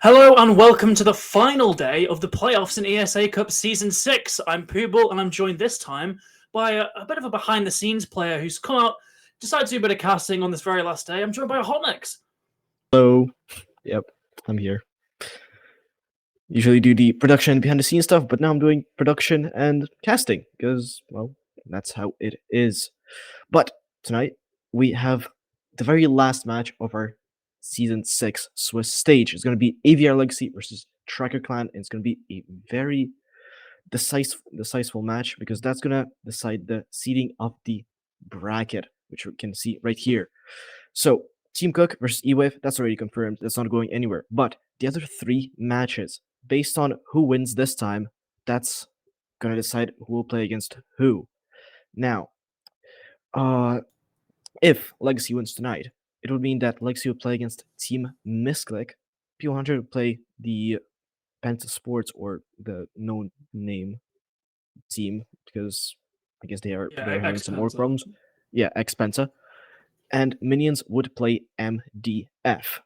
Hello and welcome to the final day of the playoffs in ESA Cup Season 6. I'm Pooble and I'm joined this time by a bit of a behind-the-scenes player who's come out, decided to do a bit of casting on this very last day. I'm joined by Hotnex. Hello. Yep, I'm here. Usually do the production behind the scenes stuff, but now I'm doing production and casting because, well, that's how it is. But tonight we have the very last match of our season 6 Swiss stage. It's going to be AVR Legacy versus Tracker Clan, and it's going to be a very decisive match because that's going to decide the seeding of the bracket, which we can see right here. So Team Cook versus E-Wave, that's already confirmed. That's not going anywhere. But the other 3 matches, based on who wins this time, that's gonna decide who will play against who. Now, if Legacy wins tonight, it would mean that Legacy would play against Team Misclick. P100 would play the Penta Sports or the known name team because I guess they're having some more problems. Yeah, X-Penta. And Minions would play MDF.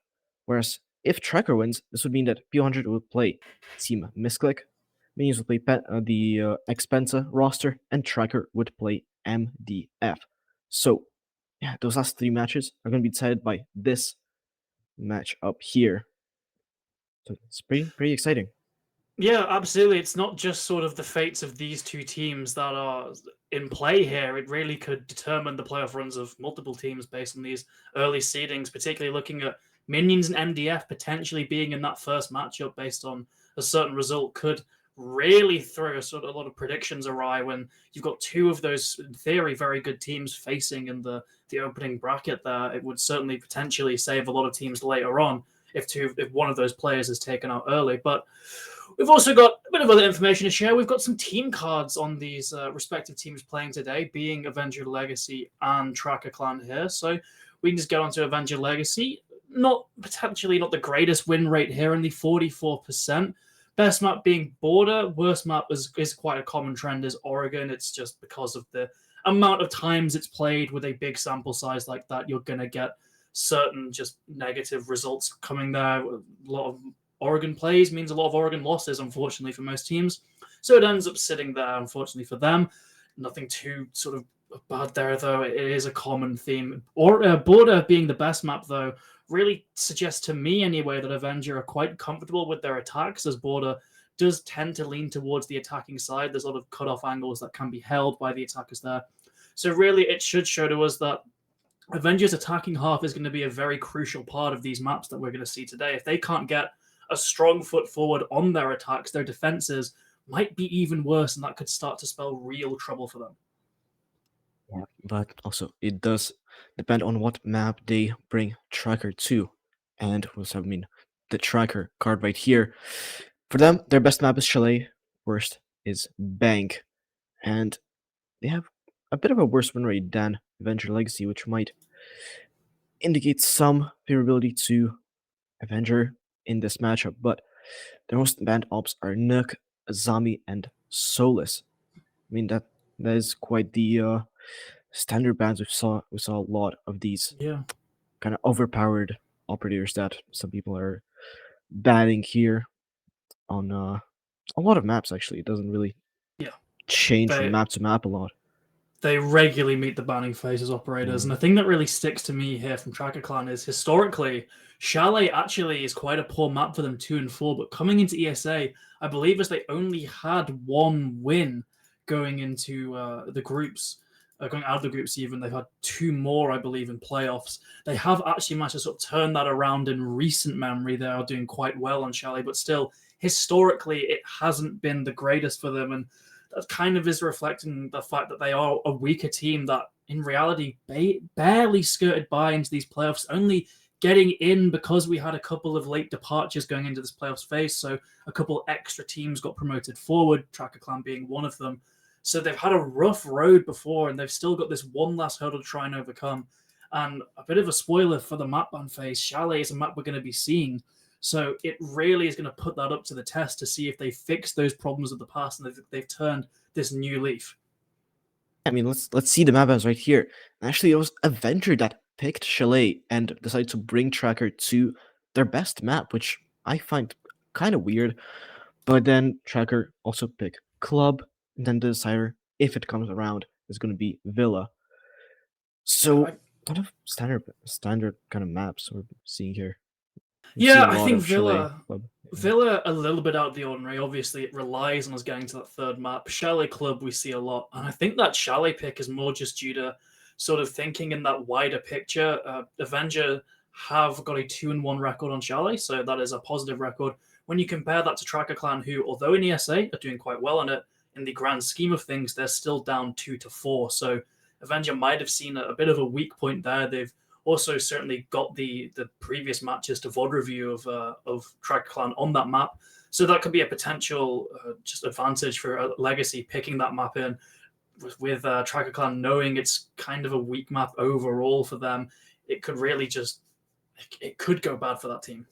Whereas if Tracker wins, this would mean that P100 would play Team Misclick, Minions would play the X-Penta roster, and Tracker would play MDF. So, yeah, those last 3 matches are going to be decided by this match up here. So it's pretty exciting. Yeah, absolutely. It's not just sort of the fates of these two teams that are in play here. It really could determine the playoff runs of multiple teams based on these early seedings, particularly looking at Minions and MDF potentially being in that first matchup based on a certain result could really throw a lot of predictions awry when you've got two of those, in theory, very good teams facing in the opening bracket there. It would certainly potentially save a lot of teams later on if one of those players is taken out early. But we've also got a bit of other information to share. We've got some team cards on these respective teams playing today, being Avenger Legacy and Tracker Clan here. So we can just get on to Avenger Legacy. Potentially not the greatest win rate here, only 44%. Best map being Border. Worst map is quite a common trend is Oregon. It's just because of the amount of times it's played with a big sample size like that, you're going to get certain just negative results coming there. A lot of Oregon plays means a lot of Oregon losses, unfortunately, for most teams. So it ends up sitting there, unfortunately, for them. Nothing too sort of bad there, though. It is a common theme. Border being the best map, though, really suggests to me, anyway, that Avenger are quite comfortable with their attacks, as Border does tend to lean towards the attacking side. There's a lot of cut-off angles that can be held by the attackers there. So really, it should show to us that Avengers' attacking half is going to be a very crucial part of these maps that we're going to see today. If they can't get a strong foot forward on their attacks, their defenses might be even worse, and that could start to spell real trouble for them. Yeah, but also it does depend on what map they bring Tracker to. And also, I mean, the Tracker card right here. For them, their best map is Chalet, worst is Bank. And they have a bit of a worse win rate than Avenger Legacy, which might indicate some favorability to Avenger in this matchup. But their most banned ops are Nook, Zombie, and Solus. I mean, that is quite the standard bans. We saw a lot of these kind of overpowered operators that some people are banning here on a lot of maps. Actually, it doesn't really change from map to map a lot. They regularly meet the banning phase as operators, and the thing that really sticks to me here from Tracker Clan is historically, Chalet actually is quite a poor map for them 2 and 4, but coming into ESA, I believe as they only had 1 win going into the groups, going out of the groups even, they've had 2 more, I believe, in playoffs. They have actually managed to sort of turn that around in recent memory. They are doing quite well on Chalet, but still, historically, it hasn't been the greatest for them, and that kind of is reflecting the fact that they are a weaker team that in reality barely skirted by into these playoffs, only getting in because we had a couple of late departures going into this playoffs phase. So a couple extra teams got promoted forward, Tracker Clan being one of them. So they've had a rough road before, and they've still got this one last hurdle to try and overcome. And a bit of a spoiler for the map ban phase, Chalet is a map we're going to be seeing. So it really is going to put that up to the test to see if they fixed those problems of the past and they've turned this new leaf. I mean, let's see the map bans right here. Actually, it was Avenger that picked Chalet and decided to bring Tracker to their best map, which I find kind of weird. But then Tracker also pick Club, and then the decider, if it comes around, is going to be Villa. So kind of standard kind of maps we're seeing here. We see a Yeah, I lot think of Chalet Villa Club. Villa a little bit out of the ordinary. Obviously, it relies on us getting to that third map. Chalet Club we see a lot, and I think that Chalet pick is more just due to sort of thinking in that wider picture. Avenger have got a 2-1 record on Chalet, so that is a positive record. When you compare that to Tracker Clan, who, although in ESA are doing quite well on it, in the grand scheme of things, they're still down 2-4. So Avenger might have seen a bit of a weak point there. They've also certainly got the previous matches to VOD review of Tracker Clan on that map. So that could be a potential just advantage for Legacy picking that map in with Tracker Clan knowing it's kind of a weak map overall for them. It could really just it could go bad for that team.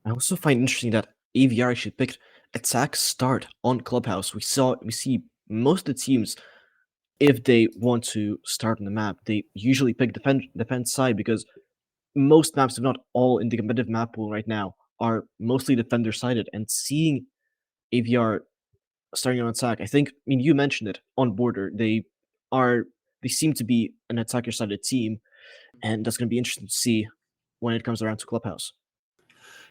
I also find interesting that AVR actually picked attack start on Clubhouse. We see most of the teams, if they want to start on the map, they usually pick defense side because most maps, if not all, in the competitive map pool right now are mostly defender sided. And seeing AVR starting on attack, I think. I mean, you mentioned it on Border. They seem to be an attacker sided team, and that's going to be interesting to see when it comes around to Clubhouse.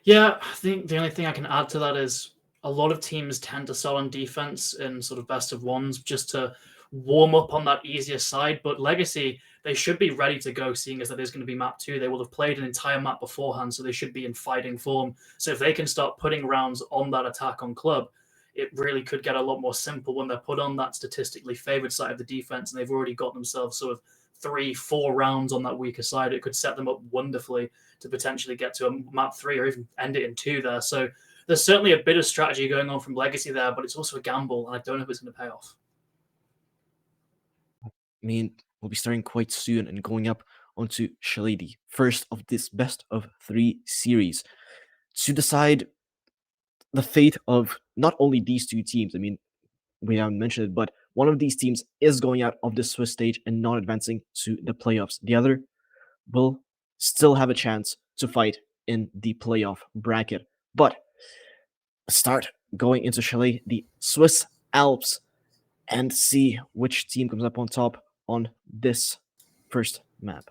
Yeah, I think the only thing I can add to that is a lot of teams tend to sell on defense in sort of best of ones just to warm up on that easier side. But Legacy, they should be ready to go, seeing as that is going to be map 2. They will have played an entire map beforehand, so they should be in fighting form. So if they can start putting rounds on that attack on club, it really could get a lot more simple when they're put on that statistically favored side of the defense, and they've already got themselves sort of 3-4 rounds on that weaker side. It could set them up wonderfully to potentially get to a map 3 or even end it in 2 there. So there's certainly a bit of strategy going on from Legacy there, but it's also a gamble, and I don't know if it's going to pay off. I mean, we'll be starting quite soon and going up onto Shellady, first of this best of 3 series, to decide the fate of not only these two teams. I mean, we haven't mentioned it, but one of these teams is going out of the Swiss stage and not advancing to the playoffs. The other will still have a chance to fight in the playoff bracket. But start going into Chalet, the Swiss Alps, and see which team comes up on top on this first map.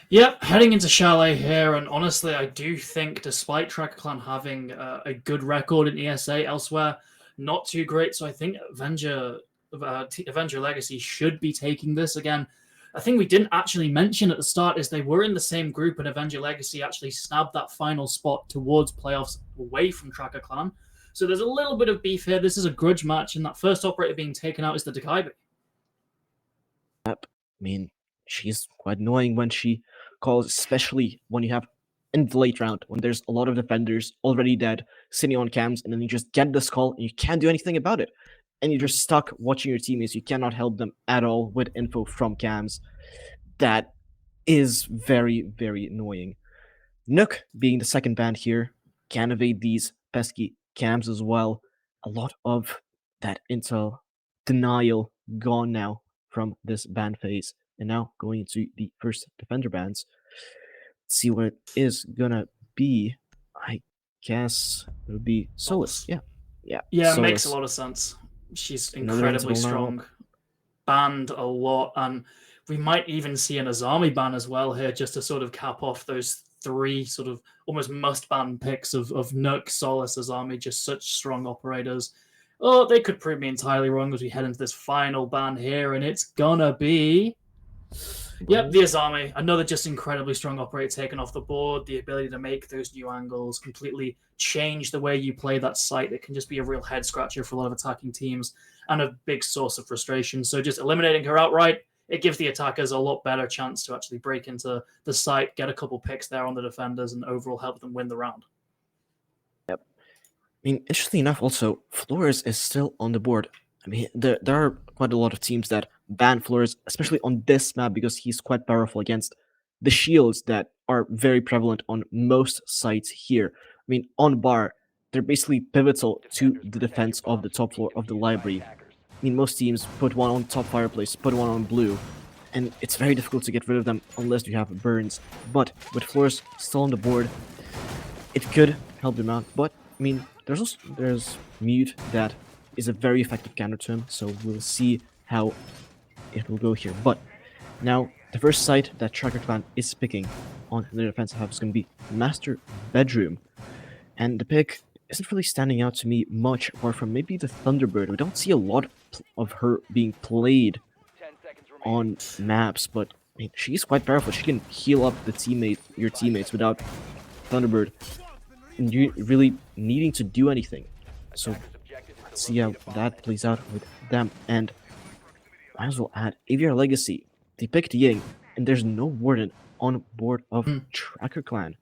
Yep, heading into Chalet here, and honestly, I do think, despite Tracker Clan having a good record in ESA elsewhere, not too great. So I think Avenger Legacy should be taking this again. A thing we didn't actually mention at the start is they were in the same group, and Avenger Legacy actually snapped that final spot towards playoffs away from Tracker Clan. So there's a little bit of beef here. This is a grudge match, and that first operator being taken out is the Dakaibi. Yep. I mean, she's quite annoying when she calls, especially when you have in the late round, when there's a lot of defenders already dead, sitting on cams, and then you just get this call and you can't do anything about it. And you're just stuck watching your teammates. You cannot help them at all with info from cams. That is very, very annoying. Nook, being the second band here, can evade these pesky cams as well. A lot of that intel denial gone now from this band phase. And now going into the first defender bands. See what it is gonna be. I guess it would be Solus. Yeah. Yeah, it makes a Solus. lot of sense. She's Another incredibly intel now. strong. Banned a lot, and we might even see an Azami ban as well here, just to sort of cap off those 3 sort of almost must-ban picks of Nook, Solus, Azami, just such strong operators. Oh, they could prove me entirely wrong as we head into this final ban here, and it's gonna be... Yep, the Azami, another just incredibly strong operator taken off the board. The ability to make those new angles, completely change the way you play that site. It can just be a real head scratcher for a lot of attacking teams and a big source of frustration. So just eliminating her outright, it gives the attackers a lot better chance to actually break into the site, get a couple picks there on the defenders, and overall help them win the round. Yep. I mean, interestingly enough, also, Flores is still on the board. I mean, there are quite a lot of teams that ban Flores, especially on this map, because he's quite powerful against the shields that are very prevalent on most sites here. I mean, on bar, they're basically pivotal to the defense of the top floor of the library. I mean, most teams put one on top fireplace, put one on blue, and it's very difficult to get rid of them unless you have burns. But with Flores still on the board, it could help them out, but I mean, there's Mute that is a very effective counter to him, so we'll see how it will go here. But now, the first site that Tracker Clan is picking on their defensive half is going to be Master Bedroom. And the pick isn't really standing out to me much, apart from maybe the Thunderbird. We don't see a lot of her being played on maps, but I mean, she's quite powerful. She can heal up your teammates without Thunderbird and you really needing to do anything. So let's see how that plays out with them. And might as well add AVR Legacy. They picked Ying, and there's no Warden on board of Tracker Clan.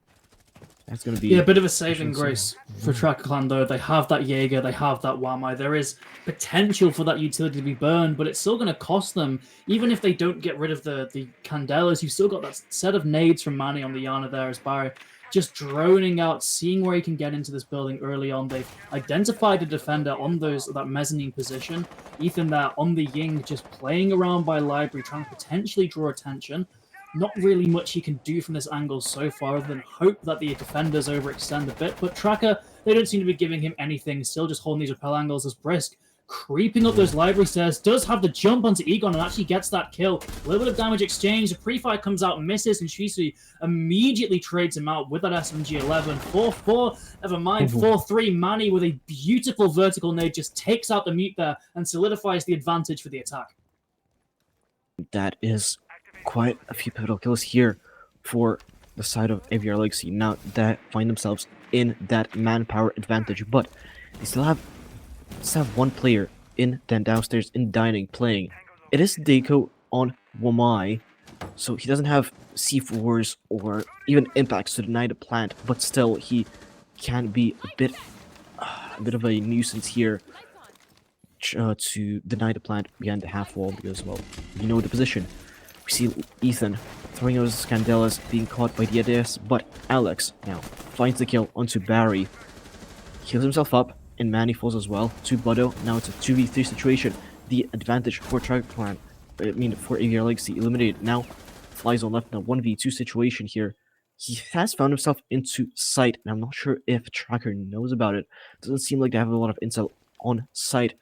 That's going to be... Yeah, a bit of a saving grace for Tracker Clan, though. They have that Jaeger, they have that Wamai. There is potential for that utility to be burned, but it's still going to cost them. Even if they don't get rid of the Candelas, you've still got that set of nades from Manny on the Yana there as Barry just droning out, seeing where he can get into this building early on. They've identified a defender on that mezzanine position. Ethan there on the Ying, just playing around by library, trying to potentially draw attention. Not really much he can do from this angle so far, other than hope that the defenders overextend a bit. But Tracker, they don't seem to be giving him anything. Still just holding these rappel angles as Brisk, creeping up those library stairs, does have the jump onto Egon and actually gets that kill. A little bit of damage exchange. The pre-fire comes out, misses, and Shisui immediately trades him out with that SMG-11. 4-4, never mind, 4-3. Manny with a beautiful vertical nade just takes out the Mute there and solidifies the advantage for the attack. That is quite a few pivotal kills here for the side of AVR Legacy now that find themselves in that manpower advantage, but they still have one player in then downstairs in dining playing. It is Deiko on Wamai, so he doesn't have C4s or even impacts to deny the plant, but still he can be a bit of a nuisance here to deny the plant behind the half wall because, well, you know the position. We see Ethan throwing those Candelas being caught by the ADS, but Alex now finds the kill onto Barry, heals himself up, and Manny falls as well to Budo. Now it's a 2v3 situation. The advantage for Tracker Clan, for AVR Legacy eliminated. Now flies on left in a 1v2 situation here. He has found himself into sight, and I'm not sure if Tracker knows about it. Doesn't seem like they have a lot of intel on sight.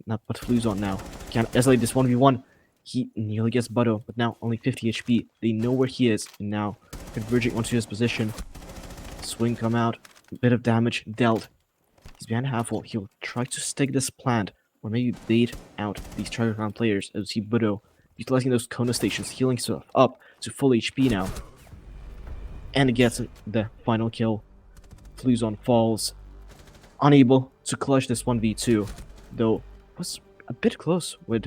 Not but Flu's on now. Can't escalate this 1v1. He nearly gets Budo, but now only 50 HP. They know where he is, and now converging onto his position. Swing come out, a bit of damage dealt. He's behind half wall. He'll try to stick this plant, or maybe bait out these Tracker Clan players as he Budo utilizing those Kona stations, healing himself up to full HP now. And gets the final kill. Fluzon falls, unable to clutch this 1v2, though was a bit close with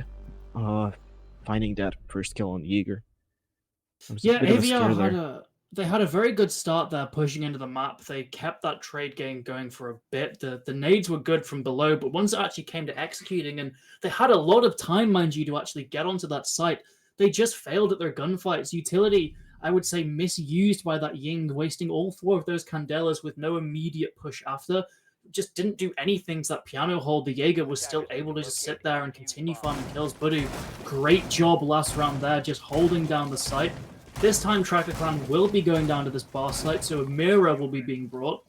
finding that first kill on Jaeger. Yeah, AVR had a very good start there, pushing into the map. They kept that trade game going for a bit. The nades were good from below, but once it actually came to executing, and they had a lot of time, mind you, to actually get onto that site, they just failed at their gunfights. Utility, I would say, misused by that Ying, wasting all 4 of those Candelas with no immediate push after. Just didn't do anything to that piano hold. The Jaeger was still able to just sit there and continue farming kills. Budu, great job last round there, just holding down the site. This time, Tracker Clan will be going down to this bar site, so a mirror will be being brought.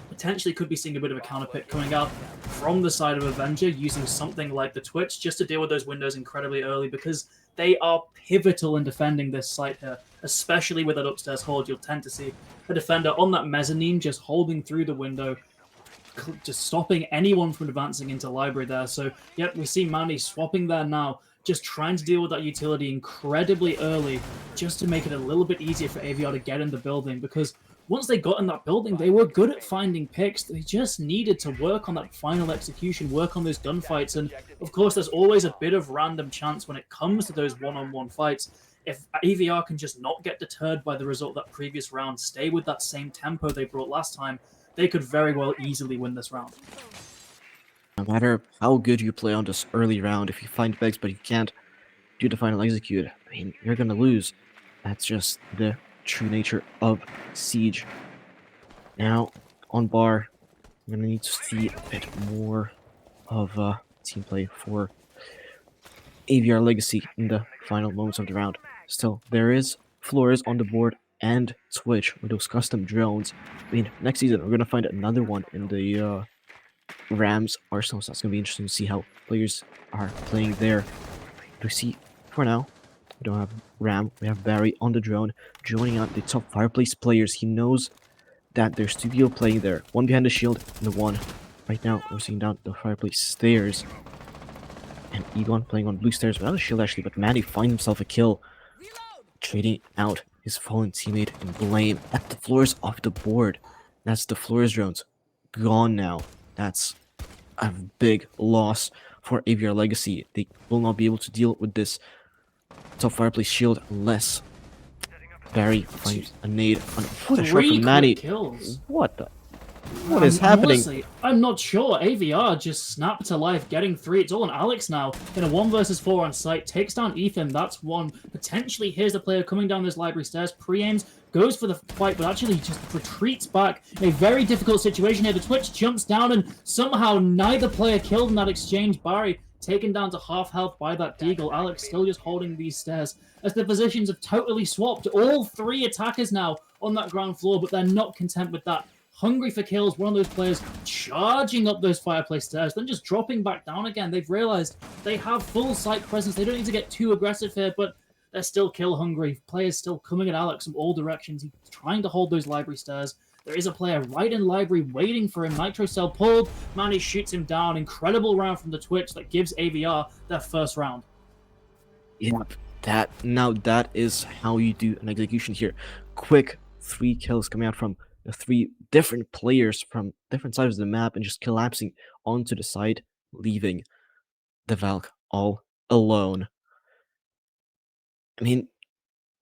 Potentially could be seeing a bit of a counter pick coming out from the side of Avenger, using something like the Twitch just to deal with those windows incredibly early, because they are pivotal in defending this site here, especially with that upstairs hold. You'll tend to see a defender on that mezzanine just holding through the window, just stopping anyone from advancing into library there. So, yep, we see Manny swapping there now, just trying to deal with that utility incredibly early, just to make it a little bit easier for AVR to get in the building, because once they got in that building, they were good at finding picks. They just needed to work on that final execution, work on those gunfights, and of course, there's always a bit of random chance when it comes to those one-on-one fights. If AVR can just not get deterred by the result of that previous round, stay with that same tempo they brought last time, they could very well easily win this round. No matter how good you play on this early round, if you find pegs but you can't do the final execute, I mean, you're gonna lose. That's just the true nature of Siege. Now, on bar, I'm gonna need to see a bit more of team play for AVR Legacy in the final moments of the round. Still, there is Flores on the board and Twitch with those custom drones. I mean, next season we're gonna find another one in the Rams arsenal, so that's gonna be interesting to see how players are playing there. But we see for now we don't have Ram, we have Barry on the drone, joining out the top fireplace players. He knows that there's two people playing there, one behind the shield and the one right now we're seeing down the fireplace stairs. And Egon playing on blue stairs without a shield actually, but Manny finds himself a kill, trading out his fallen teammate in Blame at the floors of the board. That's the floors drones gone now. That's a big loss for AVR Legacy. They will not be able to deal with this top fireplace shield unless Barry finds a nade on what a shot from Manny. Kills. What the? What is happening? Honestly, I'm not sure. AVR just snapped to life, getting 3. It's all on Alex now. In a 1 versus 4 on site, takes down Ethan. That's one. Potentially, here's the player coming down this library stairs. Pre-aims, goes for the fight, but actually just retreats back in a very difficult situation here. The Twitch jumps down, and somehow neither player killed in that exchange. Barry taken down to half health by that deagle. Alex still just holding these stairs as the positions have totally swapped. All 3 attackers now on that ground floor, but they're not content with that. Hungry for kills, one of those players charging up those fireplace stairs, then just dropping back down again. They've realized they have full site presence. They don't need to get too aggressive here, but they're still kill hungry. Players still coming at Alex from all directions. He's trying to hold those library stairs. There is a player right in library waiting for him. Nitro cell pulled. Manny shoots him down. Incredible round from the Twitch that gives AVR their first round. Yep, that is how you do an execution here. Quick 3 kills coming out from the 3 different players from different sides of the map and just collapsing onto the side, leaving the Valk all alone. I mean,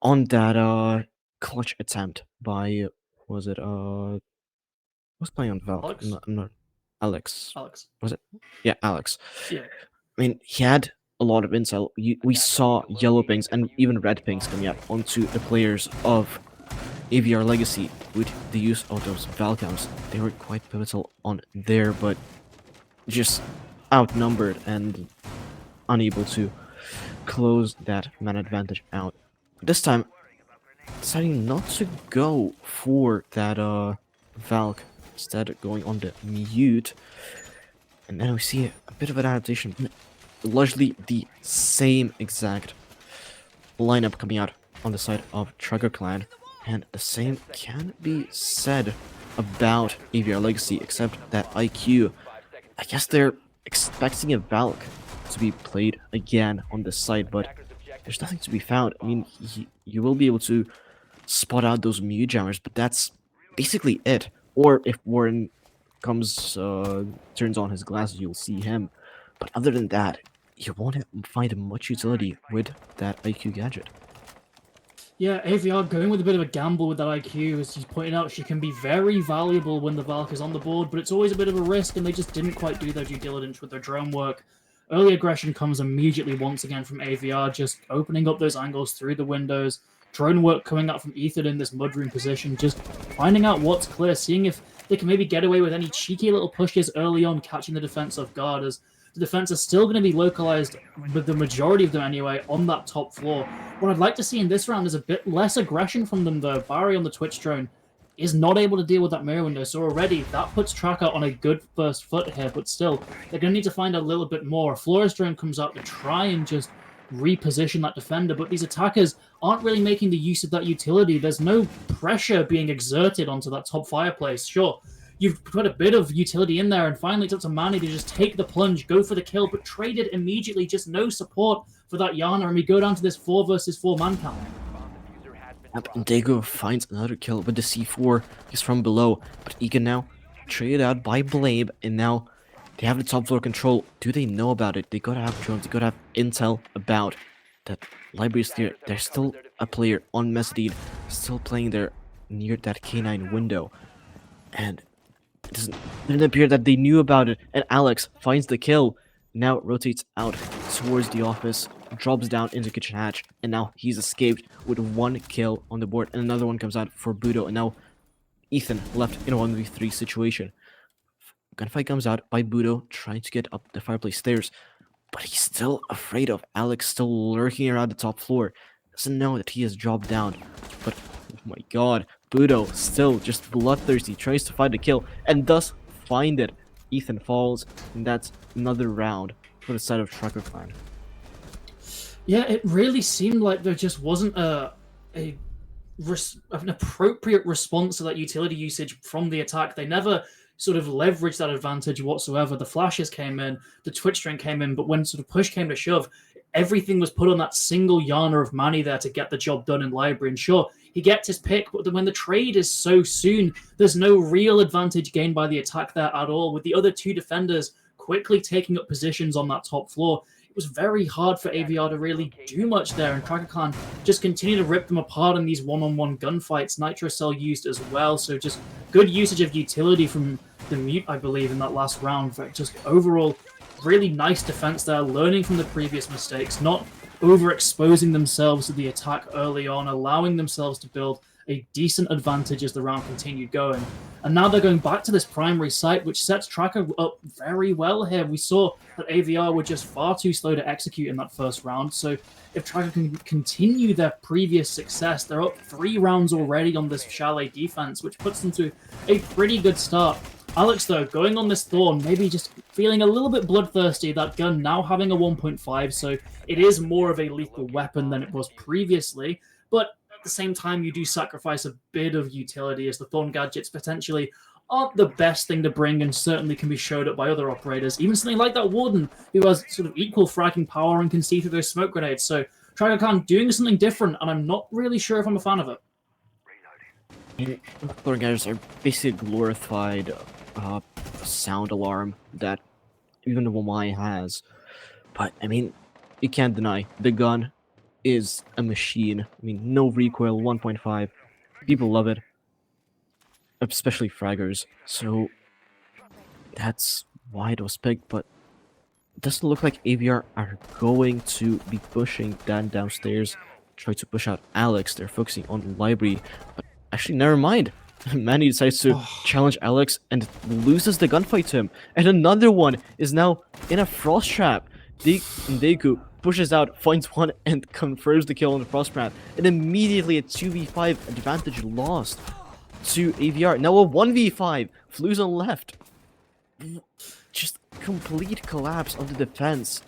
on that clutch attempt by was it who's playing on Valk? Alex? I'm not Alex. Alex. Was it? Yeah, Alex. Yeah. I mean, he had a lot of intel. We saw yellow pings and even red pings coming out onto the players of AVR Legacy with the use of those Valcams. They were quite pivotal on there, but just outnumbered and unable to close that man advantage out. This time, deciding not to go for that Valk, instead going on the mute. And then we see a bit of an adaptation, largely the same exact lineup coming out on the side of Tracker Clan. And the same can be said about AVR Legacy, except that IQ, I guess they're expecting a Valk to be played again on this side, but there's nothing to be found. I mean, you will be able to spot out those mute jammers, but that's basically it. Or if Warren comes, turns on his glasses, you'll see him. But other than that, you won't find much utility with that IQ gadget. Yeah, AVR going with a bit of a gamble with that IQ, as he's pointing out, she can be very valuable when the Valk is on the board, but it's always a bit of a risk, and they just didn't quite do their due diligence with their drone work. Early aggression comes immediately once again from AVR, just opening up those angles through the windows. Drone work coming out from Ethan in this mudroom position, just finding out what's clear, seeing if they can maybe get away with any cheeky little pushes early on, catching the defense off guard, as the defense is still going to be localized, with the majority of them anyway, on that top floor. What I'd like to see in this round is a bit less aggression from them, though. Barry on the Twitch drone is not able to deal with that mirror window, so already that puts Tracker on a good first foot here, but still, they're going to need to find a little bit more. Flores drone comes out to try and just reposition that defender, but these attackers aren't really making the use of that utility. There's no pressure being exerted onto that top fireplace. Sure, you've put a bit of utility in there, and finally it's up to Manny to just take the plunge, go for the kill, but traded immediately, just no support for that Yana, and we go down to this 4 versus 4 man count. And Dago finds another kill with the C4. He's from below, but Egan now traded out by Blame, and now they have the top floor control. Do they know about it? They gotta have drones, they gotta have intel about that library's there. There's still a player on Mezzanine, still playing there near that K9 window. And it didn't appear that they knew about it. And Alex finds the kill, now rotates out towards the office, drops down into kitchen hatch, and now he's escaped with 1 kill on the board, and another one comes out for Budo, and now Ethan left in a 1v3 situation. Gunfight comes out by Budo, trying to get up the fireplace stairs, but he's still afraid of Alex, still lurking around the top floor. Doesn't know that he has dropped down, but Oh my god. Budo still just bloodthirsty, tries to find a kill, and does find it. Ethan falls, and that's another round for the side of Trucker Clan. Yeah, it really seemed like there just wasn't an appropriate response to that utility usage from the attack. They never sort of leveraged that advantage whatsoever. The flashes came in, the Twitch string came in, but when sort of push came to shove, everything was put on that single Yana of Manny there to get the job done in library. And sure, he gets his pick, but when the trade is so soon, there's no real advantage gained by the attack there at all. With the other two defenders quickly taking up positions on that top floor, it was very hard for AVR to really do much there, and Tracker Clan just continue to rip them apart in these one-on-one gunfights. Nitro Cell used as well, so just good usage of utility from the Mute, I believe, in that last round. But just overall, really nice defense there, learning from the previous mistakes, not overexposing themselves to the attack early on, allowing themselves to build a decent advantage as the round continued going. And now they're going back to this primary site, which sets Tracker up very well here. We saw that AVR were just far too slow to execute in that first round. So if Tracker can continue their previous success, they're up 3 rounds already on this Chalet defense, which puts them to a pretty good start. Alex, though, going on this Thorn, maybe just feeling a little bit bloodthirsty, that gun now having a 1.5, so it is more of a lethal weapon than it was previously, but at the same time, you do sacrifice a bit of utility, as the Thorn gadgets potentially aren't the best thing to bring and certainly can be showed up by other operators. Even something like that Warden, who has sort of equal fragging power and can see through those smoke grenades. So Tracker Khan doing something different, and I'm not really sure if I'm a fan of it. Thorn gadgets are basically a glorified sound alarm that even the Wamai has. But, I mean, you can't deny, the gun is a machine. I mean, no recoil, 1.5. People love it, especially fraggers. So that's why it was picked, but it doesn't look like AVR are going to be pushing Dan downstairs, try to push out Alex. They're focusing on the library, but actually, never mind. Manny decides to challenge Alex and loses the gunfight to him. And another one is now in a frost trap. Deku pushes out, finds one, and confirms the kill on the frost trap. And immediately a 2v5 advantage lost to AVR. Now a 1v5. Flu's on left. Just complete collapse of the defense.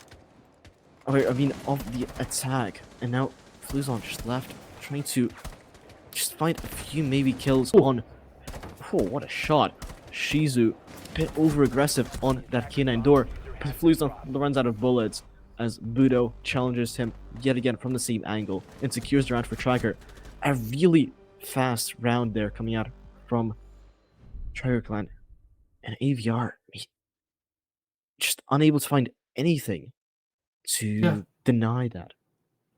Or, I mean, of the attack. And now Flu's on just left, trying to just find a few maybe kills on... Oh, what a shot. Shizu, a bit over-aggressive on that K9 door, but Flu's runs out of bullets as Budo challenges him yet again from the same angle and secures the round for Tracker. A really fast round there coming out from Tracker Clan. And AVR, just unable to find anything to deny that.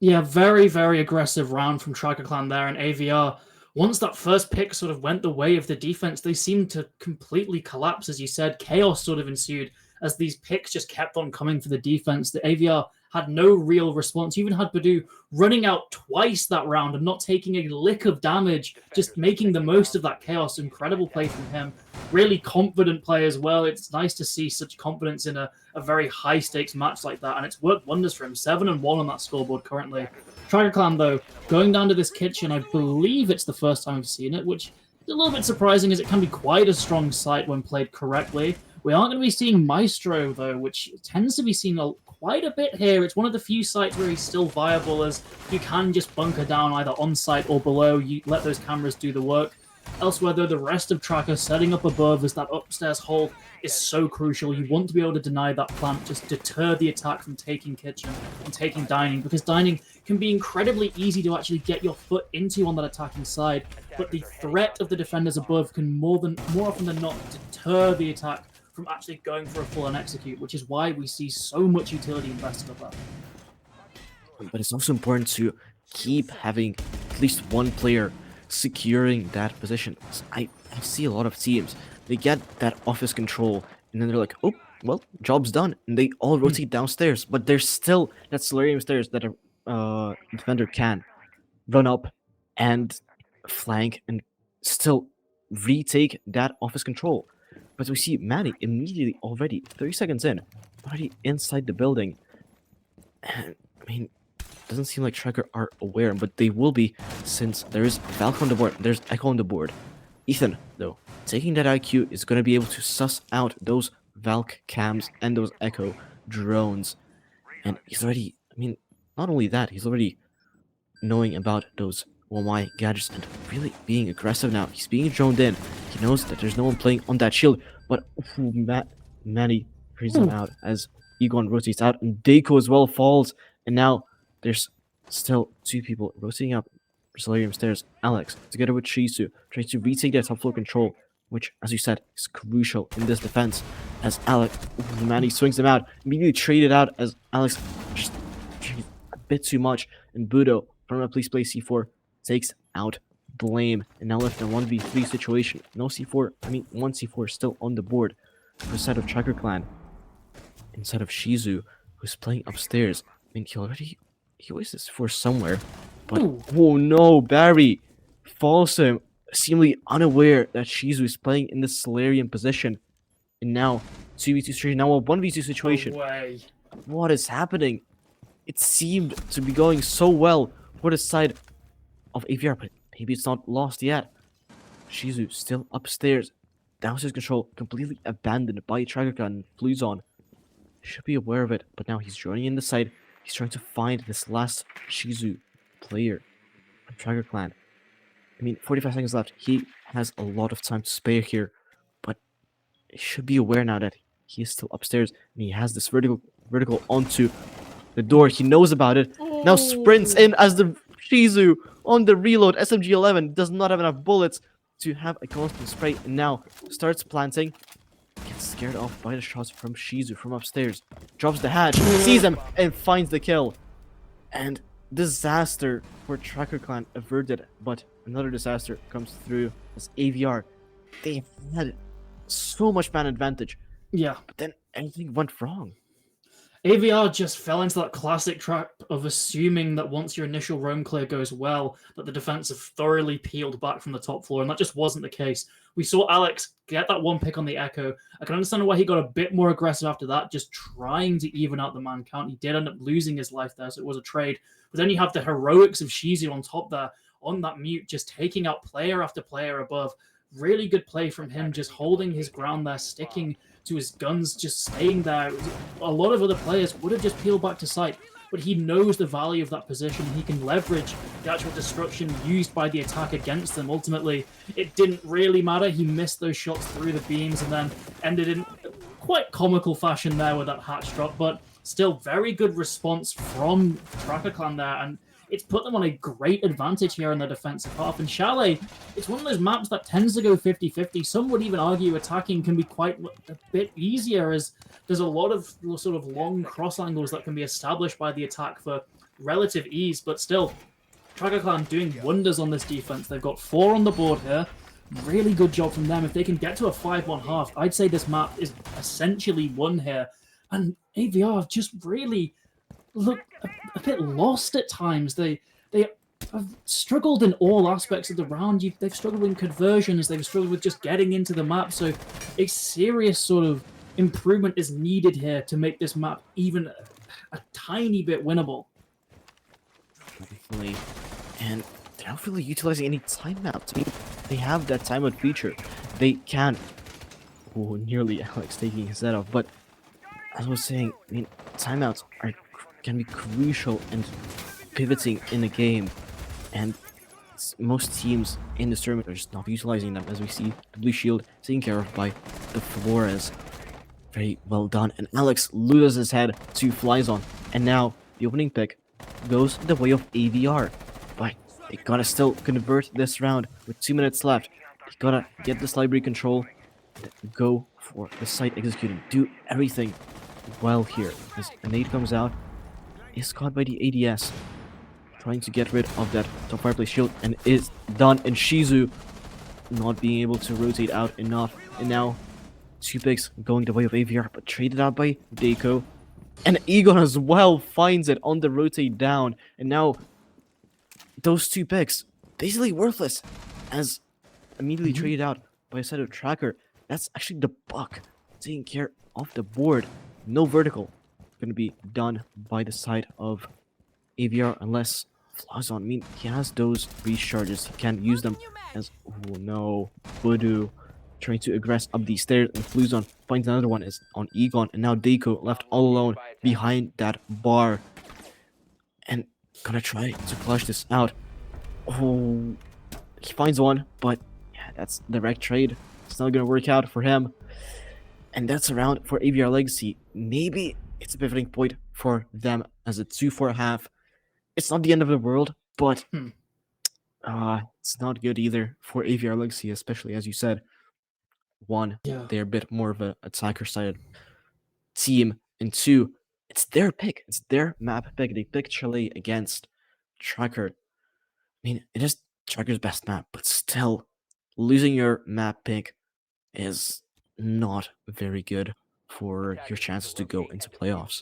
Yeah, very, very aggressive round from Tracker Clan there, and AVR, once that first pick sort of went the way of the defense, they seemed to completely collapse, as you said. Chaos sort of ensued as these picks just kept on coming for the defense. The AVR had no real response. You even had Badu running out twice that round and not taking a lick of damage, just making the most of that chaos. Incredible play from him. Really confident play as well. It's nice to see such confidence in a very high-stakes match like that, and it's worked wonders for him. 7-1 on that scoreboard currently. Tracker Clan, though, going down to this kitchen, I believe it's the first time I've seen it, which is a little bit surprising as it can be quite a strong sight when played correctly. We aren't going to be seeing Maestro, though, which tends to be seen quite a bit here. It's one of the few sites where he's still viable, as you can just bunker down either on site or below. You let those cameras do the work. Elsewhere, though, the rest of Tracker setting up above as that upstairs hold is so crucial. You want to be able to deny that plant, just deter the attack from taking kitchen and taking dining, because dining can be incredibly easy to actually get your foot into on that attacking side, but the threat of the defenders above can more often than not deter the attack from actually going for a full-on execute, which is why we see so much utility invested of that. But it's also important to keep having at least one player securing that position. I see a lot of teams, they get that office control, and then they're like, oh, well, job's done, and they all rotate downstairs, but there's still that solarium stairs that a defender can run up and flank and still retake that office control. But we see Manny immediately already, 30 seconds in, already inside the building. And, I mean, doesn't seem like Tracker are aware, but they will be since there is Valk on the board, there's Echo on the board. Ethan, though, taking that IQ is going to be able to suss out those Valk cams and those Echo drones. And he's already, I mean, not only that, he's already knowing about those 1Y gadgets and really being aggressive now. He's being droned in. He knows that there's no one playing on that shield, but Manny frees him out as Egon rotates out, and Deiko as well falls. And now there's still two people rotating up Solarium stairs. Alex, together with Shizu, trying to retake their top floor control, which, as you said, is crucial in this defense. As Alex, Manny swings him out, immediately traded out as Alex just a bit too much, and Budo from a Please Play C4 takes out Blame, and now left in a 1v3 situation. No C4, I mean 1 C4 still on the board for the side of Tracker Clan. Inside of Shizu, who's playing upstairs. I mean, he always is for somewhere, but oh no, Barry falls him, seemingly unaware that Shizu is playing in the Solarium position. And now 2v2 situation, now a 1v2 situation. No way. What is happening? It seemed to be going so well for the side of AVR, but maybe it's not lost yet. Shizu still upstairs. Downstairs control completely abandoned by Tracker Clan and Fluzon. Should be aware of it, but now he's joining in the side. He's trying to find this last Shizu player from Tracker Clan. I mean, 45 seconds left. He has a lot of time to spare here, but he should be aware now that he is still upstairs and he has this vertical onto the door. He knows about it. Now sprints in as the Shizu on the reload. SMG-11 does not have enough bullets to have a constant spray, and now starts planting. Gets scared off by the shots from Shizu from upstairs. Drops the hatch, sees him, and finds the kill. And disaster for Tracker Clan averted, but another disaster comes through as AVR. They had so much man advantage. Yeah. But then everything went wrong. AVR just fell into that classic trap of assuming that once your initial roam clear goes well, that the defense have thoroughly peeled back from the top floor, and that just wasn't the case. We saw Alex get that one pick on the Echo. I can understand why he got a bit more aggressive after that, just trying to even out the man count. He did end up losing his life there, so it was a trade. But then you have the heroics of Shizu on top there, on that mute, just taking out player after player above. Really good play from him, just holding his ground there, sticking to his guns, just staying there. A lot of other players would have just peeled back to site, but he knows the value of that position. He can leverage the actual destruction used by the attack against them. Ultimately, it didn't really matter. He missed those shots through the beams and then ended in quite comical fashion there with that hatch drop, but still very good response from Tracker Clan there, and it's put them on a great advantage here in the defensive half. And Chalet, it's one of those maps that tends to go 50-50. Some would even argue attacking can be quite a bit easier, as there's a lot of sort of long cross angles that can be established by the attack for relative ease. But still, Tracker Clan doing wonders on this defense. They've got 4 on the board here. Really good job from them. If they can get to a 5-1 half, I'd say this map is essentially won here. And AVR just really look a bit lost at times. They have struggled in all aspects of the round. They've struggled in conversions. They've struggled with just getting into the map. So a serious sort of improvement is needed here to make this map even a tiny bit winnable. Definitely. And they're not really utilizing any timeouts. I mean, they have that timeout feature. They can. Oh, nearly Alex taking his head off. But as I was saying, I mean, timeouts can be crucial in pivoting in a game, and most teams in this tournament are just not utilizing them, as we see the blue shield taken care of by the Flores. Very well done, and Alex loses his head to Flyzon, and now the opening pick goes the way of AVR, but they gotta still convert this round with 2 minutes left. They gotta get this library control, go for the site executing, do everything well here, as a nade comes out, is caught by the ADS, trying to get rid of that top fireplace shield, and is done. And Shizu not being able to rotate out enough, and now 2 picks going the way of AVR, but traded out by Deiko, and Egon as well finds it on the rotate down, and now those 2 picks basically worthless, as immediately traded out by a set of Tracker. That's actually the Buck taking care of the board. No vertical gonna be done by the side of AVR unless Flazon. I mean, he has those recharges. He can't use them as. Oh no, Voodoo trying to aggress up these stairs, and Fluzon finds another one is on Egon, and now Deiko left all alone behind that bar, and gonna try to clutch this out. Oh, he finds one, but yeah, that's direct trade. It's not gonna work out for him. And that's a round for AVR Legacy. Maybe it's a pivoting point for them as a 2-4 half. It's not the end of the world, but it's not good either for AVR Legacy, especially as you said. One, Yeah. they're a bit more of an attacker-sided team, and two, it's their pick. It's their map pick. They picked Chalet against Tracker. I mean, it is Tracker's best map, but still, losing your map pick is not very good for your chances to go into playoffs.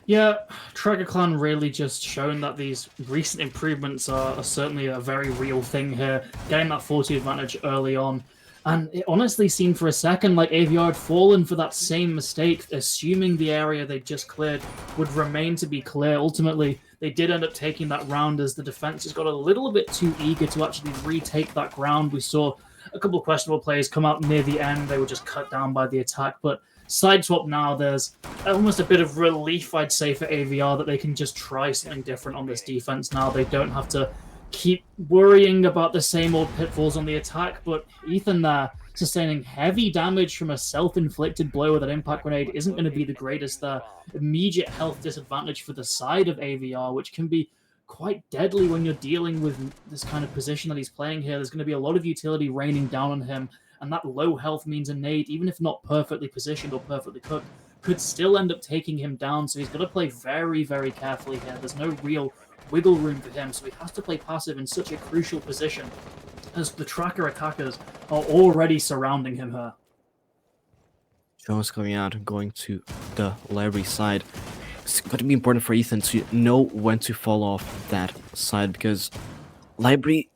Yeah, Tracker Clan really just shown that these recent improvements are certainly a very real thing here, getting that 40 advantage early on. And it honestly seemed for a second like AVR had fallen for that same mistake, assuming the area they just cleared would remain to be clear. Ultimately, they did end up taking that round as the defense just got a little bit too eager to actually retake that ground. We saw a couple of questionable plays come out near the end. They were just cut down by the attack. But side swap now, there's almost a bit of relief, I'd say, for AVR that they can just try something different on this defense now. They don't have to keep worrying about the same old pitfalls on the attack, but Ethan there sustaining heavy damage from a self-inflicted blow with an impact grenade isn't going to be the greatest there. Immediate health disadvantage for the side of AVR, which can be quite deadly when you're dealing with this kind of position that he's playing here. There's going to be a lot of utility raining down on him, and that low health means a nade, even if not perfectly positioned or perfectly cooked, could still end up taking him down, so he's got to play very, very carefully here. There's no real wiggle room for him, so he has to play passive in such a crucial position as the Tracker attackers are already surrounding him here. Jones coming out and going to the library side. It's going to be important for Ethan to know when to fall off that side, because library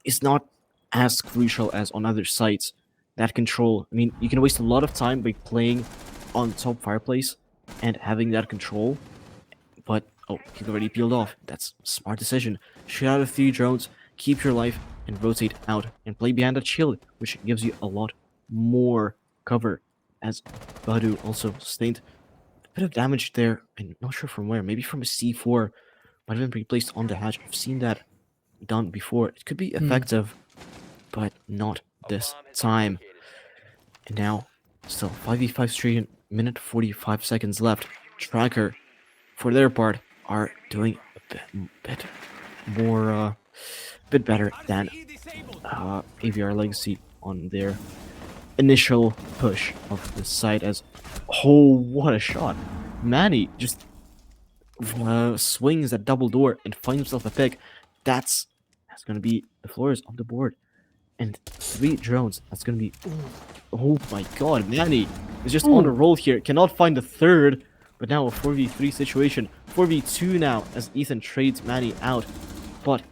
is not as crucial as on other sites. That control, I mean, you can waste a lot of time by playing on top fireplace and having that control, but oh, he's already peeled off. That's a smart decision. Shoot out of 3 drones, keep your life, and rotate out, and play behind that shield, which gives you a lot more cover, as Badu also sustained a bit of damage there. I'm not sure from where, maybe from a C4, might have been replaced on the hatch. I've seen that done before. It could be effective, but not this time. And now, still 5v5 straight, minute 45 seconds left. Tracker, for their part, are doing a bit more, bit better than AVR Legacy on their initial push of the site. As oh, what a shot! Manny just swings that double door and finds himself a pick. That's gonna be the floors on the board, and 3 drones. That's gonna be. Oh my God, Manny is just on a roll here. Cannot find the third. But now a 4v3 situation. 4v2 now as Ethan trades Manny out. But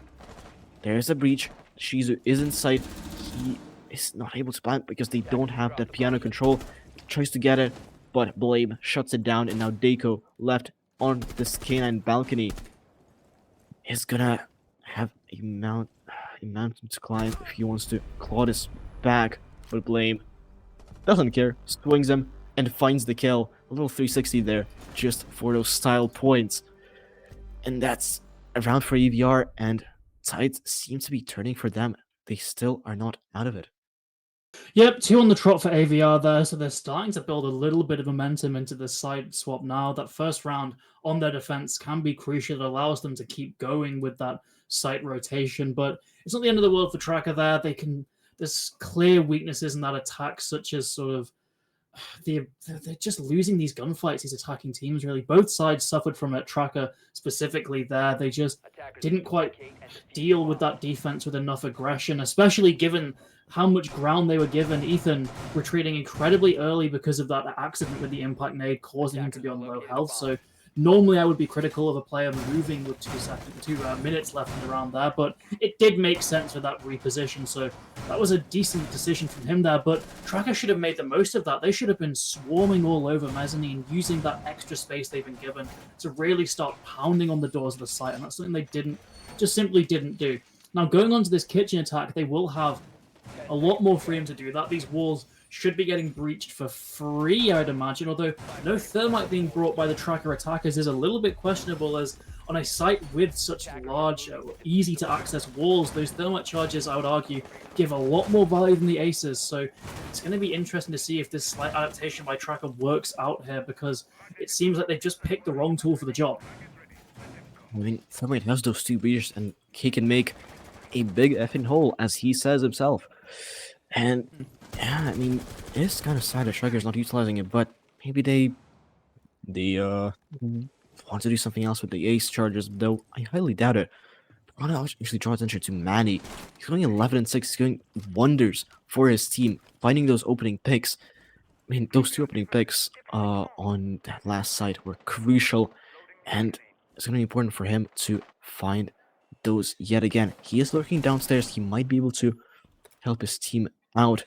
there's a breach. Shizu is in sight. He is not able to plant because they don't have that piano control. He tries to get it, but Blame shuts it down. And now Deiko, left on this canine balcony, is gonna have a mountain to climb if he wants to claw this back. But Blame doesn't care. Swings him and finds the kill. A little 360 there, just for those style points. And that's a round for EVR, and tides seem to be turning for them. They still are not out of it. Yep, 2 on the trot for AVR there, so they're starting to build a little bit of momentum into the side swap now. That first round on their defense can be crucial. It allows them to keep going with that site rotation, but it's not the end of the world for Tracker there. There's clear weaknesses in that attack, such as sort of they're just losing these gunfights, these attacking teams, really. Both sides suffered from it. Tracker specifically there. They just didn't quite deal with that defense with enough aggression, especially given how much ground they were given. Ethan retreating incredibly early because of that accident with the impact nade, causing him to be on low health. So Normally, I would be critical of a player moving with 2 minutes left in the round there, but it did make sense for that reposition. So that was a decent decision from him there. But Tracker should have made the most of that. They should have been swarming all over Mezzanine, using that extra space they've been given to really start pounding on the doors of the site, and that's something they simply didn't do. Now, going on to this kitchen attack, they will have a lot more freedom to do that. These walls should be getting breached for free, I'd imagine, although no thermite being brought by the Tracker attackers is a little bit questionable, as on a site with such large, easy-to-access walls, those thermite charges, I would argue, give a lot more value than the Aces, so it's going to be interesting to see if this slight adaptation by Tracker works out here, because it seems like they've just picked the wrong tool for the job. I mean, thermite has those 2 breaches, and he can make a big effing hole, as he says himself. And yeah, I mean, it's kind of sad that Trigger's not utilizing it, but maybe they want to do something else with the ace charges, though I highly doubt it. I want to actually draw attention to Manny. He's going 11-6. He's doing wonders for his team, finding those opening picks. I mean, those 2 opening picks on that last site were crucial, and it's going to be important for him to find those yet again. He is lurking downstairs. He might be able to help his team out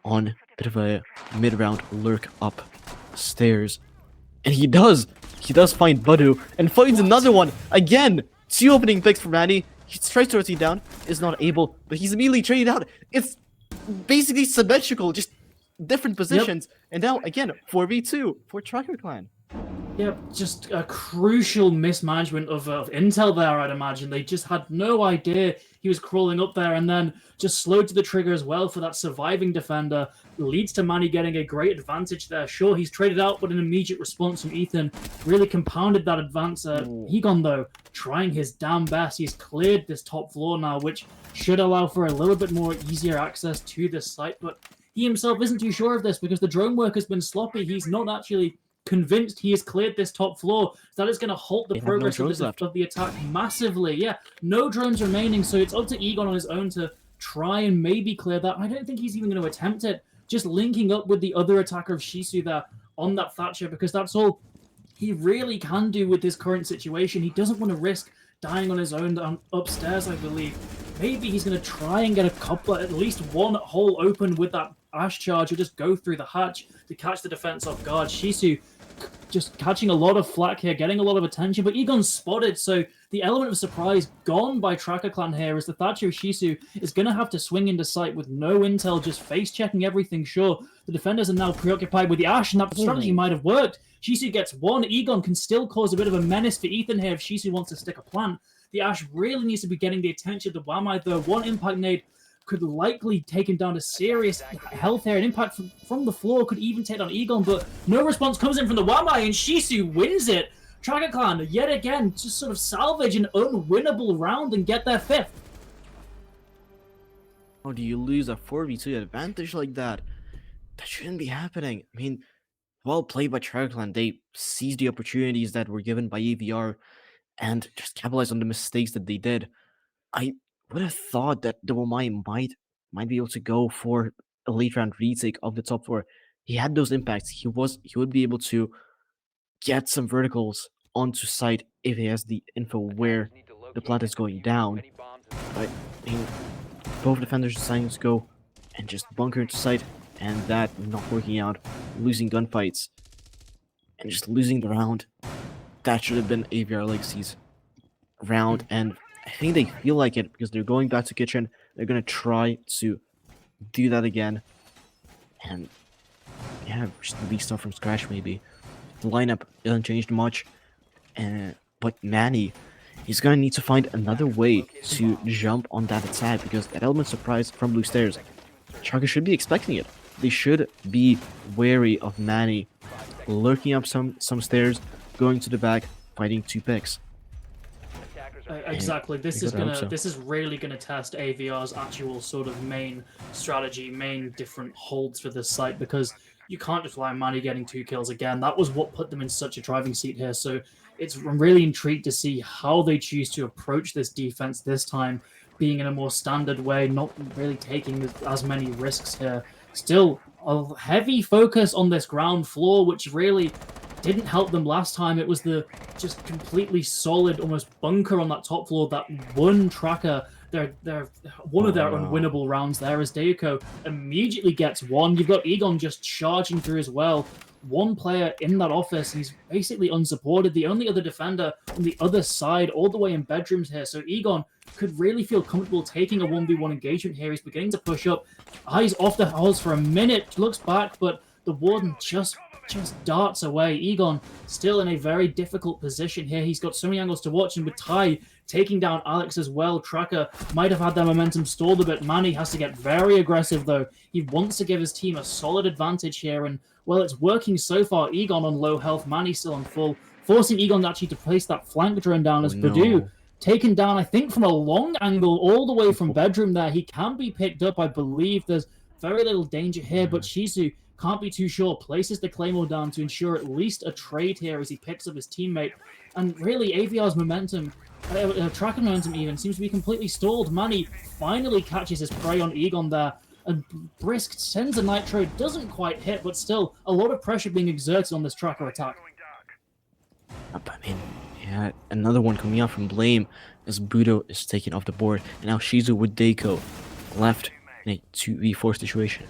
on a bit of a mid-round lurk upstairs. And he does! He does find Badu, and finds another one! Again! 2 opening picks for Manny. He tries to rotate down, is not able, but he's immediately traded out. It's basically symmetrical, just different positions. Yep. And now, again, 4v2 for Tracker Clan. Yep, just a crucial mismanagement of intel there, I'd imagine. They just had no idea he was crawling up there, and then just slowed to the trigger as well for that surviving defender. Leads to Manny getting a great advantage there. Sure, he's traded out, but an immediate response from Ethan really compounded that advance. Egon, though, trying his damn best. He's cleared this top floor now, which should allow for a little bit more easier access to this site, but he himself isn't too sure of this because the drone work has been sloppy. He's not actually convinced he has cleared this top floor. So that is going to halt the progress of the attack massively. Yeah, no drones remaining, so it's up to Egon on his own to try and maybe clear that. I don't think he's even going to attempt it. Just linking up with the other attacker of Shisu there on that Thatcher, because that's all he really can do with this current situation. He doesn't want to risk dying on his own upstairs, I believe. Maybe he's going to try and get a couple, at least one hole open with that Ash charge. He'll just go through the hatch to catch the defense off guard. Shisu just catching a lot of flack here, getting a lot of attention, but Egon's spotted, so the element of surprise gone by Tracker Clan here, as the Thatcher Shisu is going to have to swing into sight with no intel, just face-checking everything. Sure, the defenders are now preoccupied with the Ash, and that strategy might have worked. Shisu gets one. Egon can still cause a bit of a menace for Ethan here if Shisu wants to stick a plant. The Ash really needs to be getting the attention of the Wamai, though. One impact nade could likely take him down to serious health here. An impact from the floor could even take down Egon, but no response comes in from the Wamai, and Shisu wins it. Tracker Clan, yet again, just sort of salvage an unwinnable round and get their 5th. How do you lose a 4v2 advantage like that? That shouldn't be happening. I mean, well played by Tracker Clan. They seized the opportunities that were given by AVR and just capitalized on the mistakes that they did. I would have thought that the Wamai might be able to go for a late round retake of the top 4. He had those impacts. He would be able to get some verticals onto site if he has the info where the plant is going down. But I mean, both defenders deciding to go and just bunker into site, and that not working out, losing gunfights, and just losing the round. That should have been AVR Legacy's round, and I think they feel like it because they're going back to kitchen. They're going to try to do that again. And yeah, just restart from scratch maybe. The lineup hasn't changed much. But Manny, he's going to need to find another way to jump on that attack because that element surprise from blue stairs. Tracker should be expecting it. They should be wary of Manny lurking up some stairs, going to the back, fighting 2 picks. Exactly. This is really gonna test AVR's actual sort of main strategy, main different holds for this site, because you can't just rely on Manny getting 2 kills again. That was what put them in such a driving seat here. So I'm really intrigued to see how they choose to approach this defense this time, being in a more standard way, not really taking as many risks here. Still a heavy focus on this ground floor, which really didn't help them last time. It was the just completely solid, almost bunker on that top floor that won Tracker their one of their unwinnable rounds there, as Deiko immediately gets one. You've got Egon just charging through as well. One player in that office, he's basically unsupported. The only other defender on the other side, all the way in bedrooms here. So Egon could really feel comfortable taking a 1v1 engagement here. He's beginning to push up. Eyes off the house for a minute, looks back, but the Warden just darts away. Egon still in a very difficult position here. He's got so many angles to watch, and with Ty taking down Alex as well, Tracker might have had their momentum stalled a bit. Manny has to get very aggressive, though. He wants to give his team a solid advantage here, and, well, it's working so far. Egon on low health, Manny still on full, forcing Egon actually to place that flank drone down as Badu taken down, I think, from a long angle all the way from bedroom there. He can be picked up, I believe. There's very little danger here, but Shizu can't be too sure, places the Claymore down to ensure at least a trade here as he picks up his teammate. And really, AVR's momentum, Tracker momentum even, seems to be completely stalled. Manny finally catches his prey on Egon there, and Brisk sends a Nitro, doesn't quite hit, but still a lot of pressure being exerted on this Tracker attack. I mean, yeah, another one coming out from Blame as Budo is taken off the board, and now Shizu with Deiko left in a 2v4 situation.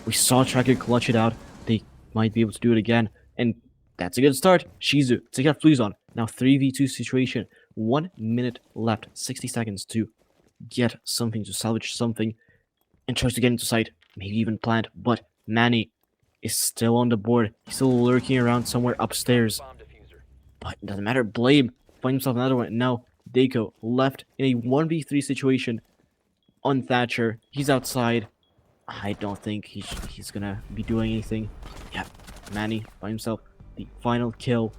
We saw Tracker clutch it out. They might be able to do it again, and that's a good start. Shizu take out Fluzon. Now 3v2 situation. 1 minute left, 60 seconds to get something, to salvage something, and tries to get into sight, maybe even plant, but Manny is still on the board. He's still lurking around somewhere upstairs. But it doesn't matter. Blame finds himself another one. And now Deiko left in a 1v3 situation on Thatcher. He's outside. I don't think he's gonna be doing anything. Yeah, Manny by himself. The final kill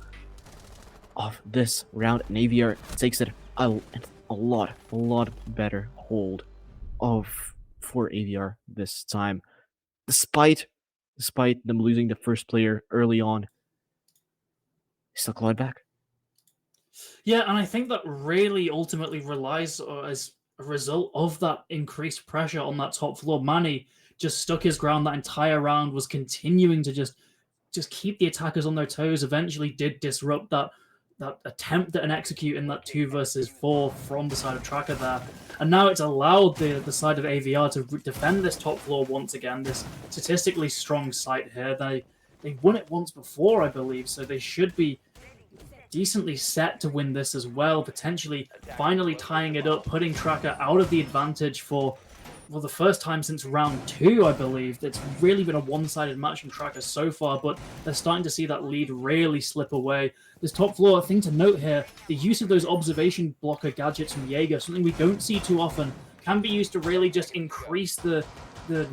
of this round. And AVR takes it a lot better hold for AVR this time. Despite them losing the first player early on, still clawed back. Yeah, and I think that really ultimately relies as a result of that increased pressure on that top floor. Manny just stuck his ground that entire round, was continuing to just keep the attackers on their toes. Eventually did disrupt that attempt at an execute in that 2 versus 4 from the side of Tracker there. And now it's allowed the side of AVR to defend this top floor once again, this statistically strong site here. They won it once before, I believe, so they should be decently set to win this as well, potentially finally tying it up, putting Tracker out of the advantage for the first time since round 2, I believe. It's really been a one-sided match from Tracker so far, but they're starting to see that lead really slip away. This top floor, thing to note here, the use of those observation blocker gadgets from Jaeger, something we don't see too often, can be used to really just increase the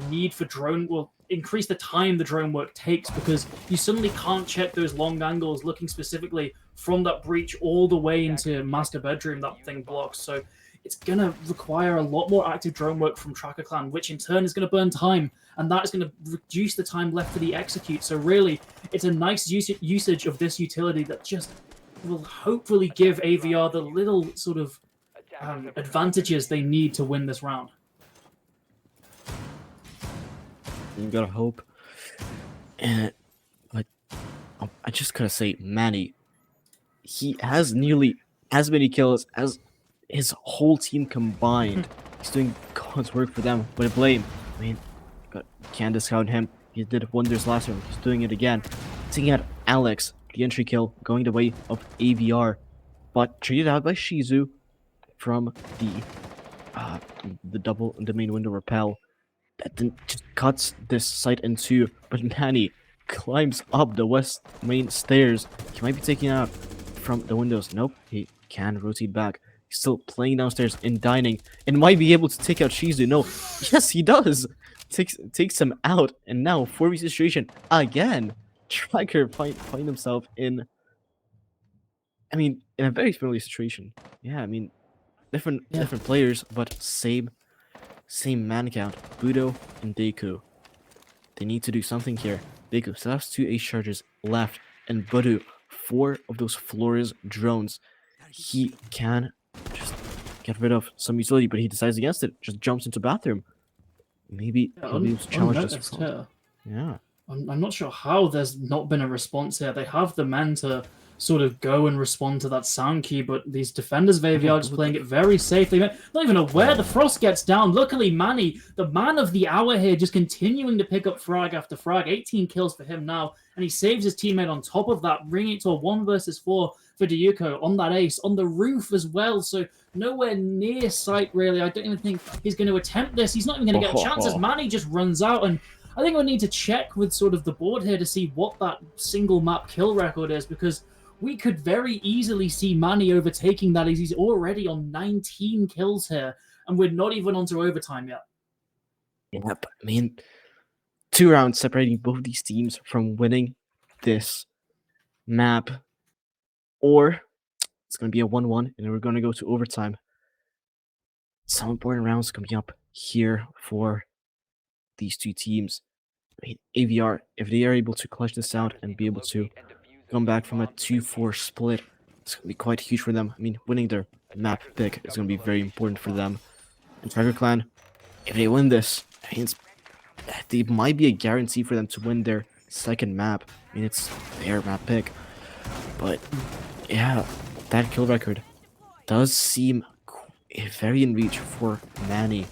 need for drone, increase the time the drone work takes, because you suddenly can't check those long angles looking specifically from that breach all the way into master bedroom that thing blocks. So it's going to require a lot more active drone work from Tracker Clan, which in turn is going to burn time, and that is going to reduce the time left for the execute. So really, it's a nice usage of this utility that just will hopefully give AVR the little sort of advantages they need to win this round. You gotta hope. And like, I just gotta say, Manny, he has nearly as many kills as his whole team combined. He's doing God's work for them. But Blame, I mean, can't discount him. He did wonders last round. He's doing it again. Taking out Alex, the entry kill, going the way of AVR, but treated out by Shizu from the double in the main window repel. That then just cuts this site in two, but Manny climbs up the west main stairs. He might be taking out from the windows. Nope, he can rotate back. He's still playing downstairs in dining and might be able to take out Shizu. No, yes, he does. Takes him out, and now 4v situation again. Tracker find himself in, I mean, in a very familiar situation. Yeah, I mean, different players, but same man count. Budo and Deku. They need to do something here. Deku still has 2 ace charges left, and Budo 4 of those Flores drones. He can just get rid of some utility, but he decides against it. Just jumps into bathroom. Maybe he'll be able to challenge this. Yeah. I'm not sure how there's not been a response here. They have the men to sort of go and respond to that sound cue, but these defenders of AVR just playing it very safely. Not even aware the Frost gets down. Luckily, Manny, the man of the hour here, just continuing to pick up frag after frag. 18 kills for him now, and he saves his teammate on top of that, bringing it to a 1 versus 4 for Dyuko on that ace, on the roof as well, so nowhere near sight, really. I don't even think he's going to attempt this. He's not even going to get a chance as Manny just runs out, and I think we need to check with sort of the board here to see what that single map kill record is, because we could very easily see Manny overtaking that as he's already on 19 kills here, and we're not even onto overtime yet. Yep, I mean, 2 rounds separating both these teams from winning this map, or it's going to be a 1-1, and we're going to go to overtime. Some important rounds coming up here for these two teams. I mean, AVR, if they are able to clutch this out and be able to come back from a 2-4 split, it's going to be quite huge for them. I mean, winning their map pick is going to be very important for them. And Tiger Clan, if they win this, I mean, they might be a guarantee for them to win their second map. I mean, it's their map pick. But, yeah, that kill record does seem very in reach for Manny.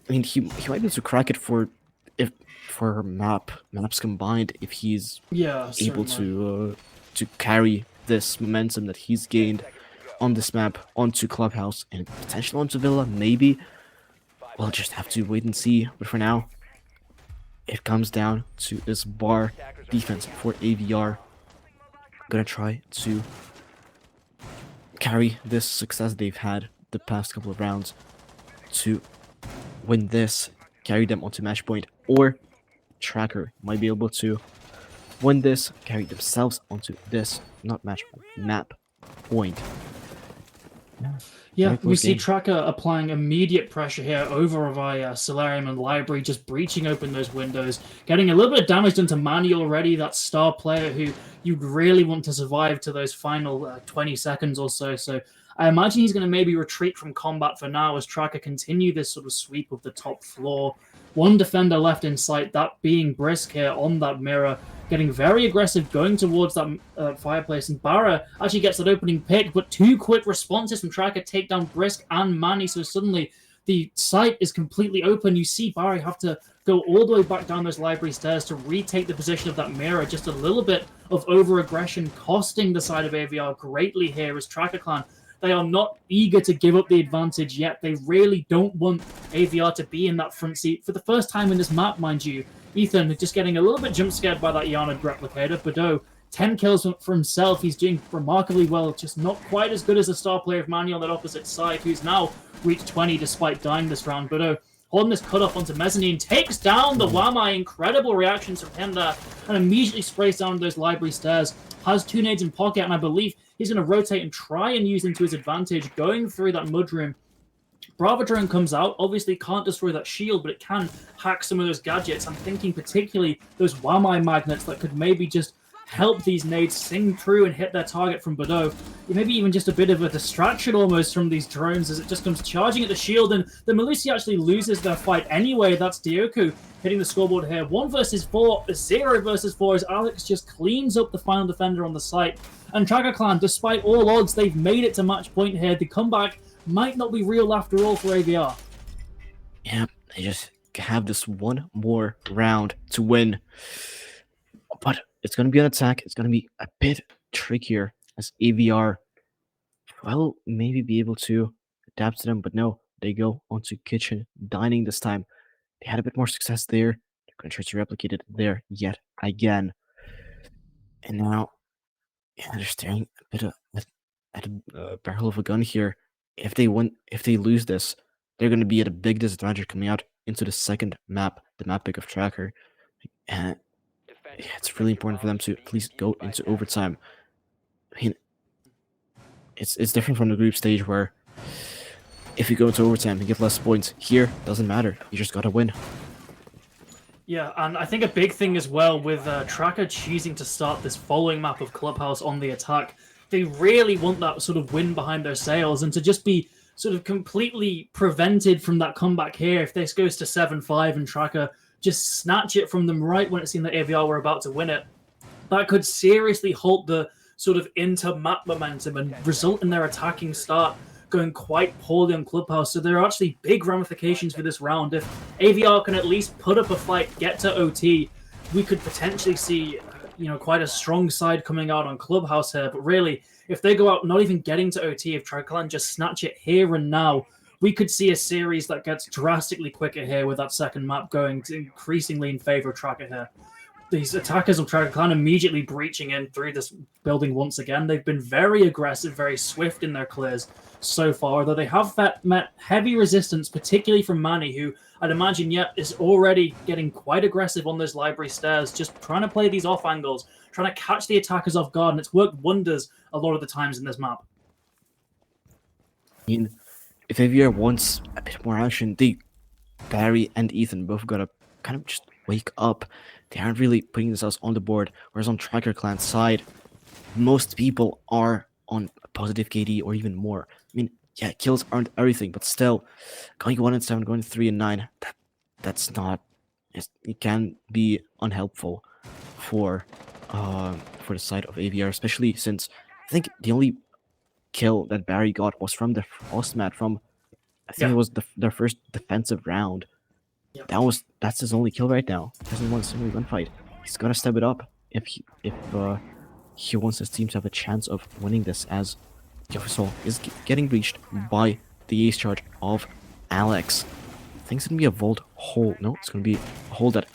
I mean, he might be able to crack it for maps combined if he's able to carry this momentum that he's gained on this map onto Clubhouse and potentially onto Villa. Maybe we'll just have to wait and see. But for now, it comes down to this bar defense for AVR. Gonna try to carry this success they've had the past couple of rounds to win this, carry them onto match point, or Tracker might be able to win this, carry themselves onto this, not match point, map point. Yeah, we see Tracker applying immediate pressure here over via Solarium and Library, just breaching open those windows, getting a little bit of damage done to Manny already, that star player who you'd really want to survive to those final 20 seconds or so. So I imagine he's going to maybe retreat from combat for now as Tracker continue this sort of sweep of the top floor. 1 defender left in sight, that being Brisk here on that mirror, getting very aggressive, going towards that fireplace. And Barra actually gets that opening pick, but 2 quick responses from Tracker take down Brisk and Manny. So suddenly the site is completely open. You see Barra have to go all the way back down those library stairs to retake the position of that mirror. Just a little bit of over-aggression costing the side of AVR greatly here as Tracker Clan. They are not eager to give up the advantage yet. They really don't want AVR to be in that front seat for the first time in this map, mind you. Ethan just getting a little bit jump scared by that Yana replicator. Bado, 10 kills for himself. He's doing remarkably well, just not quite as good as the star player of Manny on that opposite side, who's now reached 20 despite dying this round. Bado holding this cutoff onto Mezzanine, takes down the Wamai. Incredible reactions from him there, and immediately sprays down those library stairs. Has 2 nades in pocket, and I believe he's going to rotate and try and use them to his advantage, going through that mudroom. Brava Drone comes out, obviously can't destroy that shield, but it can hack some of those gadgets. I'm thinking particularly those Wamai magnets that could maybe just help these nades sing through and hit their target from Bado. Maybe even just a bit of a distraction almost from these drones as it just comes charging at the shield, and the Melusi actually loses their fight anyway. That's Dioku hitting the scoreboard here. 1 versus 4, 0 versus 4 as Alex just cleans up the final defender on the site. And Tracker Clan, despite all odds, they've made it to match point here. The comeback might not be real after all for AVR. Yeah, they just have this 1 more round to win. But it's going to be an attack. It's going to be a bit trickier as AVR will maybe be able to adapt to them. But no, they go onto kitchen dining this time. They had a bit more success there. They're going to try to replicate it there yet again. And now, yeah, they're staring a bit at a barrel of a gun here. If they lose this, they're going to be at a big disadvantage coming out into the second map, the map pick of Tracker. And yeah, it's really important for them to at least go into overtime. I mean, it's different from the group stage where if you go into overtime, you get less points. Here, doesn't matter. You just got to win. Yeah, and I think a big thing as well with Tracker choosing to start this following map of Clubhouse on the attack, they really want that sort of win behind their sails, and to just be sort of completely prevented from that comeback here if this goes to 7-5 and Tracker just snatch it from them right when it seemed that AVR were about to win it, that could seriously halt the sort of inter-map momentum and result in their attacking start going quite poorly on Clubhouse. So there are actually big ramifications for this round. If AVR can at least put up a fight, get to OT, we could potentially see, quite a strong side coming out on Clubhouse here. But really, if they go out not even getting to OT, if Triclan just snatch it here and now, we could see a series that gets drastically quicker here with that second map going increasingly in favor of Tracker here. These attackers of Tracker Clan immediately breaching in through this building once again. They've been very aggressive, very swift in their clears so far, though they have met heavy resistance, particularly from Manny, who I'd imagine, is already getting quite aggressive on those library stairs, just trying to play these off angles, trying to catch the attackers off guard, and it's worked wonders a lot of the times in this map. I mean, if AVR wants a bit more action, Barry and Ethan both gotta kind of just wake up. They aren't really putting themselves on the board, whereas on Tracker Clan's side, most people are on a positive KD or even more. I mean, yeah, kills aren't everything, but still, going 1-7, going 3-9, that's not. It can be unhelpful for the side of AVR, especially since I think the only kill that Barry got was from the frost mat from, I think it was their first defensive round. Yep. That's his only kill right now. He doesn't want a single gunfight. He's gotta step it up if he wants his team to have a chance of winning this, as Jefferson is getting breached by the ace charge of Alex. I think it's gonna be a vault hole. No, it's gonna be a hole that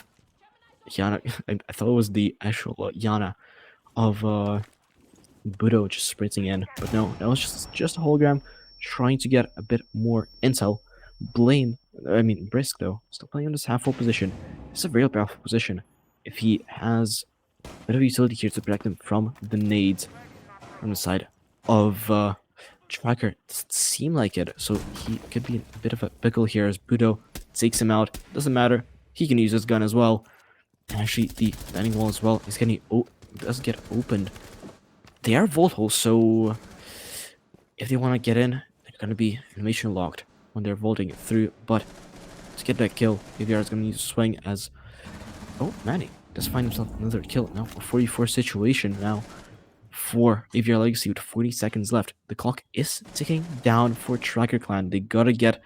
Yana. I thought it was the actual Yana of Budo just sprinting in, but no, that was just a hologram trying to get a bit more intel. Brisk though, still playing in this half-full position. It's a very powerful position. If he has a bit of utility here to protect him from the nades from the side of Tracker, doesn't seem like it, so he could be a bit of a pickle here as Budo takes him out. Doesn't matter, he can use his gun as well. And actually, the landing wall as well is getting does get opened. They are vault holes, so if they want to get in, they're going to be elimination locked when they're vaulting through. But to get that kill, AVR is going to need to swing as... Oh, Manny does find himself another kill. Now a 44 situation now for AVR Legacy with 40 seconds left. The clock is ticking down for Tracker Clan. They got to get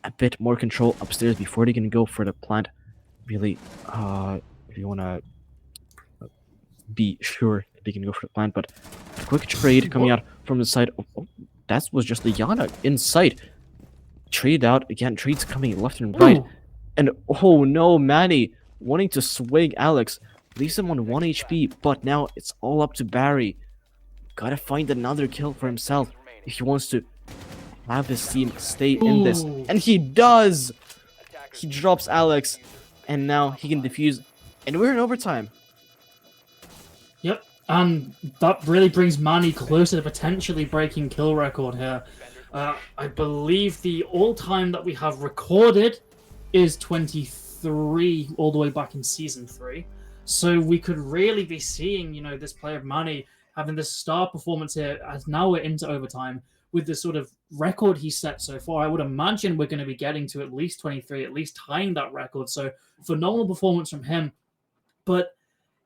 a bit more control upstairs before they can go for the plant. Really, if you want to be sure they can go for the plant, but a quick trade coming out from the side of... Oh, that was just the Yana in sight. Trade out again, trades coming left and right. Ooh. And oh no, Manny wanting to swing Alex, leaves him on 1 HP, but now it's all up to Barry. Gotta find another kill for himself if he wants to have his team stay in this. And he does! He drops Alex, and now he can defuse, and we're in overtime. Yep, and that really brings Manny closer to potentially breaking kill record here. I believe the all-time that we have recorded is 23, all the way back in Season 3. So we could really be seeing, this player Manny having this star performance here, as now we're into overtime, with the sort of record he set so far. I would imagine we're going to be getting to at least 23, at least tying that record. So phenomenal performance from him. But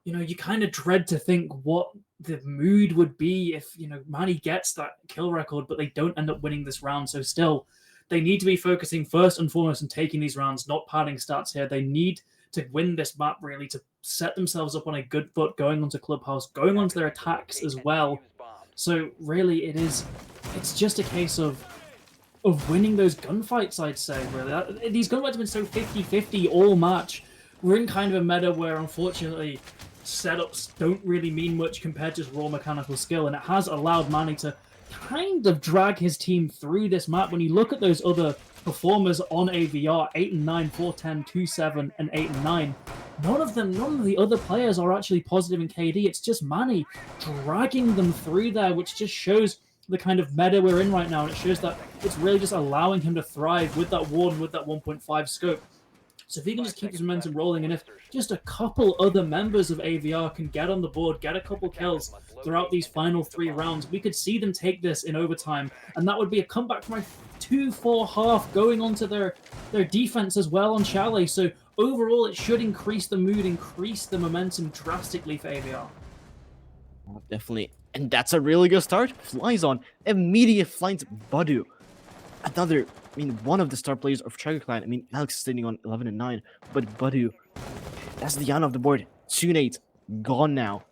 you kind of dread to think what the mood would be if, Manny gets that kill record, but they don't end up winning this round. So still, they need to be focusing first and foremost on taking these rounds, not padding stats here. They need to win this map, really, to set themselves up on a good foot, going onto Clubhouse, going onto their attacks as well. So really, it's just a case of winning those gunfights, I'd say, really. These gunfights have been so 50-50 all match. We're in kind of a meta where, unfortunately, setups don't really mean much compared to raw mechanical skill, and it has allowed Manny to kind of drag his team through this map. When you look at those other performers on AVR, 8 and 9, 4-10, 2-7, and 8 and 9, none of the other players are actually positive in KD. It's just Manny dragging them through there, which just shows the kind of meta we're in right now, and it shows that it's really just allowing him to thrive with that Warden, with that 1.5 scope. So if he can just keep his momentum rolling, and if just a couple other members of AVR can get on the board, get a couple kills throughout these final 3 rounds, we could see them take this in overtime, and that would be a comeback from a 2-4 half going onto their defense as well on Chalet. So overall it should increase the mood, increase the momentum drastically for AVR. Definitely. And that's a really good start. Flies on. Immediate finds Badu. Another, one of the star players of Tracker Clan. Alex is sitting on 11 and 9, but Badu, that's the end of the board. 2 nades gone now.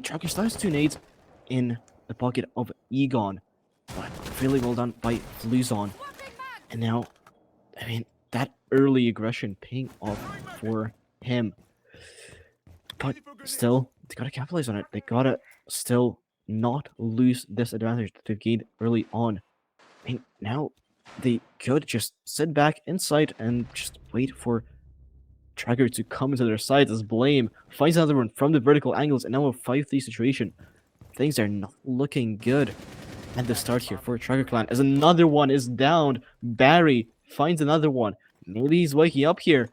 Tracker starts 2 nades in the pocket of Egon, but really well done by Fluzon. And now, that early aggression paying off for him. But still, they gotta capitalize on it. They gotta still not lose this advantage that they've gained early on. Now they could just sit back inside and just wait for Tracker to come to their side as Blame finds another one from the vertical angles, and now a 5-3 situation. Things are not looking good at the start here for Tracker Clan as another one is downed. Barry finds another one. Maybe he's waking up here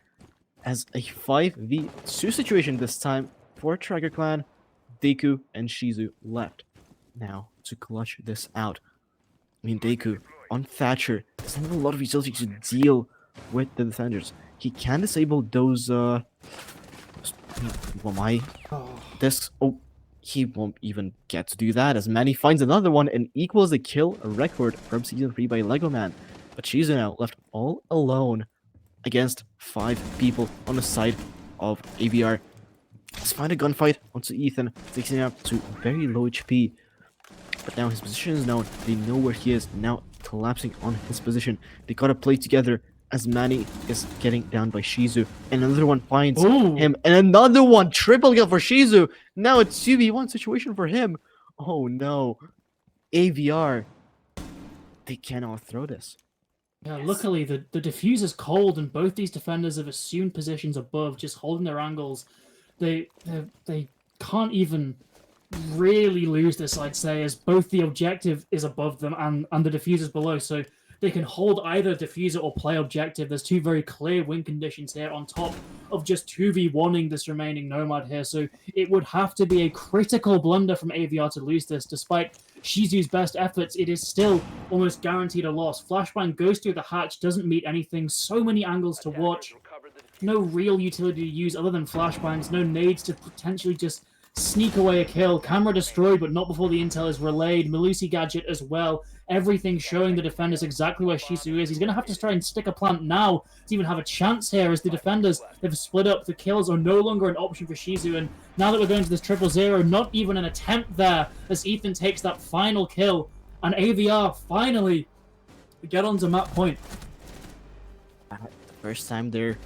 as a 5v2 situation this time for Tracker Clan. Deku and Shizu left now to clutch this out. Deku on Thatcher doesn't have a lot of utility to deal with the defenders. He can disable those discs. Oh, he won't even get to do that as Manny finds another one and equals the kill record from Season 3 by Lego Man. But Shizu now left all alone against 5 people on the side of AVR. Let's find a gunfight onto Ethan, takes him up to very low HP. But now his position is known, they know where he is, now collapsing on his position. They gotta play together as Manny is getting down by Shizu. And another one finds him, and another one, triple kill for Shizu. Now it's 2v1 situation for him. Oh no. AVR, they cannot throw this. Yeah, luckily the diffuser's cold and both these defenders have assumed positions above, just holding their angles. They can't even really lose this, I'd say, as both the objective is above them and the diffuser's below, so they can hold either diffuser or play objective. There's 2 very clear win conditions here on top of just 2v1ing this remaining Nomad here, so it would have to be a critical blunder from AVR to lose this. Despite Shizu's best efforts, it is still almost guaranteed a loss. Flashbang goes through the hatch, doesn't meet anything, so many angles to watch, no real utility to use other than flashbangs, no nades to potentially just sneak away a kill. Camera destroyed, but not before the intel is relayed. Malusi gadget as well. Everything showing the defenders exactly where Shizu is. He's going to have to try and stick a plant now to even have a chance here, as the defenders have split up. The kills are no longer an option for Shizu, and now that we're going to this 0-0, not even an attempt there as Ethan takes that final kill, and AVR finally get onto map point. First time they're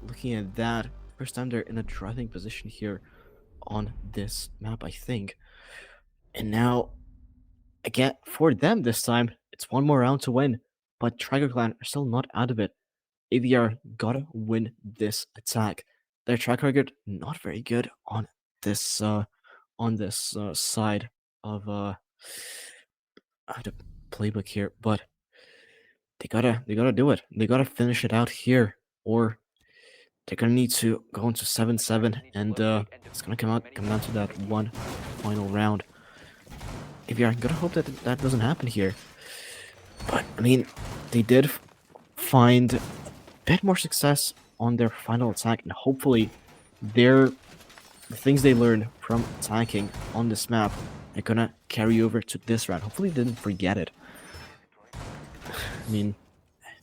looking at that. First time they're in a driving position here on this map, I think. And now, again, for them this time, it's one more round to win. But Tracker Clan are still not out of it. AVR gotta win this attack. Their track record not very good on this side of the playbook here, but they gotta do it. They gotta finish it out here, or they're gonna need to go into 7-7, and it's gonna come down to that one final round. AVR, I'm gonna hope that that doesn't happen here. But they did find a bit more success on their final attack, and hopefully the things they learned from attacking on this map are gonna carry over to this round. Hopefully they didn't forget it.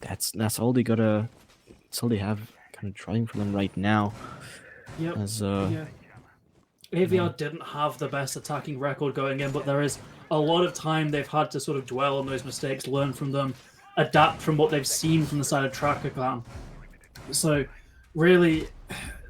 That's all they gotta. That's all they have kind of trying for them right now. Yep. Yeah. AVR didn't have the best attacking record going in, but there is a lot of time they've had to sort of dwell on those mistakes, learn from them, adapt from what they've seen from the side of Tracker Clan. So, really,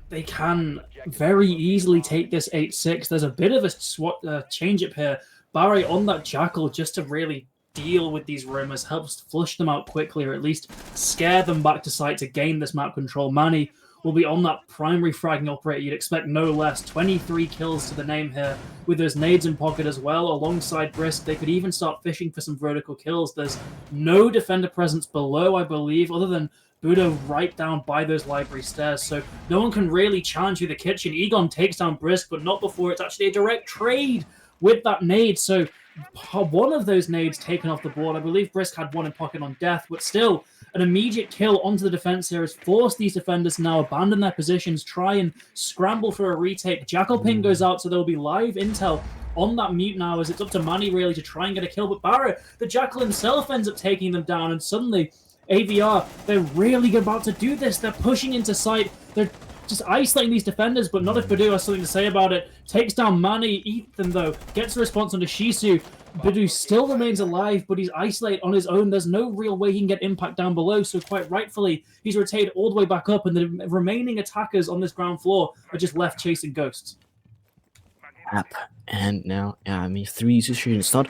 they can very easily take this 8-6. There's a bit of a change-up here. Barry on that Jackal just to really deal with these rumors, helps flush them out quickly, or at least scare them back to site to gain this map control. Manny will be on that primary fragging operator. You'd expect no less. 23 kills to the name here, with those nades in pocket as well, alongside Brisk. They could even start fishing for some vertical kills. There's no defender presence below, I believe, other than Budo right down by those library stairs, so no one can really challenge through the kitchen. Egon takes down Brisk, but not before it's actually a direct trade with that nade, so one of those nades taken off the board. I believe Brisk had one in pocket on death, but still, An immediate kill onto the defense here has forced these defenders to now abandon their positions, try and scramble for a retake. Jackal ping goes out, so there will be live intel on that mute now, as it's up to Manny really to try and get a kill. But Barrett, the Jackal himself, ends up taking them down, and suddenly AVR, they're really about to do this. They're pushing into sight. They're just isolating these defenders, but not if Badoo has something to say about it. Takes down Manny. Ethan, though, gets a response onto Shisu. Badoo still remains alive, but he's isolated on his own. There's no real way he can get impact down below, so quite rightfully, he's rotated all the way back up, and the remaining attackers on this ground floor are just left chasing ghosts. And now, yeah, I mean, 3 situation. It's not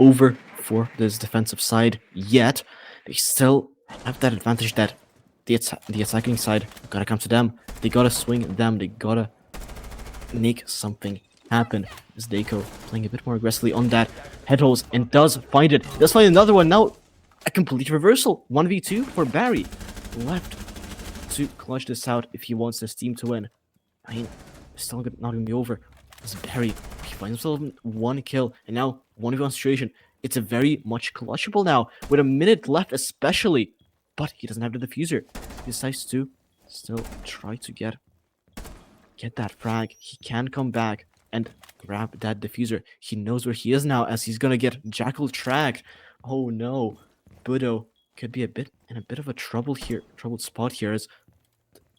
over for this defensive side yet. They still have that advantage that the attacking side gotta come to them. They gotta swing them. They gotta make something happen. As Deiko playing a bit more aggressively on that headholes and does find it. Does find another one. Now a complete reversal. 1v2 for Barry. Left to clutch this out if he wants this team to win. I mean, it's still not gonna be over. As Barry, he finds himself in 1 kill, and now 1v1 situation. It's a very much clutchable now, with a minute left especially. But he doesn't have the diffuser. He decides to still try to get that frag. He can come back and grab that diffuser. He knows where he is now, as he's gonna get Jackal tracked. Oh no. Budo could be in a bit of a troubled spot here, as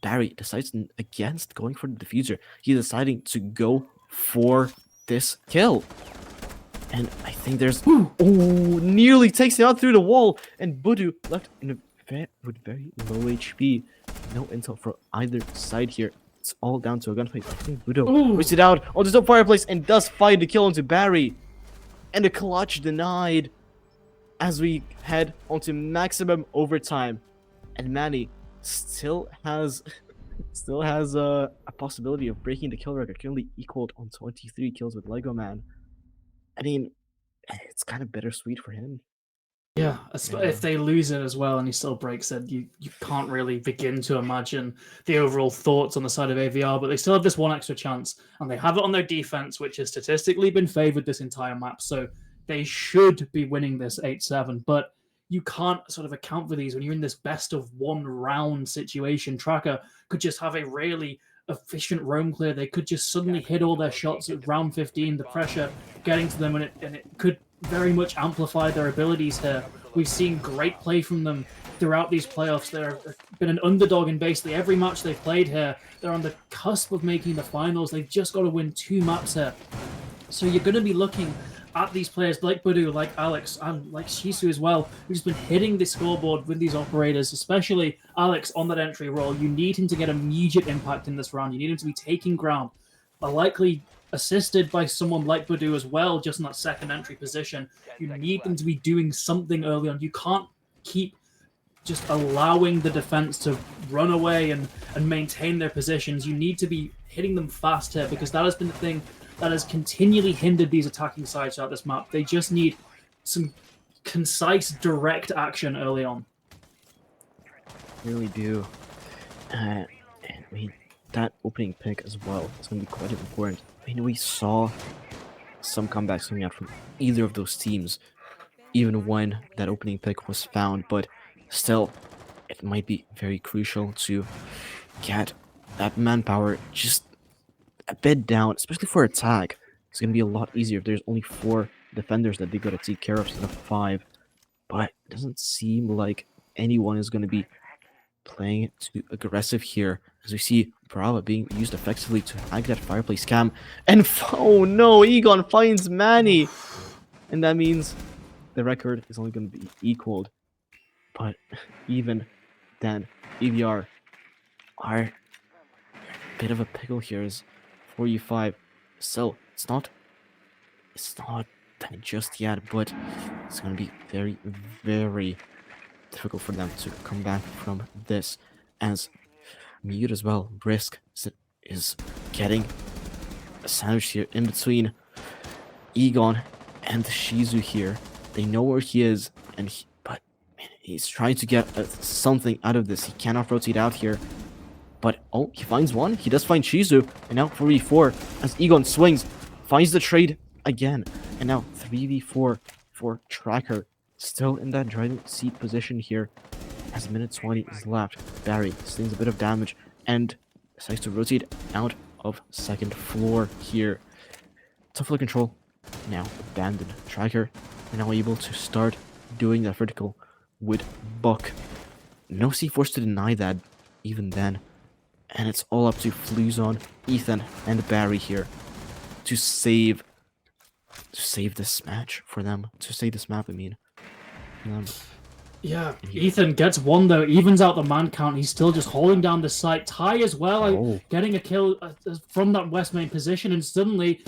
Barry decides against going for the diffuser. He's deciding to go for this kill. And I think there's... Oh, nearly takes him out through the wall. And Budu left with very low HP. No intel for either side here. It's all down to a gunfight. I think Budo pushes it out onto the fireplace and does find the kill onto Barry. And the clutch denied as we head onto maximum overtime. And Manny still has a possibility of breaking the kill record, currently equaled on 23 kills with Lego Man. I mean, it's kind of bittersweet for him. Yeah, if they lose it as well and he still breaks it, you can't really begin to imagine the overall thoughts on the side of AVR, but they still have this 1 extra chance, and they have it on their defense, which has statistically been favored this entire map, so they should be winning this 8-7, but you can't sort of account for these when you're in this best of 1 round situation. Tracker could just have a really efficient roam clear. They could just suddenly hit all their shots at round 15, the pressure getting to them, and it could very much amplify their abilities here. We've seen great play from them throughout these playoffs. They've been an underdog in basically every match they've played here. They're on the cusp of making the finals. They've just got to win 2 maps here. So you're going to be looking at these players like Budu, like Alex, and like Shisu as well, who's been hitting the scoreboard with these operators, especially Alex on that entry role. You need him to get immediate impact in this round. You need him to be taking ground, but likely assisted by someone like Budu as well, just in that second entry position. You need them to be doing something early on. You can't keep just allowing the defense to run away and maintain their positions. You need to be hitting them fast here, because that has been the thing that has continually hindered these attacking sides throughout this map. They just need some concise, direct action early on. Really do. And I mean, that opening pick as well is going to be quite important. I mean, we saw some comebacks coming out from either of those teams, even when that opening pick was found, but still, it might be very crucial to get that manpower just a bit down, especially for attack. It's going to be a lot easier if there's only 4 defenders that they got to take care of instead of 5. But it doesn't seem like anyone is going to be playing too aggressive here, as we see Brava being used effectively to hack that fireplace cam. And oh no, Egon finds Manny! And that means the record is only going to be equaled. But even then, AVR are a bit of a pickle here, as 45. So it's not that just yet, but it's gonna be very, very difficult for them to come back from this, as Mute as well. Brisk is getting a sandwich here in between Egon and Shizu here. They know where he is, but man, he's trying to get something out of this. He cannot rotate out here. But, oh, he finds one. He does find Shizu. And now 4v4 as Egon swings. Finds the trade again. And now 3v4 for Tracker. Still in that driving seat position here. as minute 20 is left. Barry sustains a bit of damage and decides to rotate out of second floor here. Tough floor control now abandoned. Tracker are now able to start doing that vertical with Buck. No C4s to deny that even then. And it's all up to Fluzon, Ethan, and Barry here to save this match for them. To save this map, I mean. Yeah, Ethan gets one though, evens out the man count. He's still just holding down the site. Ty as well, getting a kill from that west main position, and suddenly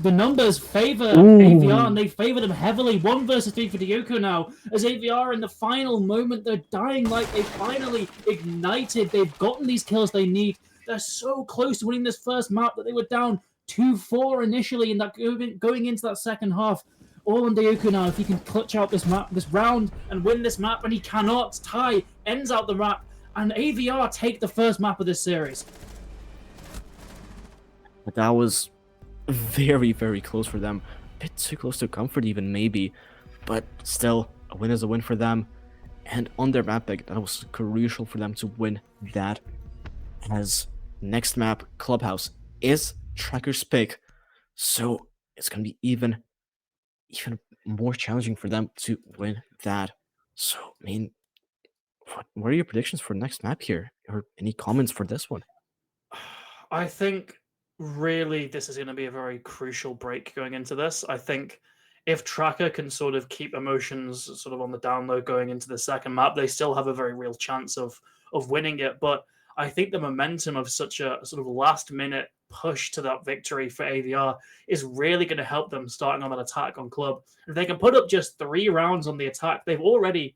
the numbers favor AVR, and they favor them heavily. 1 versus 3 for Dioko now, as AVR in the final moment, they're dying like they finally ignited. They've gotten these kills they need. They're so close to winning this first map that they were down 2-4 initially, and that going into that second half. All on Dioko now. If he can clutch out this round, and win this map, and he cannot, Ty ends out the map, and AVR take the first map of this series. But that was very, very close for them. A bit too close to comfort even, maybe. But still, a win is a win for them. And on their map pick, that was crucial for them to win that. As next map, Clubhouse, is Tracker's pick. So it's going to be even more challenging for them to win that. So, I mean, what are your predictions for next map here? Or any comments for this one? I think really this is going to be a very crucial break going into this. I think if Tracker can sort of keep emotions sort of on the down low going into the second map, they still have a very real chance of winning it. But I think the momentum of such a sort of last minute push to that victory for AVR is really going to help them starting on that attack on Club. If they can put up just 3 rounds on the attack, they've already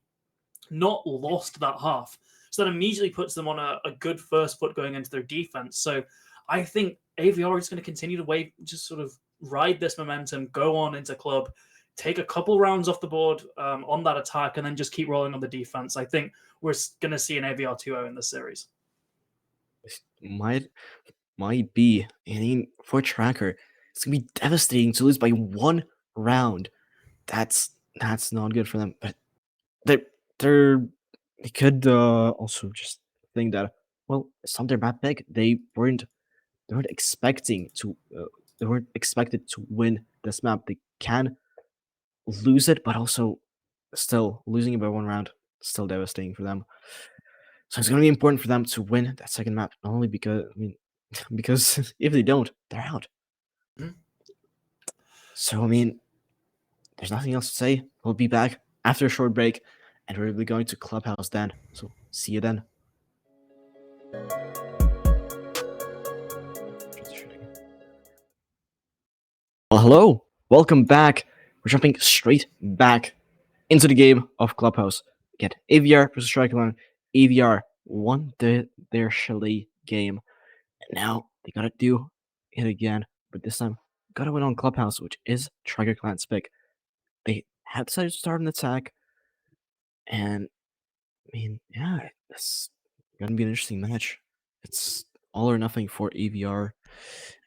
not lost that half. So that immediately puts them on a good first foot going into their defense. So I think AVR is going to continue to just sort of ride this momentum, go on into Club, take a couple rounds off the board on that attack, and then just keep rolling on the defense. I think we're going to see an AVR 2-0 in this series. Might be. I mean, for Tracker, it's gonna be devastating to lose by 1 round. That's not good for them. But they could also just think that, well, it's not their bad pick. They weren't expecting to they weren't expected to win this map. They can lose it, but also still losing it by 1 round, still devastating for them. So it's gonna be important for them to win that second map, not only because because if they don't, they're out. Mhm. So I mean, there's nothing else to say. We'll be back after a short break, and we'll be going to Clubhouse then. So see you then. Well, hello, welcome back. We're jumping straight back into the game of Clubhouse. Again, AVR versus Strikerland. AVR won their Chalet game, and now they gotta do it again. But this time, gotta win on Clubhouse, which is Striker Clan's pick. They have decided to start an attack, and I mean, yeah, it's gonna be an interesting match. It's all or nothing for AVR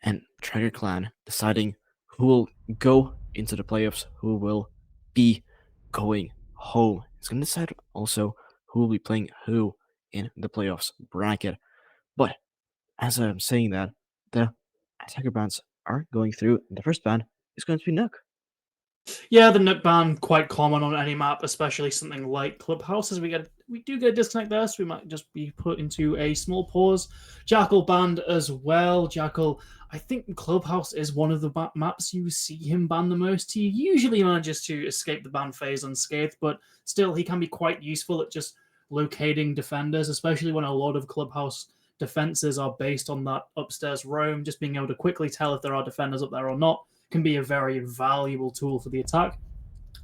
and Tracker Clan deciding who will go into the playoffs, who will be going home. It's gonna decide also who will be playing who in the playoffs bracket. But as I'm saying that, the attacker bans are going through. The first ban is going to be Nook. Yeah, the Nook ban quite common on any map, especially something like Clubhouse. As we do get a disconnect there, so we might just be put into a small pause. Jackal banned as well. Jackal, I think Clubhouse is one of the maps you see him ban the most. He usually manages to escape the ban phase unscathed, but still he can be quite useful at just locating defenders, especially when a lot of Clubhouse defenses are based on that upstairs roam. Just being able to quickly tell if there are defenders up there or not can be a very valuable tool for the attack.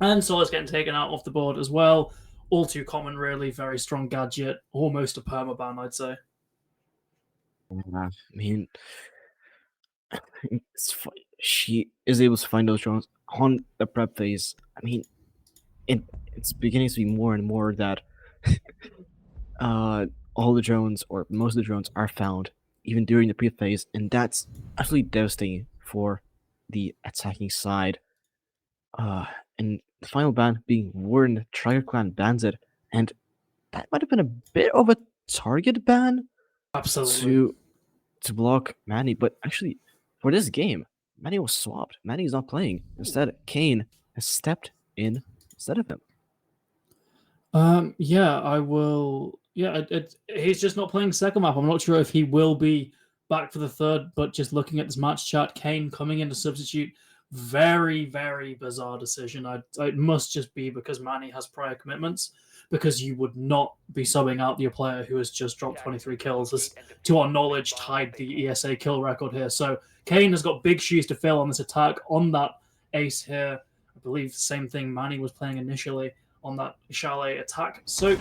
And Solar's getting taken out off the board as well. All too common, really. Very strong gadget. Almost a permaban, I'd say. I mean, she is able to find those drones on the prep phase. I mean, it's beginning to be more and more that all the drones, or most of the drones, are found even during the prep phase, and that's absolutely devastating for the attacking side. And the final ban being Warren, Trier Clan bans it, and that might have been a bit of a target ban Absolutely. to block Manny. But actually, for this game, Manny was swapped. Manny's not playing. Instead, Kane has stepped in instead of him. Yeah, I will. Yeah, he's just not playing second map. I'm not sure if he will be back for the third, but just looking at this match chart, Kane coming in to substitute, very, very bizarre decision. It must just be because Manny has prior commitments, because you would not be subbing out your player who has just dropped 23 kills, as to our knowledge tied the ESA kill record here. So Kane has got big shoes to fill on this attack on that ace here. I believe the same thing Manny was playing initially on that Chalet attack. So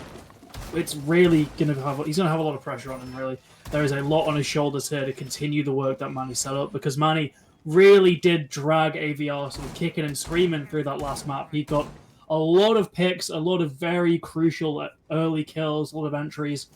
it's really going to have, he's going to have a lot of pressure on him, really. There is a lot on his shoulders here to continue the work that Manny set up, because Manny really did drag AVR sort of kicking and screaming through that last map. He got a lot of picks, a lot of very crucial early kills, a lot of entries,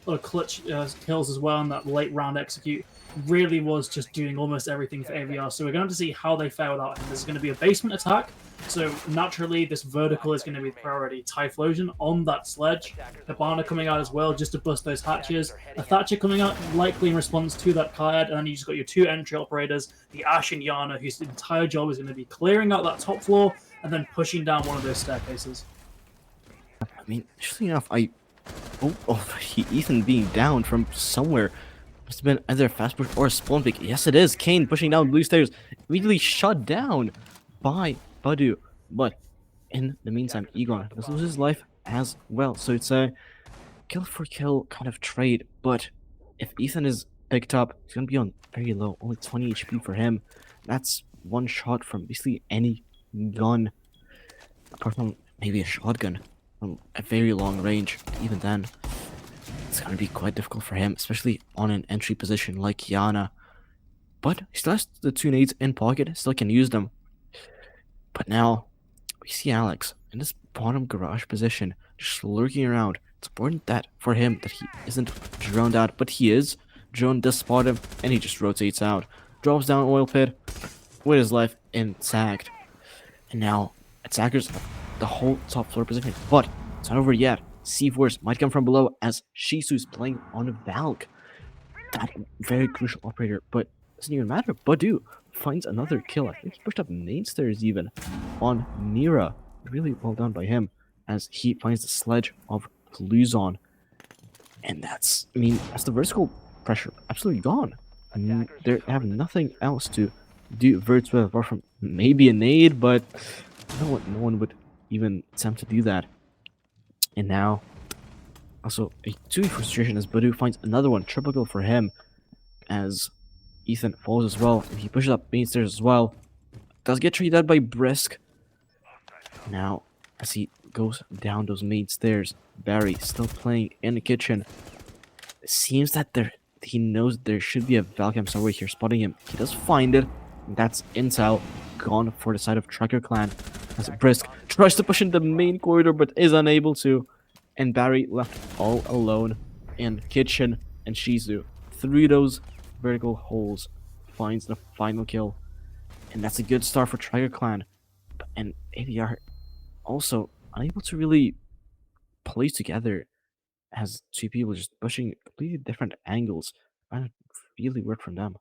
a lot of clutch kills as well, and that late round execute really was just doing almost everything for AVR. So we're going to see how they fare without him. There's going to be a basement attack, so naturally this vertical is going to be the priority. Typhlosion on that sledge, Hibana coming out as well just to bust those hatches, a Thatcher coming out likely in response to that card, and then you just got your two entry operators, the Ash and Yana, whose entire job is going to be clearing out that top floor and then pushing down one of those staircases. I mean, interestingly enough, Ethan being down from somewhere. Must have been either a fast push or a spawn pick. Yes, it is. Kane pushing down blue stairs, immediately shut down by Badu. But in the meantime, Egon does lose his life as well. So it's a kill for kill kind of trade. But if Ethan is picked up, he's going to be on very low, only 20 HP for him. That's one shot from basically any gun, apart from maybe a shotgun from a very long range. Even then, it's going to be quite difficult for him, especially on an entry position like Yana. But he still has the two nades in pocket, still can use them. But now, we see Alex in this bottom garage position, just lurking around. It's important that for him that he isn't droned out, but he is. Drone does spot him, and he just rotates out. Drops down oil pit with his life intact. And now, attackers have the whole top floor position. But it's not over yet. C4s might come from below as Shisu's playing on a Valk. That very crucial operator, but doesn't even matter. Badu finds another kill. I think he pushed up main stairs even on Mira. Really well done by him as he finds the sledge of Luzon. And that's the vertical pressure absolutely gone. I mean, they have nothing else to do verts with apart from maybe a nade, but no one would even attempt to do that. And now, also a 2v frustration as Badu finds another one, triple kill for him, as Ethan falls as well, and he pushes up main stairs as well. Does get treated by Brisk. Now, as he goes down those main stairs, Barry still playing in the kitchen. It seems that he knows there should be a Valcam somewhere here spotting him. He does find it, and that's intel gone for the side of Tracker Clan. As Brisk tries to push in the main corridor but is unable to. And Barry left all alone in kitchen, and Shizu through those vertical holes finds the final kill. And that's a good start for Tracker Clan. And AVR also unable to really play together as two people just pushing completely different angles. Might really work from them.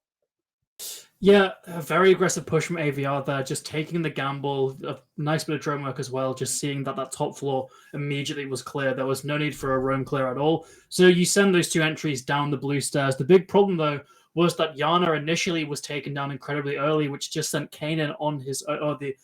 Yeah, a very aggressive push from AVR there, just taking the gamble, a nice bit of drone work as well, just seeing that top floor immediately was clear. There was no need for a roam clear at all. So you send those two entries down the blue stairs. The big problem, though, was that Yana initially was taken down incredibly early, which just sent Kanan on his or the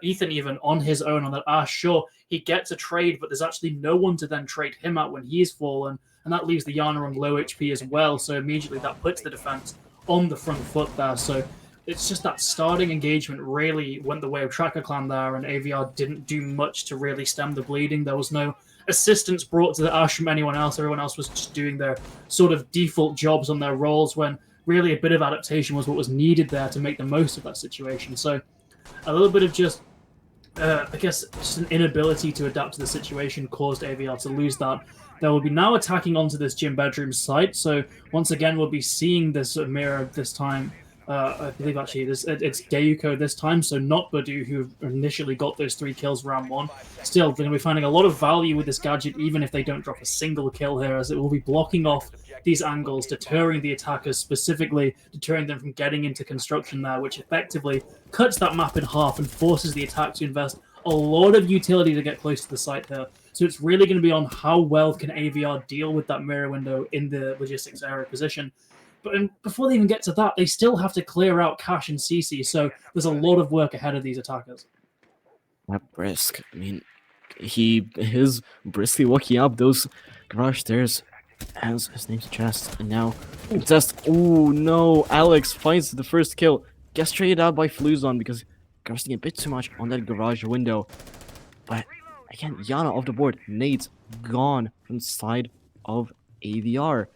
Ethan even on his own on that Ash. Sure, he gets a trade, but there's actually no one to then trade him out when he's fallen, and that leaves the Yana on low HP as well. So immediately that puts the defense on the front foot there. So it's just that starting engagement really went the way of Tracker Clan there, and AVR didn't do much to really stem the bleeding. There was no assistance brought to the Ash from anyone else. Everyone else was just doing their sort of default jobs on their roles, when really a bit of adaptation was what was needed there to make the most of that situation. So a little bit of just I guess just an inability to adapt to the situation caused AVR to lose that. They will be now attacking onto this gym bedroom site. So once again, we'll be seeing this mirror this time I believe actually it's Dayuko this time, so not Badu, who initially got those 3 kills round 1. Still, they're going to be finding a lot of value with this gadget, even if they don't drop a single kill here, as it will be blocking off these angles, deterring the attackers, specifically deterring them from getting into construction there, which effectively cuts that map in half and forces the attack to invest a lot of utility to get close to the site here. So it's really going to be on how well can AVR deal with that mirror window in the logistics area position. But before they even get to that, they still have to clear out Cash and CC, so there's a lot of work ahead of these attackers. That Brisk, I mean, he is briskly walking up those garage stairs as his name suggests, and now just oh no, Alex finds the first kill, gets traded out by Fluzon because casting a bit too much on that garage window. But again, Yana off the board, Nate's gone from the side of AVR,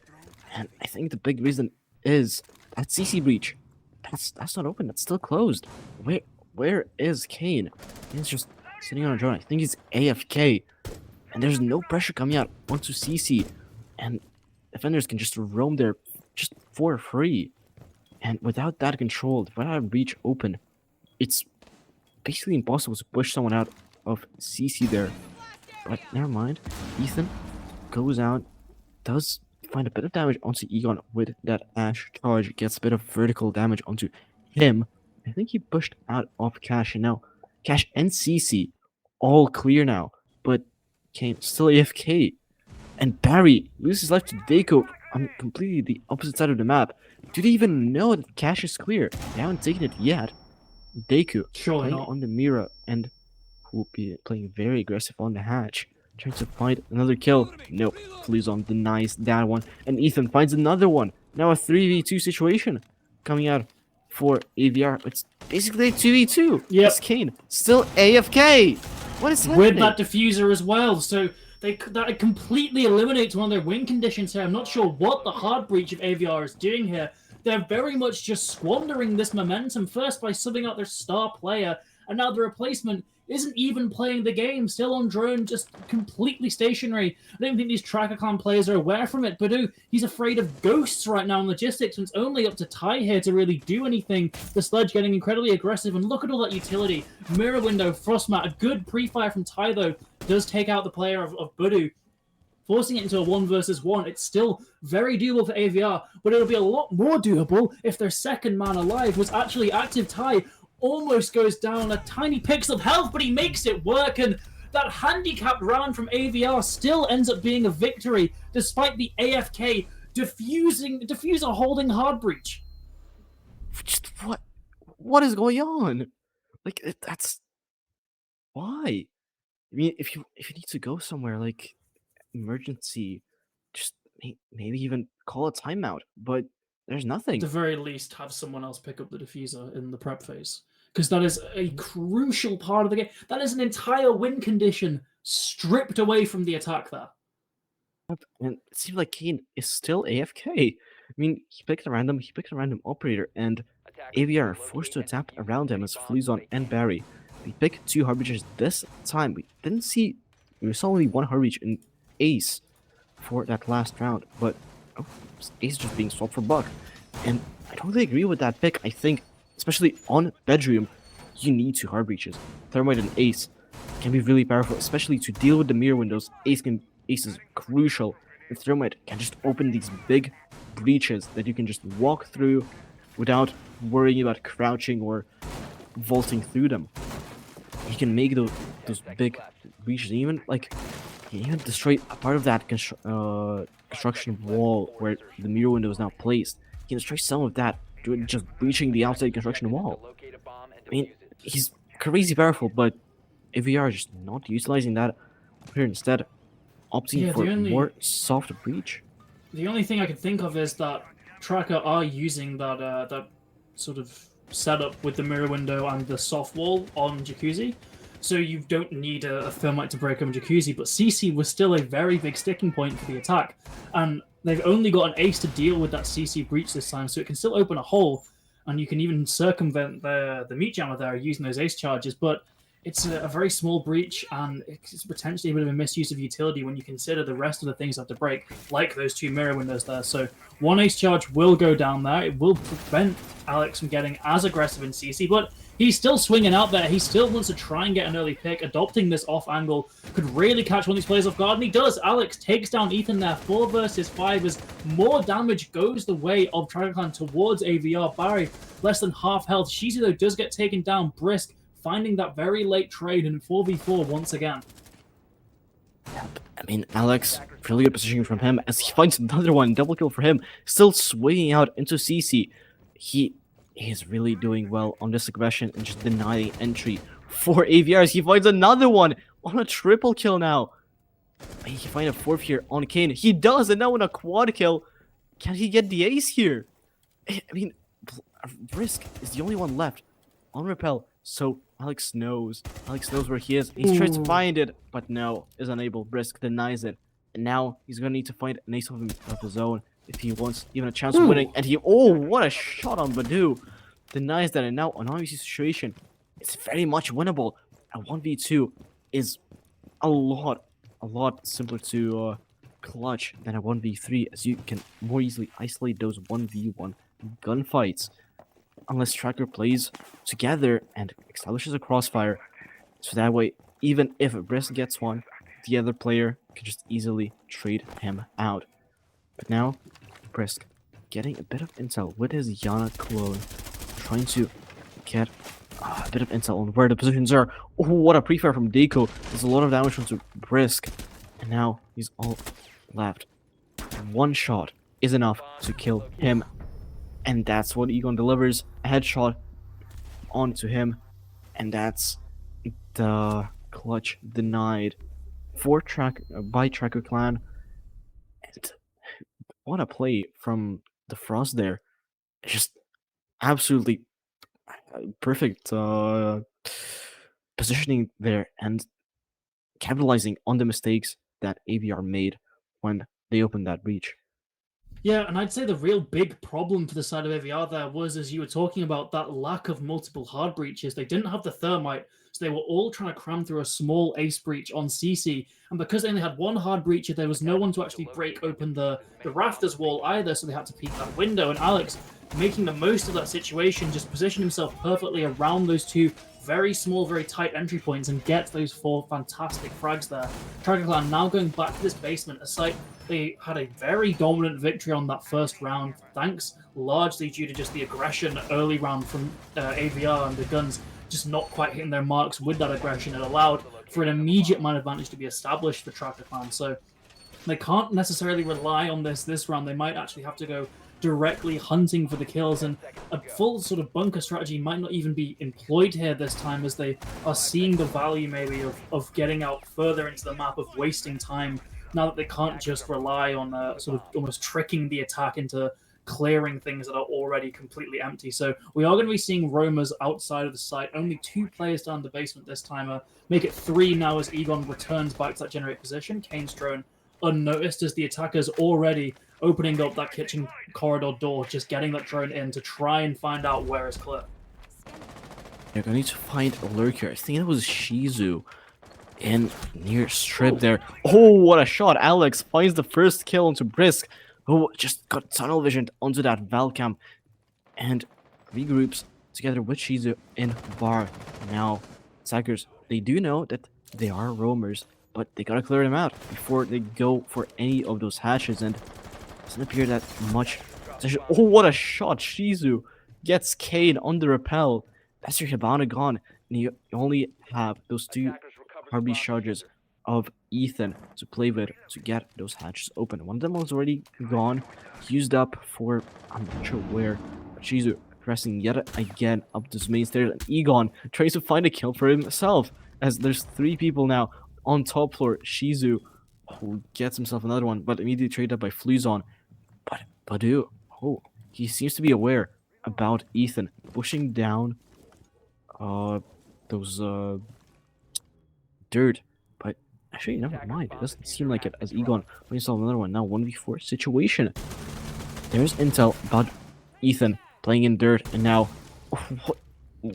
and I think the big reason is that CC breach. That's not open. That's still closed. Where is Kane? He's just sitting on a drone. I think he's AFK, and there's no pressure coming out onto CC, and defenders can just roam there just for free. And without that control, without a breach open, it's basically impossible to push someone out of CC there. But never mind. Ethan goes out, does find a bit of damage onto Egon with that Ash charge, gets a bit of vertical damage onto him. I think he pushed out of Cash, and now Cash and CC all clear now, but Kane still AFK. And Barry loses life to Deiko on completely the opposite side of the map. Do they even know that Cash is clear? They haven't taken it yet. Deku Surely playing not. on the Mira, and who will be playing very aggressive on the hatch. Trying to find another kill. Nope. Fluzon denies that one. And Ethan finds another one. Now a 3v2 situation coming out for AVR. It's basically a 2v2. Yep. It's Kane. Still AFK. What is happening? With that diffuser as well, so that completely eliminates one of their win conditions here. I'm not sure what the hard breach of AVR is doing here. They're very much just squandering this momentum, first by subbing out their star player, and now the replacement isn't even playing the game, still on drone, just completely stationary. I don't think these Tracker Clan players are aware from it, but he's afraid of ghosts right now in logistics, and it's only up to Ty here to really do anything. The Sledge getting incredibly aggressive, and look at all that utility. Mirror window, Frostmat, a good pre-fire from Ty, though, does take out the player of Budu, forcing it into a 1 versus 1. It's still very doable for AVR, but it'll be a lot more doable if their second man alive was actually active. Ty almost goes down a tiny pixel of health, but he makes it work, and that handicapped round from AVR still ends up being a victory, despite the AFK diffuser holding hard breach. Just what is going on? Like that's why. I mean, if you need to go somewhere, like emergency, just maybe even call a timeout. But there's nothing. At the very least, have someone else pick up the diffuser in the prep phase, because that is a crucial part of the game. That is an entire win condition stripped away from the attack there. And it seems like Kane is still AFK. I mean, he picked a random operator, and AVR are forced to attack around him as Fluzon and Barry. We picked 2 Harbingers this time. We saw only 1 Harbinge in Ace for that last round, but Ace is just being swapped for Buck. And I don't really agree with that pick. I think, especially on Bedroom, you need 2 Harbinges. Thermite and Ace can be really powerful, especially to deal with the mirror windows. Ace is crucial. And Thermite can just open these big breaches that you can just walk through without worrying about crouching or vaulting through them. He can make those big breaches, even he even destroy a part of that construction wall where the mirror window is now placed. He can destroy some of that just breaching the outside construction wall. I mean, he's crazy powerful, but AVR is just not utilizing that here, instead opting for more soft breach. The only thing I can think of is that Tracker are using that sort of setup with the mirror window and the soft wall on Jacuzzi, so you don't need a Thermite to break up Jacuzzi, but CC was still a very big sticking point for the attack, and they've only got an Ace to deal with that CC breach this time, so it can still open a hole, and you can even circumvent the meat jammer there using those Ace charges, but it's a very small breach, and it's potentially a bit of a misuse of utility when you consider the rest of the things that have to break, like those 2 mirror windows there. So 1 ace charge will go down there. It will prevent Alex from getting as aggressive in CC, but he's still swinging out there. He still wants to try and get an early pick. Adopting this off angle could really catch one of these players off guard, and he does. Alex takes down Ethan there. 4 versus 5 as more damage goes the way of Tracker Clan towards AVR. Barry, less than half health. Shizu, though, does get taken down. Brisk finding that very late trade in 4v4 once again. I mean, Alex, really good positioning from him as he finds another one, double kill for him, still swinging out into CC. He is really doing well on this aggression and just denying entry for AVRs. He finds another one on a triple kill now. He can find a 4th here on Kane. He does, and now on a quad kill. Can he get the ace here? I mean, Brisk is the only one left on Repel, so Alex knows where he is. He's trying to find it, but no, is unable. Brisk denies it, and now he's gonna need to find an ace of his own if he wants even a chance of winning. And he, oh, what a shot on Badu! Denies that, and now an obvious situation, it's very much winnable. A 1v2 is a lot simpler to clutch than a 1v3, as you can more easily isolate those 1v1 gunfights. Unless Tracker plays together and establishes a crossfire, so that way, even if Brisk gets one, the other player can just easily trade him out. But now, Brisk getting a bit of intel with his Yana clone, trying to get a bit of intel on where the positions are. Oh, what a pre-fire from Deco. There's a lot of damage onto Brisk, and now he's all left. 1 shot is enough to kill him. And that's what Egon delivers, a headshot onto him, and that's the clutch denied by Tracker Clan. And what a play from the Frost there. Just absolutely perfect positioning there and capitalizing on the mistakes that AVR made when they opened that breach. Yeah, and I'd say the real big problem for the side of AVR there was, as you were talking about, that lack of multiple hard breaches. They didn't have the thermite, so they were all trying to cram through a small ace breach on CC. And because they only had 1 hard breacher, there was no one to actually break open the rafters wall either, so they had to peek that window. And Alex, making the most of that situation, just positioned himself perfectly around those 2 very small, very tight entry points and get those 4 fantastic frags there. Tracker Clan now going back to this basement, a site they had a very dominant victory on that first round, thanks largely due to just the aggression early round from AVR and the guns just not quite hitting their marks with that aggression. It allowed for an immediate man advantage to be established for Tracker Clan. So they can't necessarily rely on this round. They might actually have to go directly hunting for the kills, and a full sort of bunker strategy might not even be employed here this time, as they are seeing the value maybe of getting out further into the map, of wasting time now that they can't just rely on sort of almost tricking the attack into clearing things that are already completely empty. So we are going to be seeing roamers outside of the site. Only 2 players down the basement this time. Make it 3 now as Egon returns back to that generate position. Kane's drone unnoticed as the attacker's already opening up that kitchen corridor door, just getting that drone in to try and find out where is clear. They're going to need to find a lurker. I think it was Shizu in near strip there. Oh, what a shot. Alex finds the first kill onto Brisk, who just got tunnel visioned onto that Valcam and regroups together with Shizu in bar. Now, Sackers, they do know that they are roamers, but they gotta clear them out before they go for any of those hatches, and it doesn't appear that much. Oh, what a shot. Shizu gets Kane on the rappel. That's your Hibana gone, and you only have those 2 Harvey charges of Ethan to play with to get those hatches open. One of them was already gone, used up for I'm not sure where. Shizu pressing yet again up this main stairs, and Egon tries to find a kill for himself, as there's 3 people now on top floor. Shizu, who gets himself another one, but immediately traded up by Fluzon. But Badu, oh, he seems to be aware about Ethan pushing down those dirt, but actually never mind, it doesn't seem like it, as Egon we saw another one. Now 1v4 situation. There's intel about Ethan playing in dirt, and now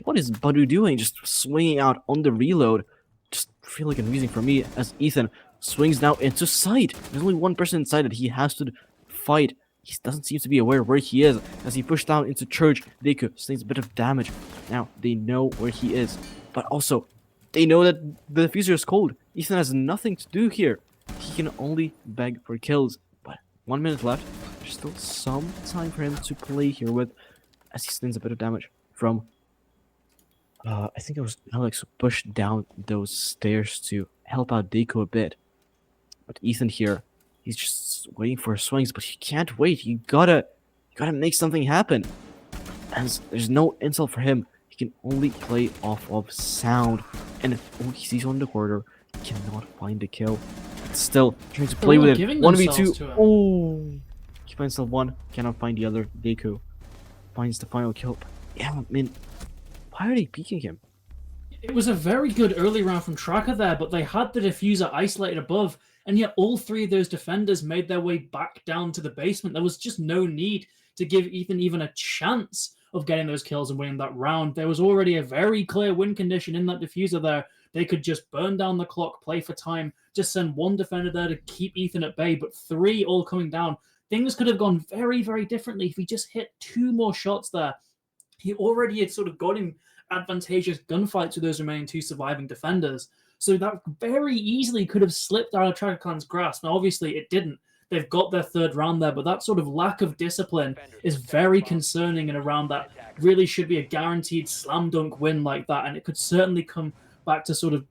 what is Badu doing? Just swinging out on the reload. Just really confusing for me as Ethan swings now into sight. There's only one person inside that he has to fight. He doesn't seem to be aware where he is. As he pushed down into church, Deku sustains a bit of damage. Now they know where he is, but also they know that the diffuser is cold. Ethan has nothing to do here. He can only beg for kills. But 1 minute left. There's still some time for him to play here with, as he sustains a bit of damage from I think it was Alex who pushed down those stairs to help out Deku a bit. But Ethan here, he's just waiting for swings, but he can't wait. You gotta make something happen. As there's no intel for him, he can only play off of sound. And he sees one in the corridor, he cannot find the kill. But still trying to play with it. 1v2. Oh, he finds the one, cannot find the other. Deku finds the final kill. But yeah, I mean, why are they peeking him? It was a very good early round from Tracker there, but they had the diffuser isolated above, and yet all three of those defenders made their way back down to the basement. There was just no need to give Ethan even a chance of getting those kills and winning that round. There was already a very clear win condition in that diffuser there. They could just burn down the clock, play for time, just send one defender there to keep Ethan at bay, but three all coming down. Things could have gone very, very differently if he just hit 2 more shots there. He already had sort of got him advantageous gunfights with those remaining 2 surviving defenders. So that very easily could have slipped out of Tracker Clan's grasp. Now, obviously, it didn't. They've got their 3rd round there, but that sort of lack of discipline is very concerning in a round that really should be a guaranteed slam dunk win like that. And it could certainly come back to sort of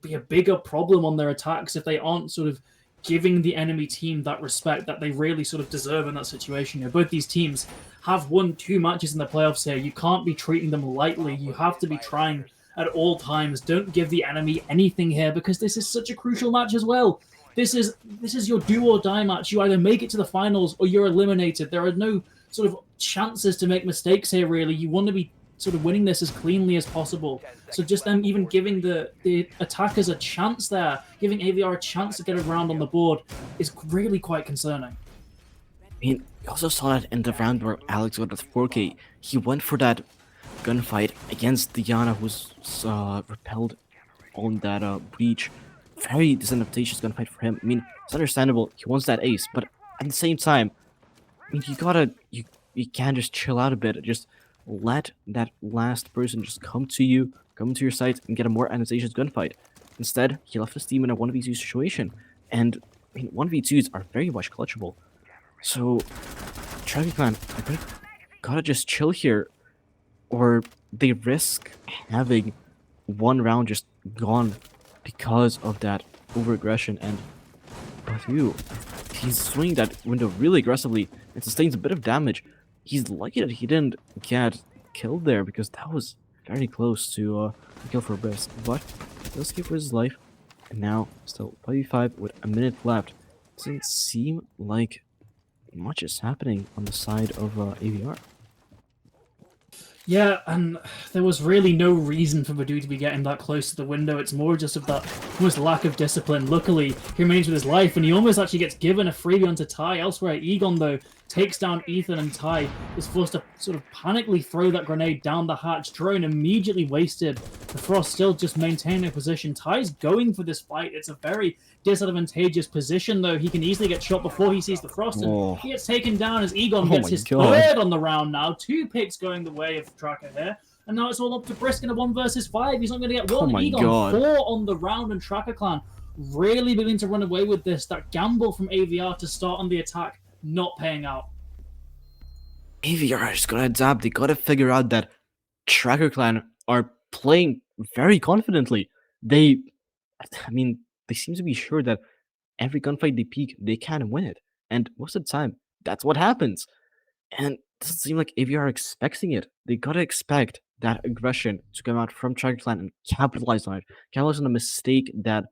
be a bigger problem on their attacks if they aren't sort of giving the enemy team that respect that they really sort of deserve in that situation. You know, both these teams have won 2 matches in the playoffs here. You can't be treating them lightly. You have to be trying at all times. Don't give the enemy anything here, because this is such a crucial match as well. This is your do or die match. You either make it to the finals or you're eliminated. There are no sort of chances to make mistakes here, really. You want to be sort of winning this as cleanly as possible. So just them even giving the attackers a chance there, giving AVR a chance to get a round on the board is really quite concerning. I mean, you also saw that in the round where Alex got with 4K. He went for that gunfight against Diana, who's repelled on that breach. Very disadvantageous gunfight for him. I mean, it's understandable. He wants that ace, but at the same time, I mean, you can't just chill out a bit. Just let that last person just come to your site and get a more advantageous gunfight. Instead, he left his team in a 1v2 situation, and I mean, 1v2s are very much clutchable. So, Tracker Clan, I gotta just chill here, or they risk having 1 round just gone because of that over-aggression. And Badu, he's swinging that window really aggressively and sustains a bit of damage. He's lucky that he didn't get killed there, because that was very close to a kill for Brisk, but he does keep for his life. And now, still 5v5 with a minute left. Doesn't seem like much is happening on the side of AVR. Yeah, and there was really no reason for Badu to be getting that close to the window. It's more just of that almost lack of discipline. Luckily, he remains with his life, and he almost actually gets given a freebie onto Ty. Elsewhere, Egon, though, takes down Ethan, and Ty is forced to sort of panically throw that grenade down the hatch. Drone immediately wasted. The Frost still just maintaining a position. Ty's going for this fight. It's a very disadvantageous position, though. He can easily get shot before he sees the Frost, and he gets taken down as Egon gets his 3rd on the round now. 2 picks going the way of Tracker here. And now it's all up to Brisk in a 1 versus 5. He's not going to get 1. Egon, 4 on the round, and Tracker Clan really beginning to run away with this. That gamble from AVR to start on the attack, not paying out. AVR is gonna adapt. They gotta figure out that Tracker Clan are playing very confidently. I mean, they seem to be sure that every gunfight they peak, they can win it. And most of the time, that's what happens. And it doesn't seem like AVR are expecting it. They gotta expect that aggression to come out from Tracker Clan and capitalize on it. Capitalize on the mistake that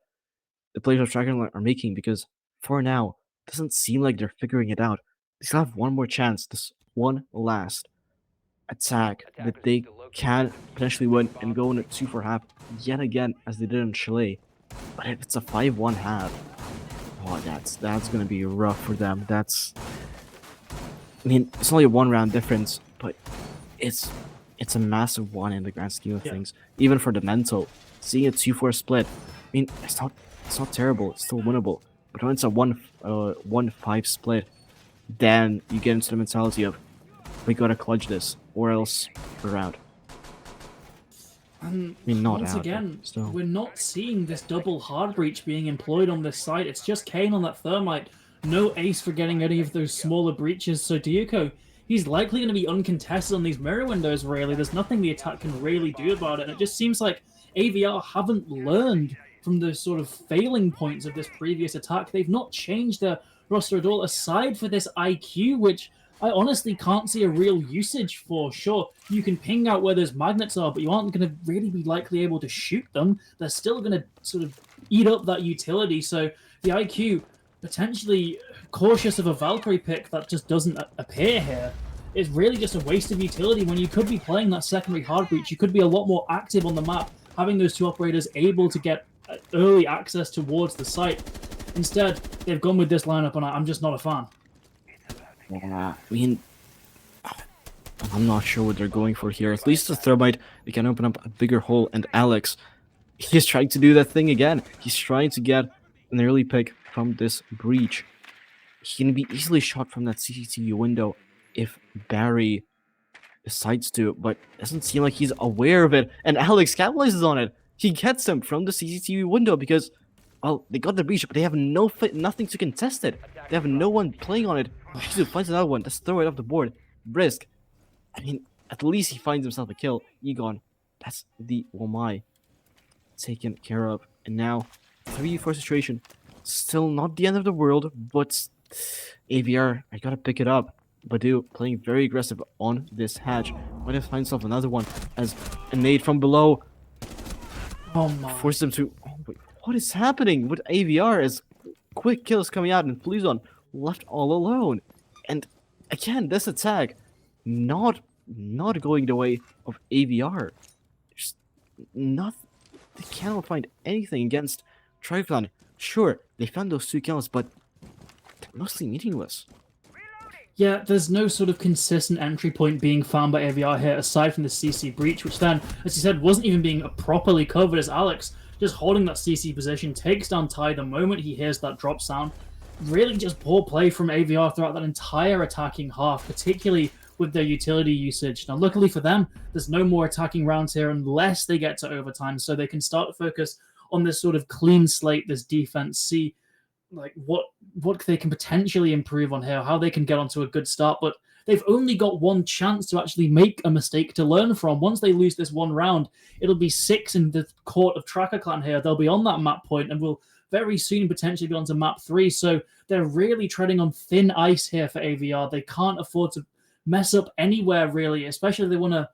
the players of Tracker Clan are making, because for now, it doesn't seem like they're figuring it out. They still have one more chance, this one last attack that they can potentially win and go in a 2 for half yet again, as they did in Chile. But if it's a 5-1 half, oh, that's gonna be rough for them. I mean, it's only a 1 round difference, but it's it's a massive one in the grand scheme of Yeah. things. Even for the mental, seeing a 2-4 split, I mean, it's not terrible. It's still winnable. But when it's a 1-5 split, then you get into the mentality of we gotta clutch this, or else we're out. And I mean, not once out, but again, still. we're not seeing this double hard breach being employed on this side. It's just Kane on that thermite. No ace for getting any of those smaller breaches. So Diuko, he's likely going to be uncontested on these mirror windows, really. There's nothing the attack can really do about it. And it just seems like AVR haven't learned from the sort of failing points of this previous attack. They've not changed their roster at all, aside for this IQ, which I honestly can't see a real usage for. Sure, you can ping out where those magnets are, but you aren't going to really be likely able to shoot them. They're still going to sort of eat up that utility. So the IQ, potentially cautious of a Valkyrie pick that just doesn't appear here, is really just a waste of utility when you could be playing that secondary hard breach. You could be a lot more active on the map, having those two operators able to get early access towards the site. Instead, they've gone with this lineup, and I'm just not a fan. Yeah, I mean, I'm not sure what they're going for here. At least the Thermite, they can open up a bigger hole, and Alex, he's trying to do that thing again. He's trying to get an early pick from this breach. He can be easily shot from that CCTV window if Barry decides to, but it doesn't seem like he's aware of it, and Alex capitalizes on it. He gets him from the CCTV window because, well, they got the breach, but they have nothing to contest it. They have no one playing on it. Shizu finds another one. Let's throw it off the board. Brisk. I mean, at least he finds himself a kill. Egon. That's the Womai taken care of. And now, 3-4 situation. Still not the end of the world, but AVR, I gotta pick it up. Badu playing very aggressive on this hatch. Might have find himself another one as a nade from below Oh my. forces them to. Oh, wait, what is happening with AVR as quick kills coming out and Fluzon left all alone? And again, this attack not going the way of AVR. Just not. They cannot find anything against Triclon. Sure, they found those 2 kills, but they're mostly meaningless. Yeah, there's no sort of consistent entry point being found by AVR here, aside from the CC breach, which then, as you said, wasn't even being properly covered, as Alex, just holding that CC position, takes down Ty the moment he hears that drop sound. Really just poor play from AVR throughout that entire attacking half, particularly with their utility usage. Now, luckily for them, there's no more attacking rounds here unless they get to overtime, so they can start to focus on this sort of clean slate, this defense, see like what they can potentially improve on here, how they can get onto a good start. But they've only got one chance to actually make a mistake to learn from. Once they lose this one round, it'll be 6 in the court of Tracker Clan here. They'll be on that map point and will very soon potentially be on to map 3. So they're really treading on thin ice here for AVR. They can't afford to mess up anywhere, really, especially if they want to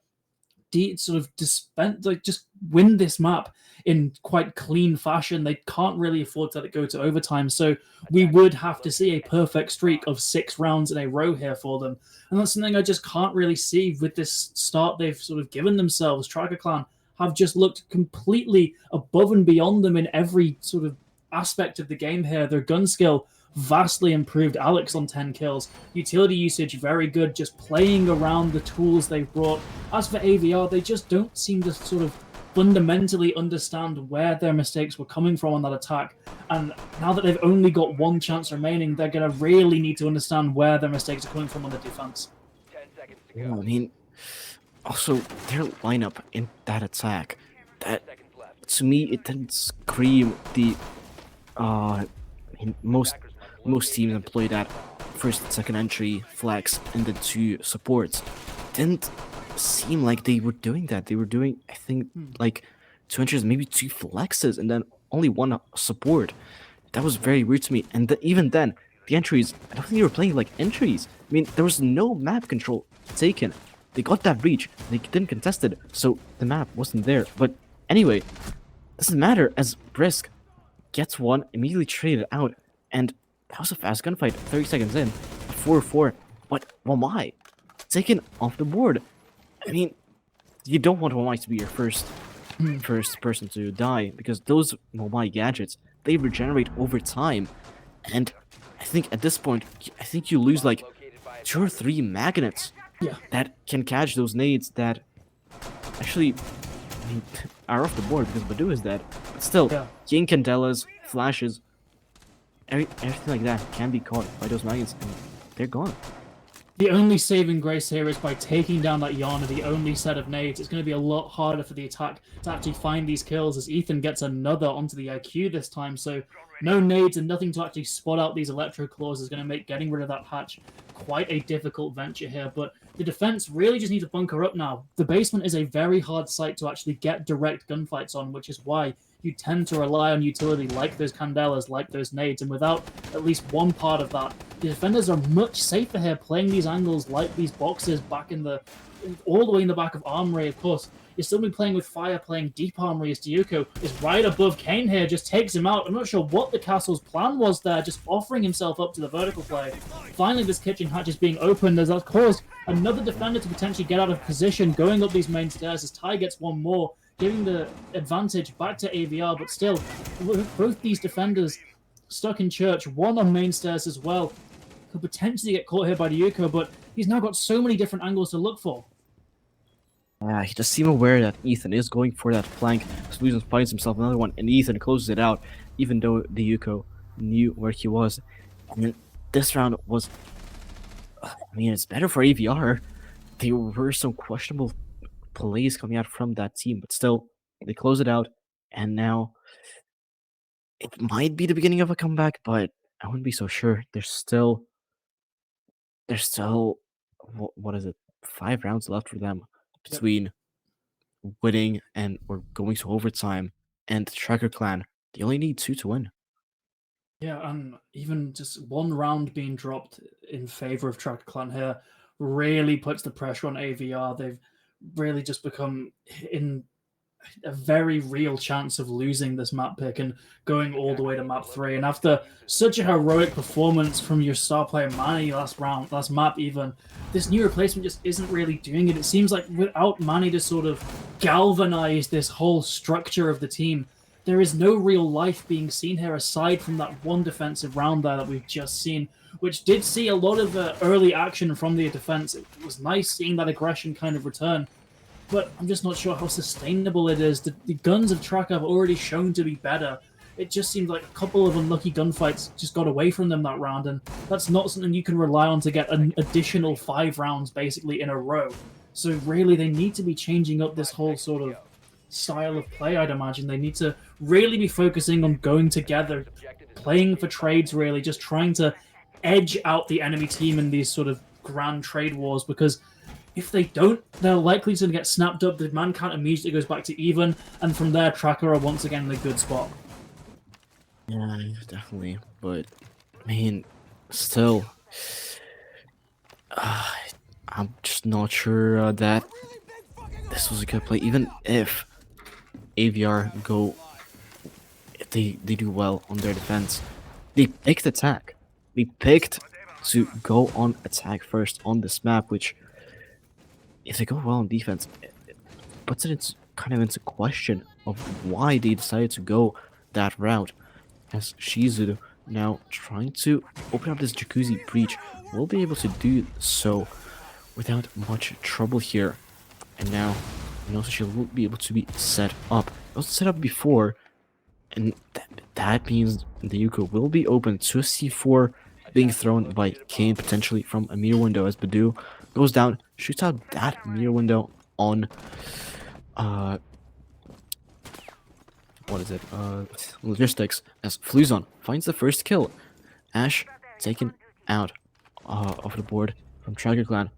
just win this map in quite clean fashion. They can't really afford to let it go to overtime. So we would have to see a perfect streak of 6 rounds in a row here for them. And that's something I just can't really see with this start they've sort of given themselves. Tracker Clan have just looked completely above and beyond them in every sort of aspect of the game here. Their gun skill vastly improved. Alex on 10 kills. Utility usage very good, just playing around the tools they've brought. As for AVR, they just don't seem to sort of fundamentally understand where their mistakes were coming from on that attack. And now that they've only got one chance remaining, they're going to really need to understand where their mistakes are coming from on the defense. 10 seconds to Yeah, go. I mean, also their lineup in that attack, that Seconds left. to me it didn't scream the. I mean, most teams employ that first and second entry flex and the 2 supports. Didn't seem like they were doing that. They were doing, I think, like 2 entries, maybe 2 flexes, and then only 1 support. That was very weird to me. And even then, the entries, I don't think they were playing like entries. I mean, there was no map control taken. They got that breach. They didn't contest it, so the map wasn't there. But anyway, doesn't matter as Brisk gets one, immediately traded out, and that was a fast gunfight. 30 seconds in, a 4-4. But Womai taken off the board. I mean, you don't want Womai to be your first person to die, because those Womai gadgets, they regenerate over time. And I think at this point, I think you lose like Located by a 2 or 3 magnets Yeah. that can catch those nades that actually, I mean, are off the board because Badu is dead. But still, Yeah. King Candelas, flashes, everything like that can be caught by those Maggots, and they're gone. The only saving grace here is by taking down that Yana, the only set of nades. It's going to be a lot harder for the attack to actually find these kills as Ethan gets another onto the IQ this time. So no nades and nothing to actually spot out these electro claws is going to make getting rid of that hatch quite a difficult venture here. But the defense really just need to bunker up now. The basement is a very hard site to actually get direct gunfights on, which is why you tend to rely on utility like those Candelas, like those nades, and without at least one part of that, the defenders are much safer here playing these angles like these boxes back all the way in the back of Armory, of course. You're still be playing with fire, playing deep Armory as Diuko is right above Kane here, just takes him out. I'm not sure what the castle's plan was there, just offering himself up to the vertical play. Finally, this kitchen hatch is being opened as that caused another defender to potentially get out of position, going up these main stairs as Ty gets one more, giving the advantage back to AVR, but still, both these defenders stuck in church, one on main stairs as well, could potentially get caught here by Diuko, but he's now got so many different angles to look for. He just seemed aware that Ethan is going for that flank. Solutions finds himself another one, and Ethan closes it out, even though the Yuko knew where he was. And this round was, I mean, it's better for AVR. There were some questionable plays coming out from that team, but still, they close it out, and now it might be the beginning of a comeback, but I wouldn't be so sure. There's still, what is it? 5 rounds left for them between winning and or going to overtime, and the Tracker Clan, they only need 2 to win. Yeah, and even just one round being dropped in favor of Tracker Clan here really puts the pressure on AVR. They've really just become in a very real chance of losing this map pick and going all the way to map 3. And after such a heroic performance from your star player Manny last map even, this new replacement just isn't really doing it. It seems like without Manny to sort of galvanize this whole structure of the team, there is no real life being seen here aside from that one defensive round there that we've just seen, which did see a lot of early action from the defense. It was nice seeing that aggression kind of return, but I'm just not sure how sustainable it is. The guns of Tracker have already shown to be better. It just seems like a couple of unlucky gunfights just got away from them that round, and that's not something you can rely on to get an additional 5 rounds basically in a row. So really, they need to be changing up this whole sort of style of play, I'd imagine. They need to really be focusing on going together, playing for trades, really, just trying to edge out the enemy team in these sort of grand trade wars, because if they don't, they're likely to get snapped up. The man count immediately goes back to even, and from there, Tracker are once again in a good spot. Yeah, definitely. But, I mean, still, I'm just not sure that this was a good play. Even if AVR if they do well on their defense, they picked attack. They picked to go on attack first on this map, which, if they go well on defense, it puts it into question of why they decided to go that route. As Shizu now trying to open up this Jacuzzi breach, will be able to do so without much trouble here. And now, also she will be able to be set up. It was set up before, and that means the Yuko will be open to a C4 being thrown by Kane, potentially from a mirror window, as Badu goes down, shoots out that mirror window on logistics, as Fluzon finds the first kill. Ash taken out of the board from Tracker Clan.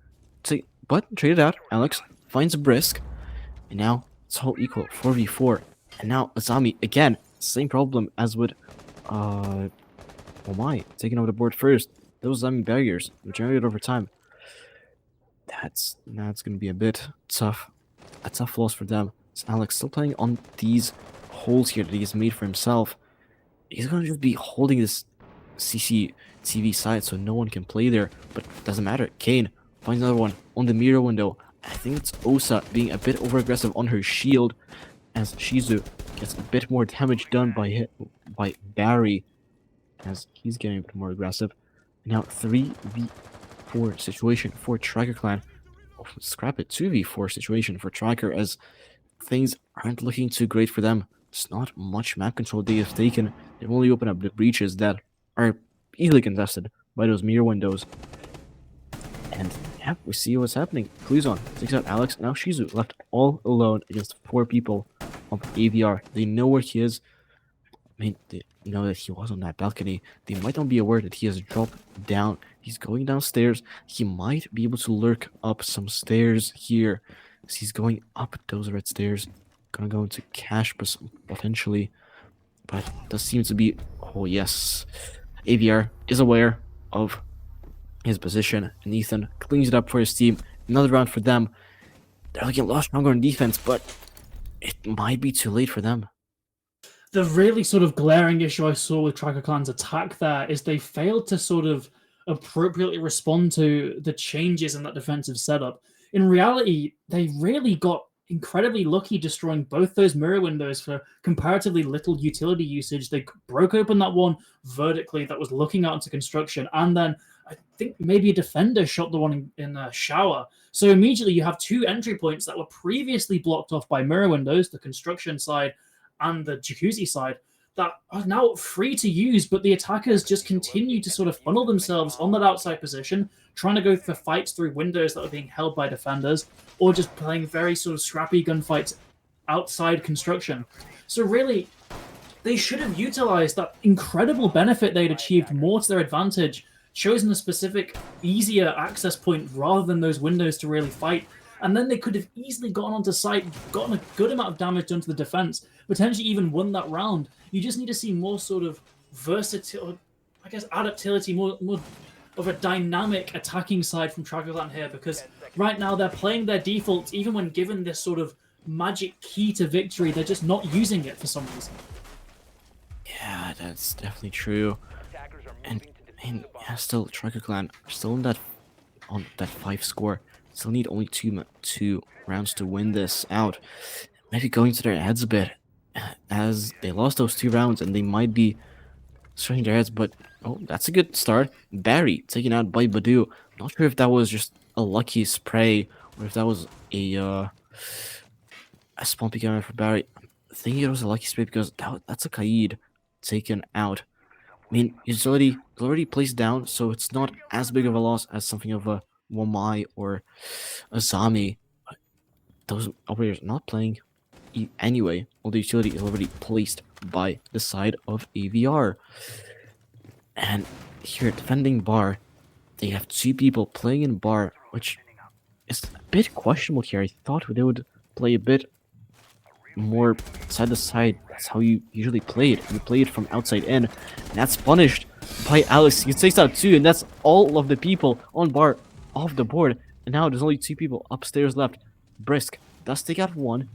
But traded out, Alex finds a Brisk, and now it's all equal, 4v4. And now Azami, again, same problem as with Omai, taking over the board first. Those Azami barriers regenerated over time. That's gonna be a bit tough. A tough loss for them. So Alex still playing on these holes here that he's made for himself. He's gonna just be holding this CCTV side so no one can play there, but it doesn't matter. Kane finds another one on the mirror window. I think it's Osa being a bit over aggressive on her shield, as Shizu gets a bit more damage done by Barry, as he's getting a bit more aggressive. Now 3v4 situation for Tracker Clan. scrap it, 2v4 situation for Tracker, as things aren't looking too great for them. It's not much map control they have taken. They've only opened up the breaches that are easily contested by those mirror windows. And yeah, we see what's happening. Cluzon takes out Alex, and now Shizu left all alone against 4 people of AVR. They know where he is. I mean, they know that he was on that balcony. They might not be aware that he has dropped down. He's going downstairs. He might be able to lurk up some stairs here. As he's going up those red stairs. Gonna go into cash potentially. But it does seem to be... Oh, yes. AVR is aware of his position, and Ethan cleans it up for his team. Another round for them. They're looking a lot stronger on defense, but it might be too late for them. The really sort of glaring issue I saw with Tracker Clan's attack there is they failed to sort of appropriately respond to the changes in that defensive setup. In reality, they really got incredibly lucky destroying both those mirror windows for comparatively little utility usage. They broke open that one vertically that was looking out into construction, and then I think maybe a defender shot the one in a shower. So immediately you have 2 entry points that were previously blocked off by mirror windows, the construction side and the jacuzzi side, that are now free to use, but the attackers just continue to sort of funnel themselves on that outside position, trying to go for fights through windows that are being held by defenders, or just playing very sort of scrappy gunfights outside construction. So really, they should have utilized that incredible benefit they'd achieved more to their advantage, chosen a specific, easier access point rather than those windows to really fight. And then they could have easily gotten onto site, gotten a good amount of damage done to the defense, potentially even won that round. You just need to see more sort of versatility, I guess adaptability, more of a dynamic attacking side from Tracker Clan here, because right now they're playing their defaults, even when given this sort of magic key to victory, they're just not using it for some reason. Yeah, that's definitely true. And yeah, still Tracker Clan are still on that 5 score. Still need only two rounds to win this out. Maybe going to their heads a bit, as they lost those 2 rounds and they might be stretching their heads. But oh, that's a good start. Barry taken out by Badu. Not sure if that was just a lucky spray or if that was a spawn pick for Barry. I think it was a lucky spray because that's a Kaid taken out. I mean, he's already placed down, so it's not as big of a loss as something of a Wamai or a Zami. Those operators not playing anyway. All the utility is already placed by the side of AVR. And here, defending bar, they have 2 people playing in bar, which is a bit questionable here. I thought they would play a bit more side to side. That's how you usually play it. You play it from outside in, and that's punished by Alex. He takes out 2, and that's all of the people on bar off the board. And now there's only 2 people upstairs left. Brisk does take out 1,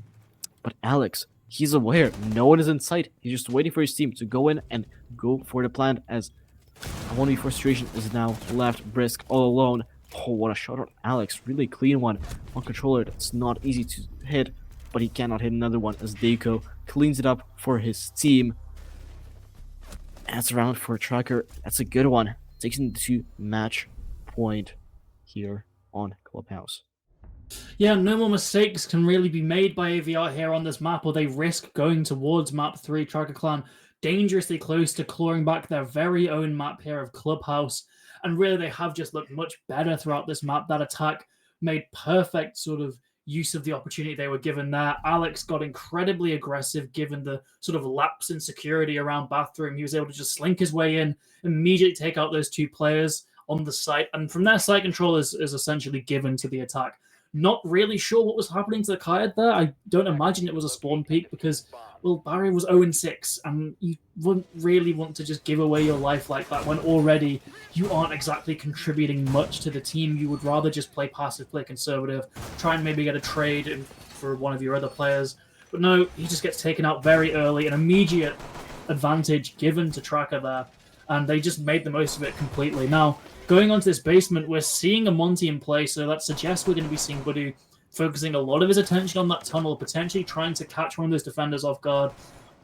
but Alex, he's aware no one is in sight. He's just waiting for his team to go in and go for the plant, as a 1v4 situation is now left. Brisk all alone. Oh, what a shot on Alex. Really clean one on controller. That's not easy to hit, but he cannot hit another one as Deiko cleans it up for his team. That's a round for Tracker. That's a good one. Takes him to match point here on Clubhouse. Yeah, no more mistakes can really be made by AVR here on this map, or they risk going towards map 3. Tracker Clan dangerously close to clawing back their very own map here of Clubhouse, and really they have just looked much better throughout this map. That attack made perfect sort of use of the opportunity they were given there. Alex got incredibly aggressive given the sort of lapse in security around bathroom. He was able to just slink his way in, immediately take out those 2 players on the site, and from there site control is essentially given to the attack. Not really sure what was happening to the Kaid there. I don't imagine it was a spawn peak because, well, Barry was 0-6, and you wouldn't really want to just give away your life like that when already you aren't exactly contributing much to the team. You would rather just play passive, play conservative, try and maybe get a trade for one of your other players. But no, he just gets taken out very early, an immediate advantage given to Tracker there, and they just made the most of it completely. Now, going on to this basement, we're seeing a Monty in play, so that suggests we're going to be seeing Budu focusing a lot of his attention on that tunnel, potentially trying to catch one of those defenders off guard,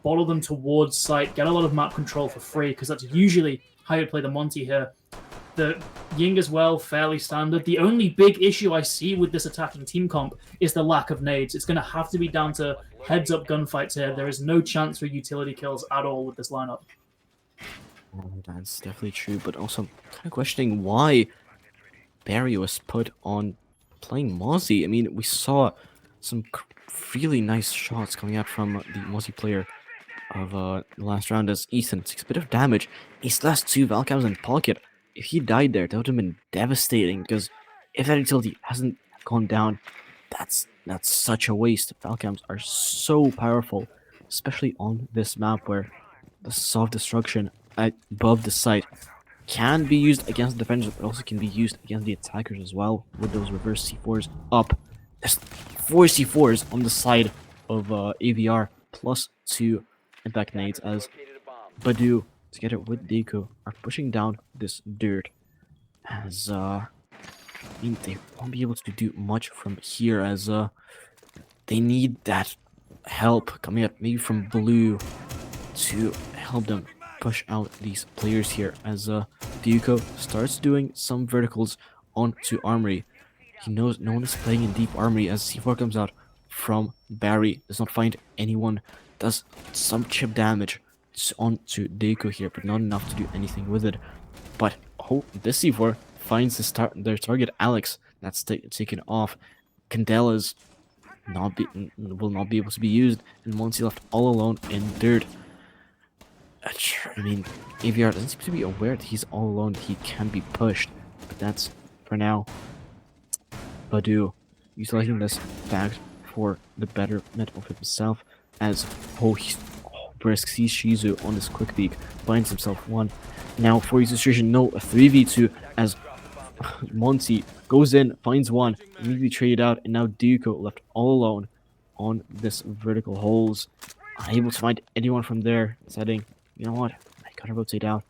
bottle them towards site, get a lot of map control for free, because that's usually how you play the Monty here. The Ying as well, fairly standard. The only big issue I see with this attacking team comp is the lack of nades. It's going to have to be down to heads-up gunfights here. There is no chance for utility kills at all with this lineup. That's definitely true, but also kind of questioning why Barry was put on playing Mozzie. I mean, we saw some really nice shots coming out from the Mozzie player of the last round as Ethan takes a bit of damage. He still has 2 Valcams in pocket. If he died there, that would have been devastating, because if that utility hasn't gone down, that's such a waste. Valcams are so powerful, especially on this map where the soft destruction above the site can be used against the defenders, but also can be used against the attackers as well, with those reverse C4s up. There's 4 C4s on the side of AVR, plus 2 impact nades, as Badu, together with Deiko, are pushing down this dirt, as I mean, they won't be able to do much from here, as they need that help coming up, maybe from Blue, to help them push out these players here, as Deiko starts doing some verticals onto Armory. He knows no one is playing in deep Armory, as C4 comes out from Barry, does not find anyone, does some chip damage onto Deiko here, but not enough to do anything with it. But this C4 finds their target, Alex. That's taken off. Candela's will not be able to be used, and Monty left all alone in dirt. I mean, AVR doesn't seem to be aware that he's all alone, he can be pushed, but that's for now. Badu utilizing this fact for the betterment of himself, as he risks sees Shizu on this quick peek, finds himself one. Now for his situation, no, a 3v2, as Monty goes in, finds one, immediately traded out, and now Deiko left all alone on this vertical holes, unable to find anyone from there, deciding, you know what, I gotta rotate out.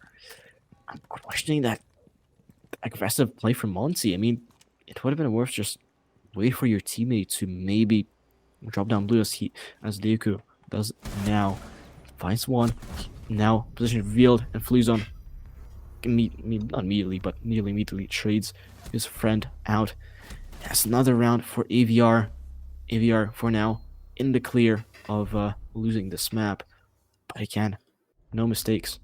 I'm questioning that aggressive play from Monty. I mean, it would have been worth just wait for your teammate to maybe drop down Blue, as Deiko does now. Finds one, now position revealed, and Fluzon not immediately, but nearly immediately trades his friend out. That's another round for AVR. AVR for now in the clear of losing this map, but again, no mistakes.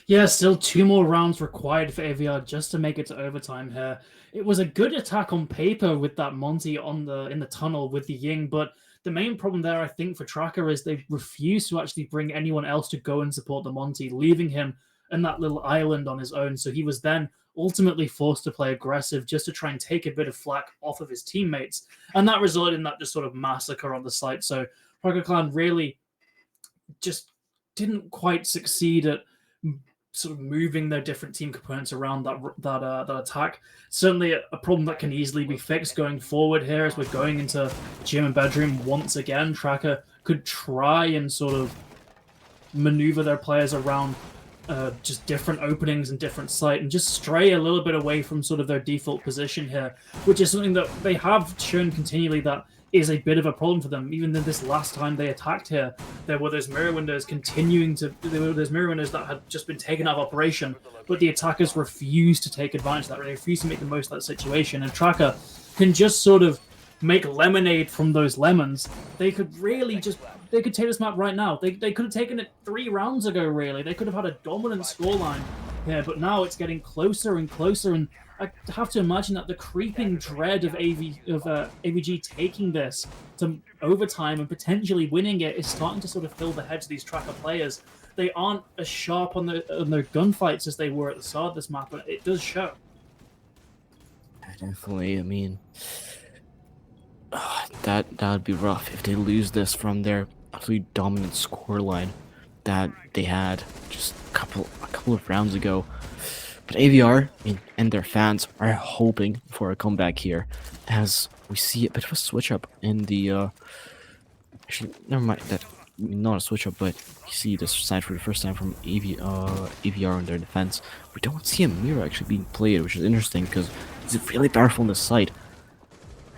Yeah, still 2 more rounds required for AVR just to make it to overtime here. It was a good attack on paper with that Monty in the tunnel with the Ying, but the main problem there, I think, for Tracker is they refuse to actually bring anyone else to go and support the Monty, leaving him in that little island on his own. So he was then ultimately forced to play aggressive just to try and take a bit of flack off of his teammates. And that resulted in that just sort of massacre on the site. So Tracker Clan really just didn't quite succeed at sort of moving their different team components around that attack. Certainly a problem that can easily be fixed going forward here as we're going into gym and bedroom once again. Tracker could try and sort of maneuver their players around just different openings and different sight, and just stray a little bit away from sort of their default position here, which is something that they have shown continually that is a bit of a problem for them. Even though this last time they attacked here, there were those mirror windows that had just been taken out of operation, but the attackers refused to take advantage of that. They refused to make the most of that situation, and Tracker can just sort of make lemonade from those lemons. They could take this map right now. They could have taken it 3 rounds ago, really. They could have had a dominant scoreline here, but now it's getting closer and closer, and I have to imagine that the creeping dread of AVG taking this to overtime and potentially winning it is starting to sort of fill the heads of these Tracker players. They aren't as sharp on their gunfights as they were at the start of this map, but it does show. Definitely, I mean, that would be rough if they lose this from their absolutely dominant scoreline that they had just a couple of rounds ago. But AVR and their fans are hoping for a comeback here, as we see a bit of a switch up in the actually, never mind, that not a switch up, but you see this side for the first time from AVR on their defense. We don't see a mirror actually being played, which is interesting because it's really powerful on the side.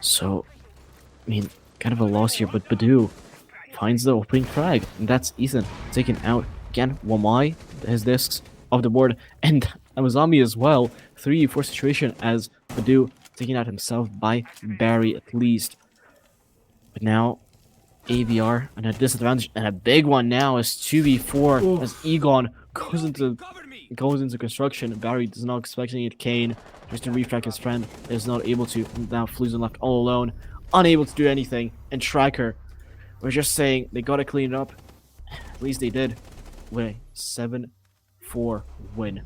So, I mean, kind of a loss here, but Badu finds the opening frag, and that's Ethan taken out again. Wamai, his discs off the board, and Amazami as well. 3v4 situation as Badu taking out himself by Barry at least. But now AVR and a disadvantage and a big one now is 2v4 as Egon goes into construction. Barry does not expecting it. Kane just to refract his friend is not able to. Now Fluzen left all alone, unable to do anything. And Tracker, we're just saying they gotta clean it up. At least they did with a 7-4 win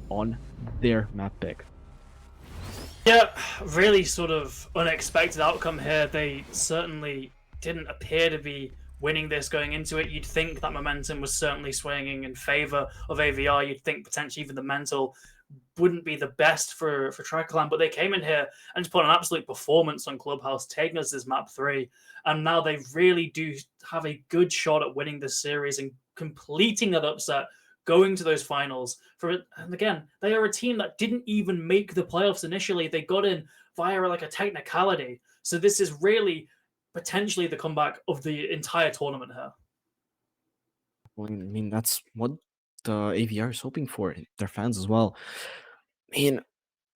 on their map pick. Yeah, really sort of unexpected outcome here. They certainly didn't appear to be winning this going into it. You'd think that momentum was certainly swinging in favor of AVR. You'd think potentially even the mental wouldn't be the best for Triclan, but they came in here and just put an absolute performance on Clubhouse, taking us this map 3, and now they really do have a good shot at winning this series and completing that upset, going to those finals. And again, they are a team that didn't even make the playoffs initially. They got in via like a technicality. So this is really potentially the comeback of the entire tournament here. Well, I mean, that's what the AVR is hoping for, their fans as well. I mean,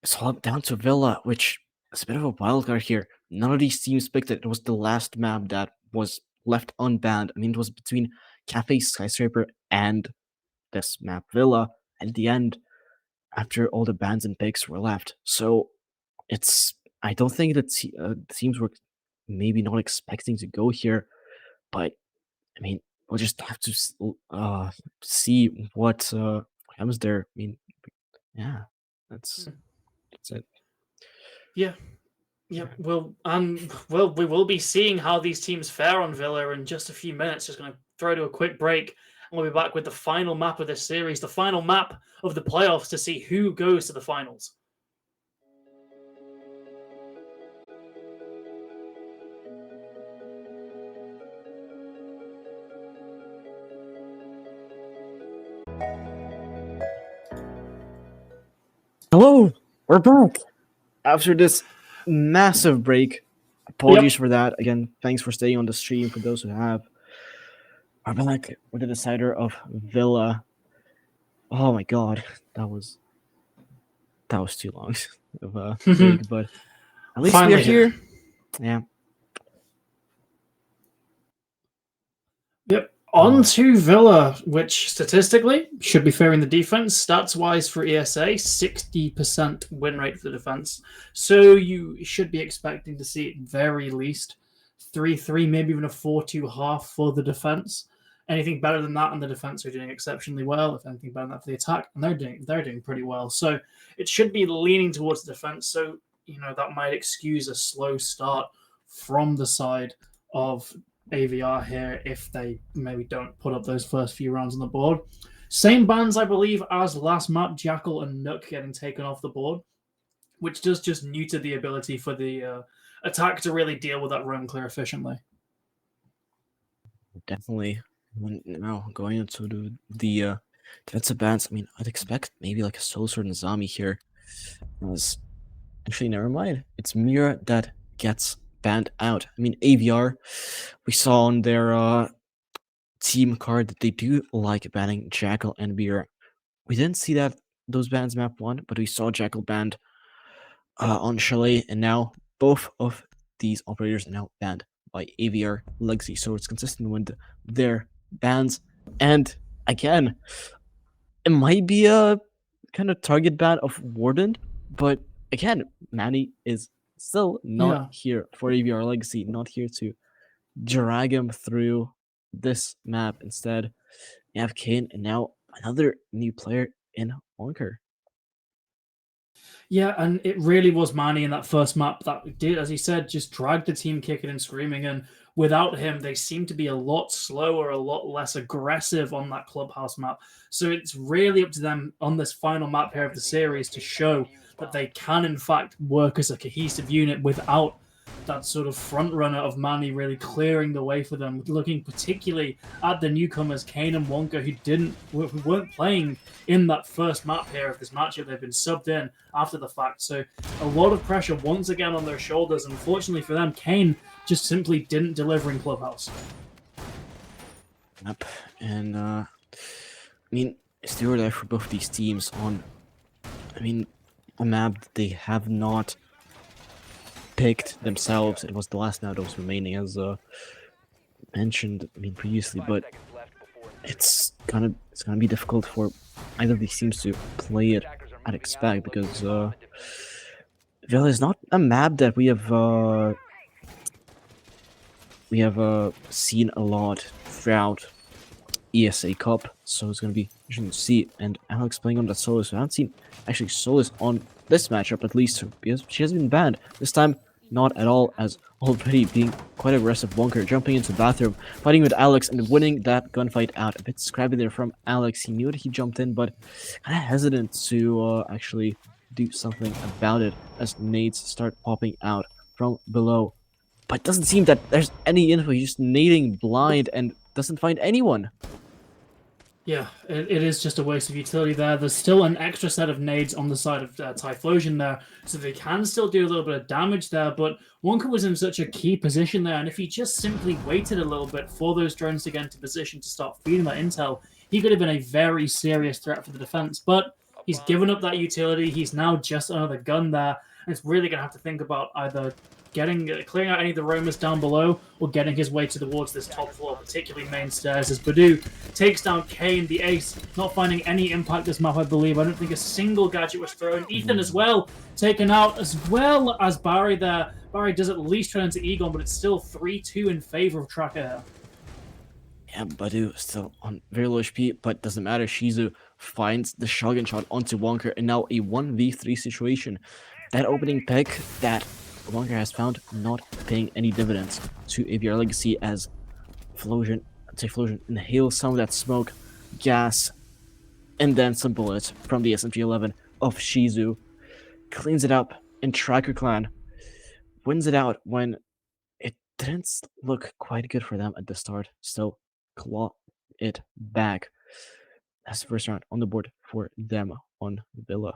it's all down to Villa, which is a bit of a wild card here. None of these teams picked it. It was the last map that was left unbanned. I mean, it was between Cafe Skyscraper and this map Villa at the end after all the bans and picks were left. So I don't think that teams were maybe not expecting to go here, but I mean, we'll just have to see what happens there. I mean, yeah, that's it. Yeah. Well, we will be seeing how these teams fare on Villa in just a few minutes. Just going to throw to a quick break, and we'll be back with the final map of this series, the final map of the playoffs to see who goes to the finals. Hello, we're back after this massive break. Apologies for that. Again, thanks for staying on the stream for those who have. We're back with the decider of Villa. Oh my god, that was too long of a break, but at least Finally we're here. Yeah. Yep. On to Villa, which statistically should be fairing the defense. Stats-wise for ESA, 60% win rate for the defense. So you should be expecting to see at very least 3-3, maybe even a 4-2 half for the defense. Anything better than that, and the defense are doing exceptionally well. If anything better than that for the attack, and they're doing pretty well. So it should be leaning towards the defense. So that might excuse a slow start from the side of AVR here if they maybe don't put up those first few rounds on the board. Same bans, I believe, as last map, Jackal and Nook getting taken off the board, which does just neuter the ability for the attack to really deal with that roam clear efficiently. Definitely. Now going into the defensive bans, I mean, I'd expect maybe like a Soul Sword and Zami here. Actually, never mind. It's Mira that gets banned out. I mean, AVR, we saw on their team card that they do like banning Jackal and Mira. We didn't see those bans map 1, but we saw Jackal banned on Chalet, and now both of these operators are now banned by AVR Legacy. So it's consistent with their bans. And again, it might be a kind of target ban of Warden, but again, Manny is still not here for AVR Legacy, not here to drag him through this map. Instead, you have Kane and now another new player in Honker. Yeah, and it really was Manny in that first map that did, as he said, just drag the team kicking and screaming. And without him, they seem to be a lot slower, a lot less aggressive on that Clubhouse map. So it's really up to them on this final map here of the series to show that they can, in fact, work as a cohesive unit without that sort of front runner of Manny really clearing the way for them, looking particularly at the newcomers, Kane and Wonka, who weren't playing in that first map here of this matchup. They've been subbed in after the fact. So a lot of pressure once again on their shoulders. Unfortunately for them, Kane just simply didn't deliver in Clubhouse. Yep. And I mean, it's the order for both these teams on I mean, a map that they have not picked themselves. It was the last map that was remaining, as mentioned, I mean, previously, but it's gonna be difficult for either of these teams to play it at expect, because Villa is not a map that we have seen a lot throughout ESA Cup, so it's gonna be interesting to see. And Alex playing on that Solus, we haven't seen actually Solus on this matchup, at least, because she has been banned. This time, not at all, as already being quite aggressive. Wonker jumping into the bathroom, fighting with Alex, and winning that gunfight out. A bit scrappy there from Alex. He knew that he jumped in, but kind of hesitant to actually do something about it, as nades start popping out from below. But it doesn't seem that there's any info. He's just nading blind and doesn't find anyone. Yeah, it is just a waste of utility there. There's still an extra set of nades on the side of Typhlosion there, so they can still do a little bit of damage there, but Wonka was in such a key position there, and if he just simply waited a little bit for those drones to get into position to start feeding that intel, he could have been a very serious threat for the defense, but he's given up that utility. He's now just another gun there, and it's really going to have to think about either clearing out any of the roamers down below, or getting his way towards this top floor, particularly main stairs, as Badu takes down Kane, the ace, not finding any impact this map, I believe. I don't think a single gadget was thrown. Ethan as well, taken out, as well as Barry there. Barry does at least turn into Egon, but it's still 3-2 in favor of Tracker here. Yeah, Badu still on very low HP, but doesn't matter. Shizu finds the shotgun shot onto Wonker, and now a 1v3 situation. That opening pick that Wonker has found not paying any dividends to AVR Legacy, as Typhlosion inhales some of that smoke, gas, and then some bullets from the SMG-11 of Shizu, cleans it up, and Tracker Clan wins it out when it didn't look quite good for them at the start. Still claw it back. That's the first round on the board for them on Villa.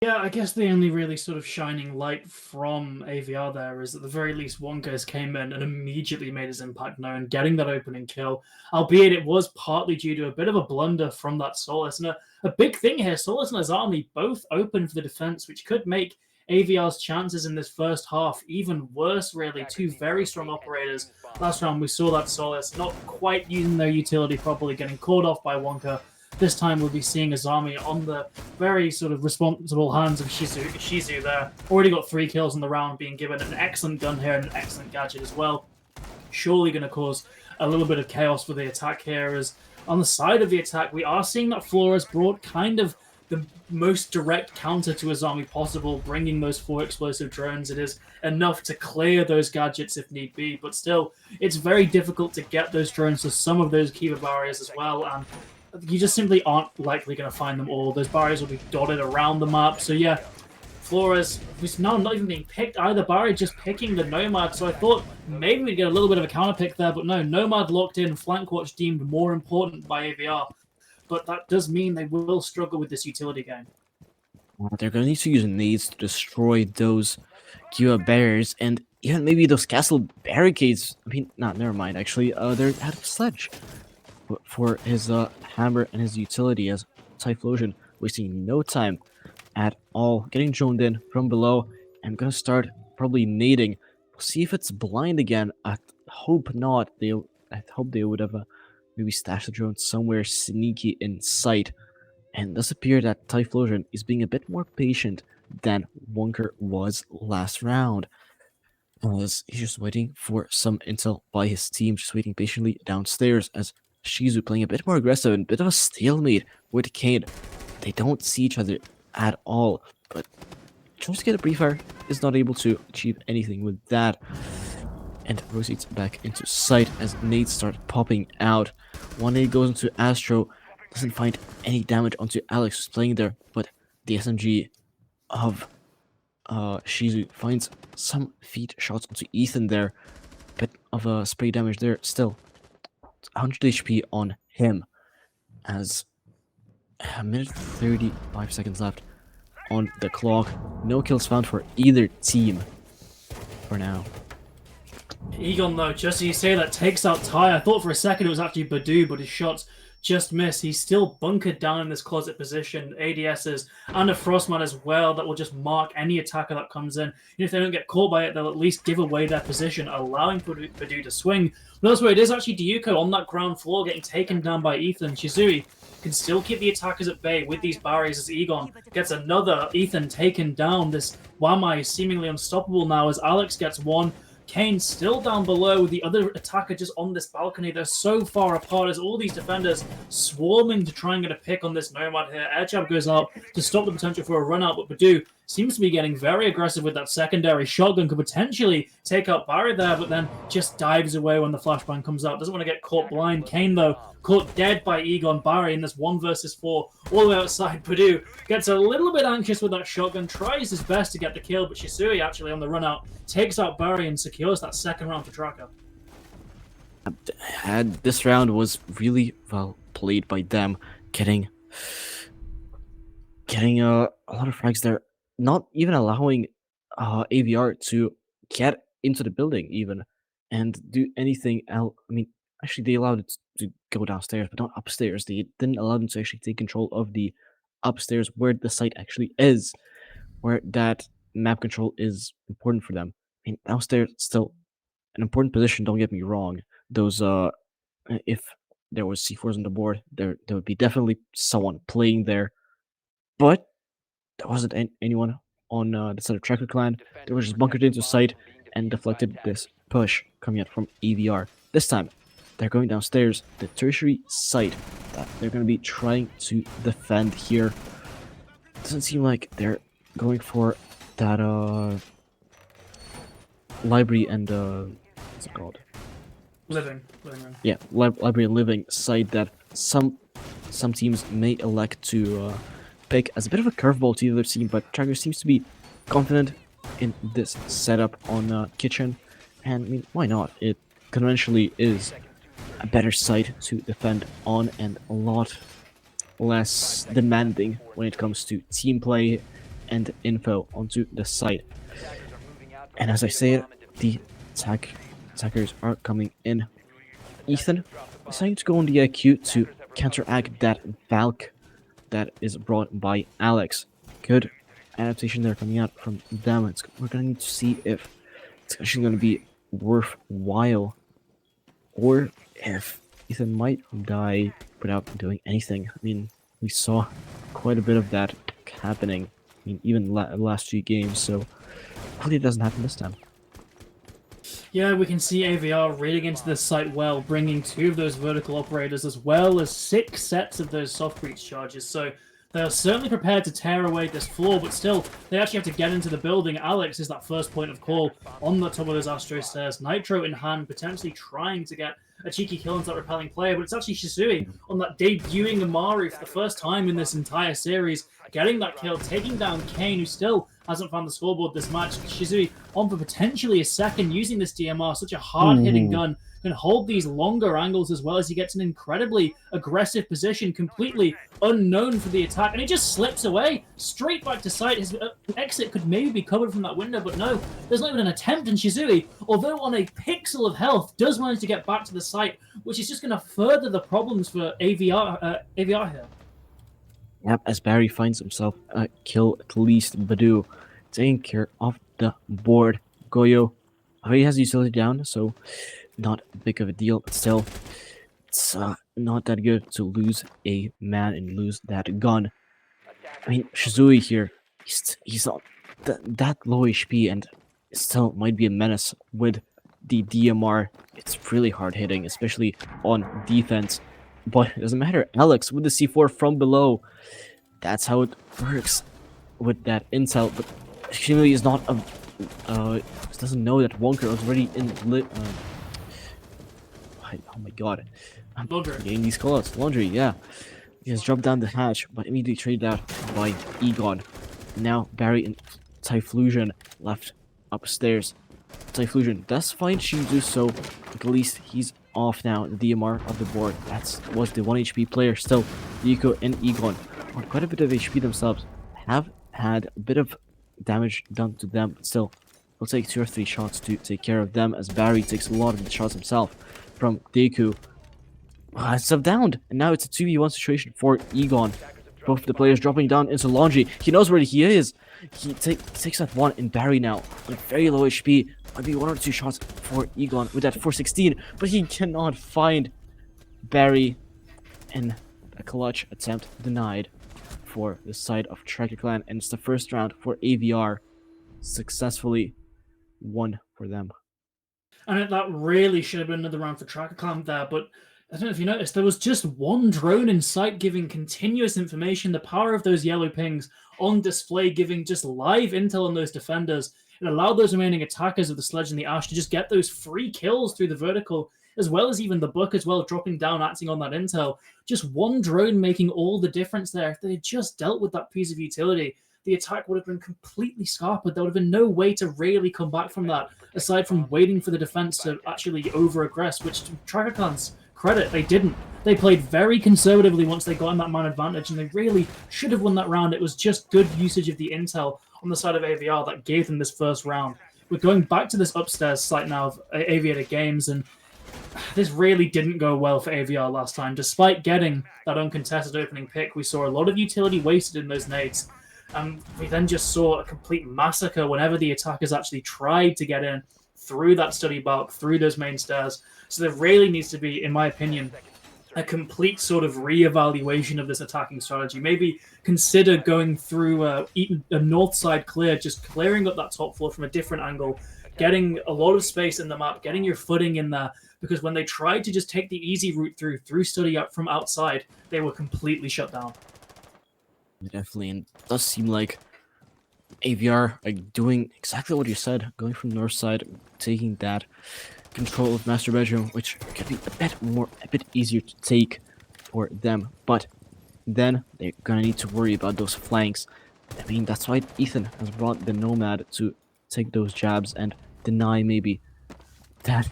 Yeah, I guess the only really sort of shining light from AVR there is at the very least Wonka came in and immediately made his impact known, getting that opening kill, albeit it was partly due to a bit of a blunder from that Solus. And a big thing here, Solus and his army both open for the defense, which could make AVR's chances in this first half even worse, really. Two very strong operators. Last round we saw that Solus not quite using their utility properly, getting caught off by Wonka. This time we'll be seeing Azami on the very sort of responsible hands of Shizu there. Already got 3 kills in the round, being given an excellent gun here and an excellent gadget as well. Surely going to cause a little bit of chaos for the attack here, as on the side of the attack we are seeing that Flores brought kind of the most direct counter to Azami possible, bringing those 4 explosive drones. It is enough to clear those gadgets if need be, but still, it's very difficult to get those drones to some of those Kiva barriers as well, and you just simply aren't likely going to find them all. Those barriers will be dotted around the map. So yeah, Flores, who's now not even being picked either. Barry just picking the Nomad. So I thought maybe we'd get a little bit of a counter pick there, but no, Nomad locked in, flank watch deemed more important by AVR. But that does mean they will struggle with this utility game. They're going to need to use nades to destroy those Kiva barriers, and even maybe those castle barricades. I mean, never mind, actually. They're out of sledge for his hammer and his utility, as Typhlosion wasting no time at all, getting zoned in from below. I'm gonna start probably nading. We'll see if it's blind again. I hope not. I hope they would have maybe stashed the drone somewhere sneaky in sight. And it does appear that Typhlosion is being a bit more patient than Wonker was last round, as he's just waiting for some intel by his team, just waiting patiently downstairs, as Shizu playing a bit more aggressive and a bit of a stalemate with Kane. They don't see each other at all, but trying to get a pre-fire is not able to achieve anything with that. And proceeds back into sight as nades start popping out. One nade goes into Astro, doesn't find any damage onto Alex who's playing there, but the SMG of Shizu finds some feed shots onto Ethan there. Bit of a spray damage there still. 100 HP on him, as a minute 35 seconds left on the clock. No kills found for either team for now. Egon, though, just as you say that, takes out Ty. I thought for a second it was actually Badu, but his shots just miss. He's still bunkered down in this closet position. ADSs and a Frostman as well that will just mark any attacker that comes in. And if they don't get caught by it, they'll at least give away their position, allowing Purdue to swing. But elsewhere, it is actually Dyuko on that ground floor getting taken down by Ethan. Shizui can still keep the attackers at bay with these barriers as Egon gets another Ethan taken down. This Wamai is seemingly unstoppable now as Alex gets one. Kane still down below, the other attacker just on this balcony. They're so far apart as all these defenders swarming to try and get a pick on this Nomad here. Air jab goes out to stop the potential for a run out, but Purdue seems to be getting very aggressive with that secondary. Shotgun could potentially take out Barry there, but then just dives away when the flashbang comes out. Doesn't want to get caught blind. Kane, though, caught dead by Egon. Barry in this 1 versus 4 all the way outside. Purdue gets a little bit anxious with that shotgun, tries his best to get the kill, but Shisui actually on the run out takes out Barry and secures that second round for Tracker. And this round was really well played by them, getting a lot of frags there, not even allowing AVR to get into the building even and do anything else. I mean, actually, they allowed it to go downstairs, but not upstairs. They didn't allow them to actually take control of the upstairs where the site actually is, where that map control is important for them. I mean, downstairs still an important position. Don't get me wrong. Those if there was C4s on the board, there would be definitely someone playing there, but there wasn't anyone on the side of Tracker Clan. They were just bunkered into sight and deflected this push coming out from AVR. This time, they're going downstairs, the tertiary site that they're going to be trying to defend here. Doesn't seem like they're going for that library and what's it called? Living room. Yeah, library and living site that some teams may elect to pick as a bit of a curveball to the other team, but Tracker seems to be confident in this setup on kitchen, and I mean, why not? It conventionally is a better site to defend on and a lot less demanding when it comes to team play and info onto the site. And as I say it, the attackers are coming in. Ethan deciding to go on the IQ to counteract that Valk that is brought by Alex. Good adaptation there coming out from them. We're going to need to see if it's actually going to be worthwhile or if Ethan might die without doing anything. I mean, we saw quite a bit of that happening. I mean, even last few games, so hopefully it doesn't happen this time. Yeah, we can see AVR reading into this site well, bringing 2 of those vertical operators as well as 6 sets of those soft breach charges. So they are certainly prepared to tear away this floor, but still, they actually have to get into the building. Alex is that first point of call on the top of those Astro stairs. Nitro in hand, potentially trying to get a cheeky kill into that repelling player, but it's actually Shisui on that debuting Amaru for the first time in this entire series, getting that kill, taking down Kane, who still hasn't found the scoreboard this match. Shizui on for potentially a second, using this DMR, such a hard-hitting gun, can hold these longer angles as well as he gets an incredibly aggressive position, completely unknown for the attack, and he just slips away, straight back to sight. His exit could maybe be covered from that window, but no, there's not even an attempt, and Shizui, although on a pixel of health, does manage to get back to the site, which is just going to further the problems for AVR here. Yep, as Barry finds himself a kill, at least Badu taking care of the board. Goyo already has utility down, so not big of a deal, but still, it's not that good to lose a man and lose that gun. I mean, Shizui here, he's not that low HP and still might be a menace with the DMR. It's really hard hitting, especially on defense. But it doesn't matter. Alex with the C4 from below. That's how it works with that intel. But Shimili is not a doesn't know that Wonker is already in oh my god. I'm getting these callouts. Laundry, yeah. He has dropped down the hatch, but immediately traded out by Egon. Now Barry and Typhlosion left upstairs. Typhlosion does find Shinzu, so at least he's off now. The DMR of the board. That was the 1 HP player still. Yiko and Egon on quite a bit of HP themselves. Have had a bit of damage done to them, but still will take 2 or 3 shots to take care of them as Barry takes a lot of the shots himself from Deku. It's downed, and now it's a 2v1 situation for Egon. Both the players dropping down into Laundry. He knows where he is. He takes that one in Barry now on very low HP. Might be 1 or 2 shots for Egon with that 416, but he cannot find Barry, and a clutch attempt denied for the side of Tracker Clan, and it's the first round for AVR, successfully won for them. And that really should have been another round for Tracker Clan there, but I don't know if you noticed, there was just one drone in sight giving continuous information, the power of those yellow pings on display, giving just live intel on those defenders. It allowed those remaining attackers of the Sledge and the Ash to just get those free kills through the vertical, as well as even the Buck as well, dropping down, acting on that intel. Just one drone making all the difference there. If they had just dealt with that piece of utility, the attack would have been completely scarpered. There would have been no way to really come back from that, aside from waiting for the defense to actually over-aggress, which to Tracker Clan's credit, they didn't. They played very conservatively once they got in that man advantage, and they really should have won that round. It was just good usage of the intel on the side of AVR that gave them this first round. We're going back to this upstairs site now of Aviator Games, and this really didn't go well for AVR last time. Despite getting that uncontested opening pick, we saw a lot of utility wasted in those nades. We then just saw a complete massacre whenever the attackers actually tried to get in through that study bulk, through those main stairs. So there really needs to be, in my opinion, a complete sort of re-evaluation of this attacking strategy. Maybe consider going through a north side clear, just clearing up that top floor from a different angle, getting a lot of space in the map, getting your footing in there, because when they tried to just take the easy route through study up from outside, they were completely shut down. Definitely, and it does seem like AVR are doing exactly what you said, going from north side, taking that control of master bedroom, which could be a bit easier to take for them, but then they're gonna need to worry about those flanks. I mean, that's why Ethan has brought the Nomad to take those jabs and deny maybe that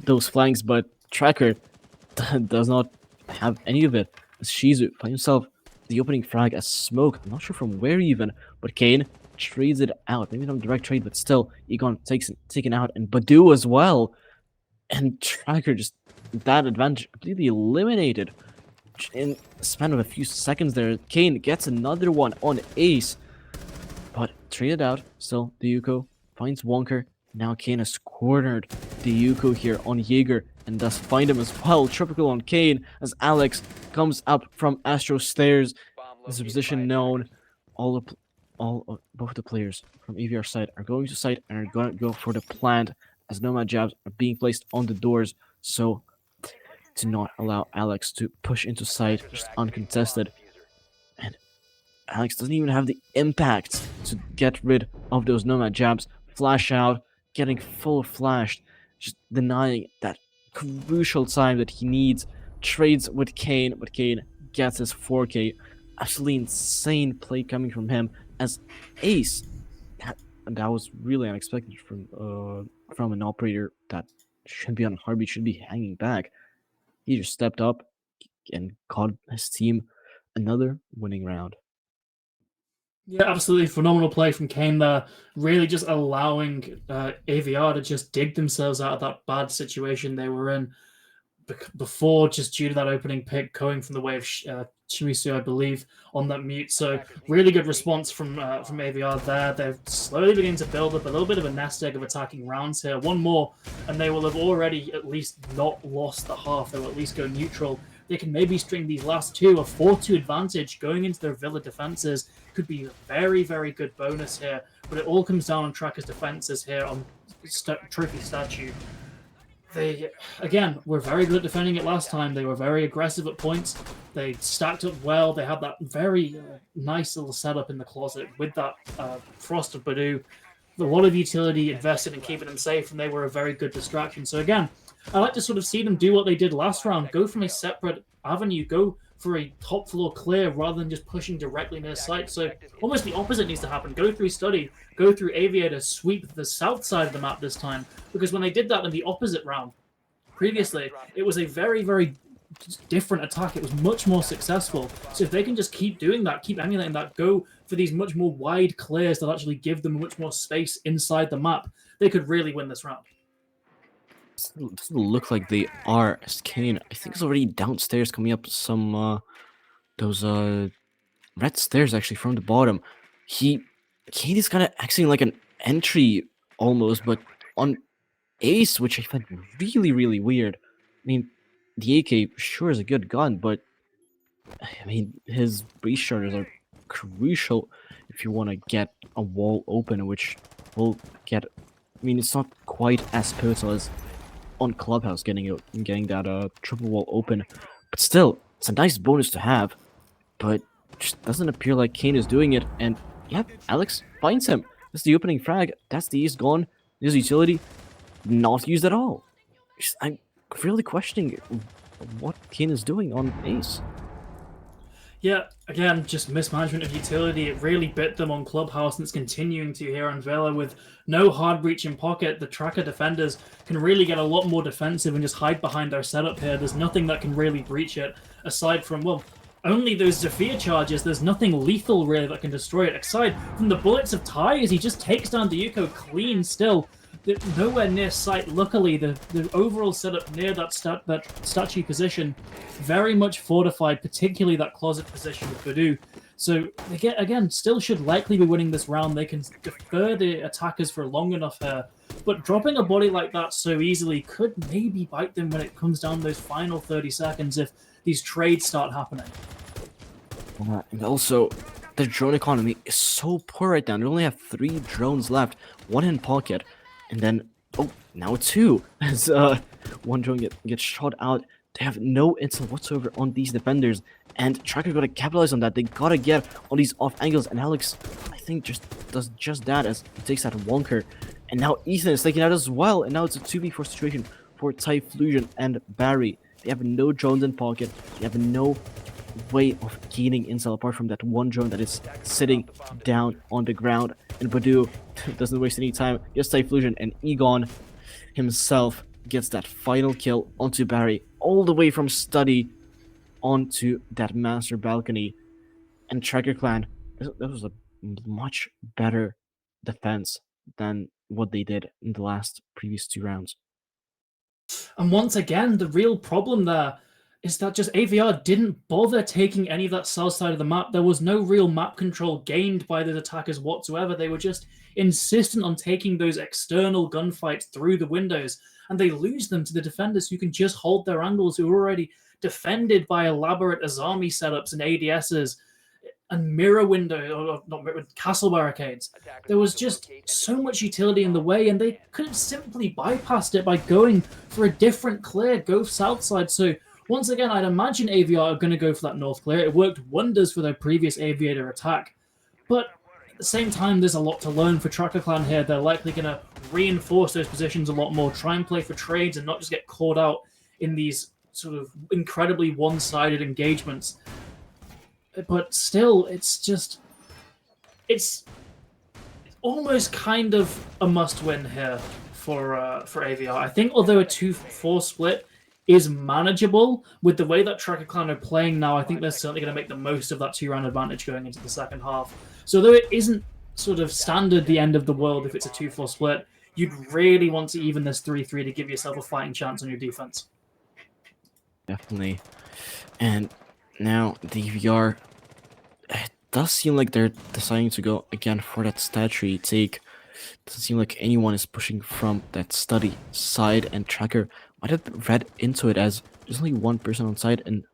those flanks, but Tracker does not have any of it, as Shizu finds himself the opening frag as smoke. I'm not sure from where even, but Kane trades it out. Maybe not a direct trade, but still, Egon takes it taken out, and Badu as well. And Tracker just that advantage completely eliminated in the span of a few seconds there. Kane gets another one on Ace, but traded out. Still, the Yuko finds Wonker. Now Kane has cornered the Yuko here on Jaeger and does find him as well. Tropical on Kane as Alex comes up from Astro Stairs. This is a position known. Both the players from AVR side are going to site and are going to go for the plant as Nomad jabs are being placed on the doors, so to not allow Alex to push into site just uncontested. And Alex doesn't even have the impact to get rid of those Nomad jabs. Flash out, getting full flashed, just denying that crucial time that he needs. Trades with Kane, but Kane gets his 4K. Absolutely insane play coming from him as Ace. That was really unexpected from an operator that should be on heartbeat, should be hanging back. He just stepped up and caught his team another winning round. Yeah, absolutely phenomenal play from Kane there. Really just allowing AVR to just dig themselves out of that bad situation they were in before, just due to that opening pick going from the way of Chimisu, I believe, on that mute. So really good response from AVR there. They're slowly beginning to build up a little bit of a nest egg of attacking rounds here. One more, and they will have already at least not lost the half. They will at least go neutral. They can maybe string these last two. A 4-2 advantage going into their Villa defenses could be a very, very good bonus here. But it all comes down on Tracker's defenses here on Trophy Statue. They, again, were very good at defending it last time. They were very aggressive at points. They stacked up well. They had that very nice little setup in the closet with that Frost of Badu. A lot of utility invested in keeping them safe, and they were a very good distraction. So again, I like to sort of see them do what they did last round. Go from a separate avenue. Go for a top floor clear rather than just pushing directly near site. So almost the opposite needs to happen. Go through study, go through Aviator, sweep the south side of the map this time. Because when they did that in the opposite round previously, it was a very, very different attack. It was much more successful. So if they can just keep doing that, keep emulating that, go for these much more wide clears that actually give them much more space inside the map, they could really win this round. Doesn't look like they are, as Kane, I think, is already downstairs coming up some those red stairs actually from the bottom. Kane is kind of acting like an entry almost, but on Ace, which I find really, really weird. I mean, the AK sure is a good gun, but I mean, his breach charges are crucial if you want to get a wall open, which will get. I mean, it's not quite as pivotal as on Clubhouse getting that triple wall open, but still, it's a nice bonus to have. But just doesn't appear like Kane is doing it, and yeah, Alex finds him. This is the opening frag. That's the ace gone. This utility not used at all. I'm really questioning what Kane is doing on ace. Yeah, again, just mismanagement of utility. It really bit them on Clubhouse, and it's continuing to here on Villa. With no hard breach in pocket, the tracker defenders can really get a lot more defensive and just hide behind their setup here. There's nothing that can really breach it, aside from, well, only those Zephyr charges. There's nothing lethal, really, that can destroy it. Aside from the bullets of Ty, as he just takes down Dayuko clean still. Nowhere near sight. Luckily, the overall setup near that statue position very much fortified, particularly that closet position with Badu. So they again still should likely be winning this round. They can defer the attackers for long enough here, but dropping a body like that so easily could maybe bite them when it comes down those final 30 seconds if these trades start happening. And also, the drone economy is so poor right now. They only have 3 drones left, 1 in pocket. And then, oh, now 2, as one drone gets shot out. They have no intel whatsoever on these defenders, and Tracker gotta capitalize on that. They gotta get all these off angles, and Alex, I think, just does just that as he takes that wonker. And now Ethan is taking out as well, and now it's a 2v4 situation for Typhlosion and Barry. They have no drones in pocket. They have no way of gaining intel apart from that one drone that is sitting down on the ground. And Badu doesn't waste any time, gets Typhlosion, and Egon himself gets that final kill onto Barry, all the way from study onto that master balcony. And Tracker Clan, that was a much better defense than what they did in the last previous 2 rounds. And once again, the real problem there is that just AVR didn't bother taking any of that south side of the map. There was no real map control gained by the attackers whatsoever. They were just insistent on taking those external gunfights through the windows, and they lose them to the defenders who can just hold their angles, who are already defended by elaborate Azami setups and ADSs and mirror window, or not mirror, castle barricades. There was just so much utility in the way, and they could have simply bypassed it by going for a different clear, go south side. So once again, I'd imagine AVR are going to go for that north clear. It worked wonders for their previous aviator attack. But at the same time, there's a lot to learn for Tracker Clan here. They're likely going to reinforce those positions a lot more, try and play for trades and not just get caught out in these sort of incredibly one-sided engagements. But still, it's almost kind of a must-win here for AVR. I think although a 2-4 split is manageable with the way that Tracker Clan are playing now, I think they're certainly going to make the most of that 2-round advantage going into the second half. So though it isn't sort of standard the end of the world if it's a 2-4 split, you'd really want to even this 3-3 to give yourself a fighting chance on your defense. Definitely. And now the EVR, it does seem like they're deciding to go again for that statue take. Doesn't seem like anyone is pushing from that study side, and Tracker might have read into it as there's only one person on side in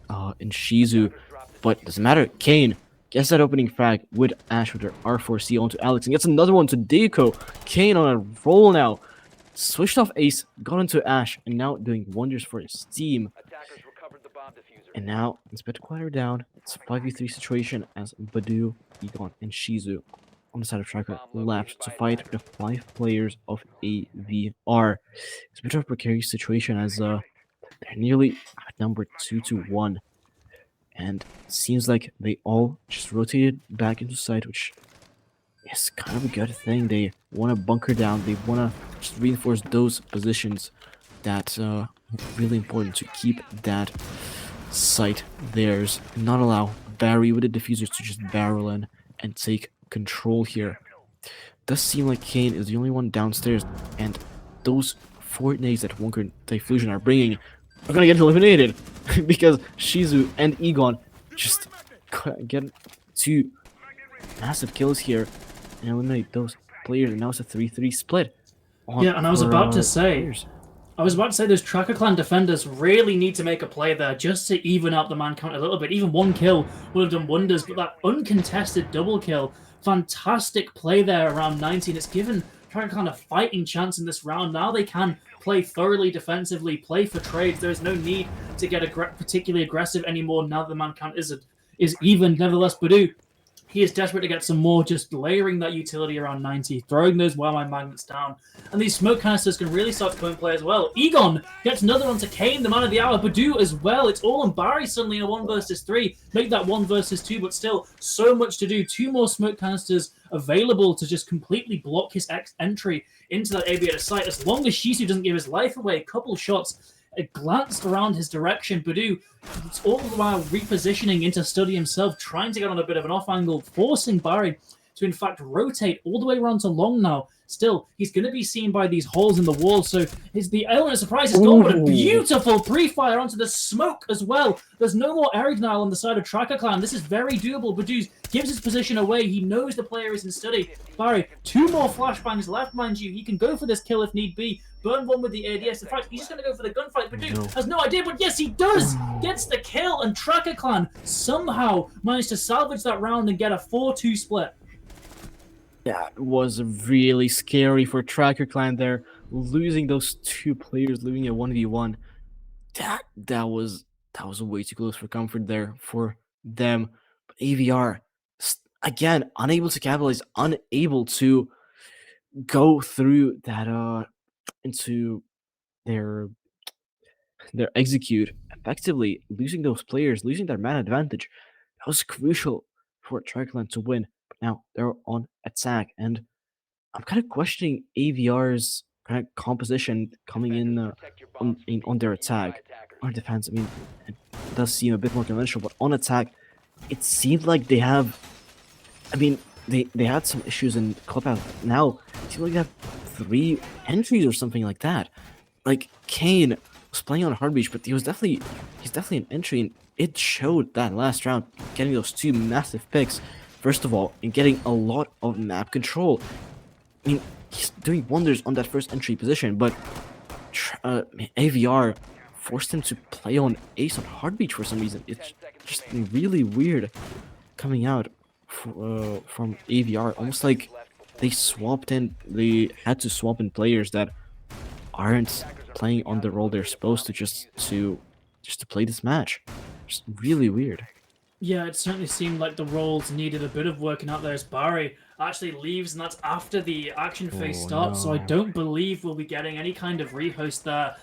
Shizu, but doesn't matter. Kane gets that opening frag with Ash with her R4C onto Alex, and gets another one to Deiko. Kane on a roll now. Switched off Ace, got into Ash, and now doing wonders for his team. And now it's a bit quieter down. It's a 5v3 situation as Badu, Egon, and Shizu on the side of Tracker left to fight the 5 players of AVR. It's a bit of a precarious situation as they're nearly outnumbered 2-1. And it seems like they all just rotated back into site, which is kind of a good thing. They want to bunker down. They want to just reinforce those positions that are really important to keep that site theirs. Not allow Barry with the diffusers to just barrel in and take control here. Does seem like Kane is the only one downstairs, and those 4 nades that Wonker and Typhlosion are bringing are gonna get eliminated because Shizu and Egon just get 2 massive kills here and eliminate those players, and now it's a 3-3 split. Yeah, and I was about to say, players. those Tracker Clan defenders really need to make a play there just to even out the man count a little bit. Even 1 kill would have done wonders, but that uncontested double kill, fantastic play there around 19. It's given Tracker Clan a fighting chance in this round. Now they can play thoroughly defensively, play for trades. There is no need to get particularly aggressive anymore now that the man count is even. Nevertheless, Badu, he is desperate to get some more, just layering that utility around 90, throwing those Wildmine magnets down. And these smoke canisters can really start to come in play as well. Egon gets another one to Kane, the man of the hour. Badu as well. It's all on Barry suddenly in a 1 versus 3. Make that 1 versus 2, but still so much to do. 2 more smoke canisters available to just completely block his entry into that aviator site. As long as Shizu doesn't give his life away, a couple of shots glanced around his direction. Badu, it's all the while repositioning into study himself, trying to get on a bit of an off angle, forcing Barry to in fact rotate all the way around to long now. Still, he's going to be seen by these holes in the wall, so the element of surprise is gone, but a beautiful pre-fire onto the smoke as well. There's no more air denial on the side of Tracker Clan. This is very doable. Badu gives his position away. He knows the player is in study. Barry, 2 more flashbangs left, mind you. He can go for this kill if need be. Burn 1 with the ADS. In fact, he's just going to go for the gunfight. Badu has no idea, but yes, he does! Gets the kill, and Tracker Clan somehow managed to salvage that round and get a 4-2 split. That was really scary for Tracker Clan there. Losing those 2 players, losing a 1v1. That was way too close for comfort there for them. But AVR, again, unable to capitalize, unable to go through that into their execute effectively, losing those players, losing their man advantage. That was crucial for Tracker Clan to win. But now they're on attack, and I'm kind of questioning AVR's kind of composition coming in on their attack. On defense, I mean, it does seem a bit more conventional, but on attack, it seemed like they have. I mean, they had some issues in Clubhouse. Now it seems like they have 3 entries or something like that. Like Kane was playing on Hard Beach, but he's definitely an entry, and it showed that last round, getting those 2 massive picks. First of all, and getting a lot of map control. I mean, he's doing wonders on that first entry position, but AVR forced him to play on Ace on Hard Beach for some reason. It's just really weird coming out from AVR. Almost like they had to swap in players that aren't playing on the role they're supposed to just to play this match. Just really weird. Yeah, it certainly seemed like the roles needed a bit of working out there as Barry actually leaves, and that's after the action phase starts, so I don't believe we'll be getting any kind of rehost there.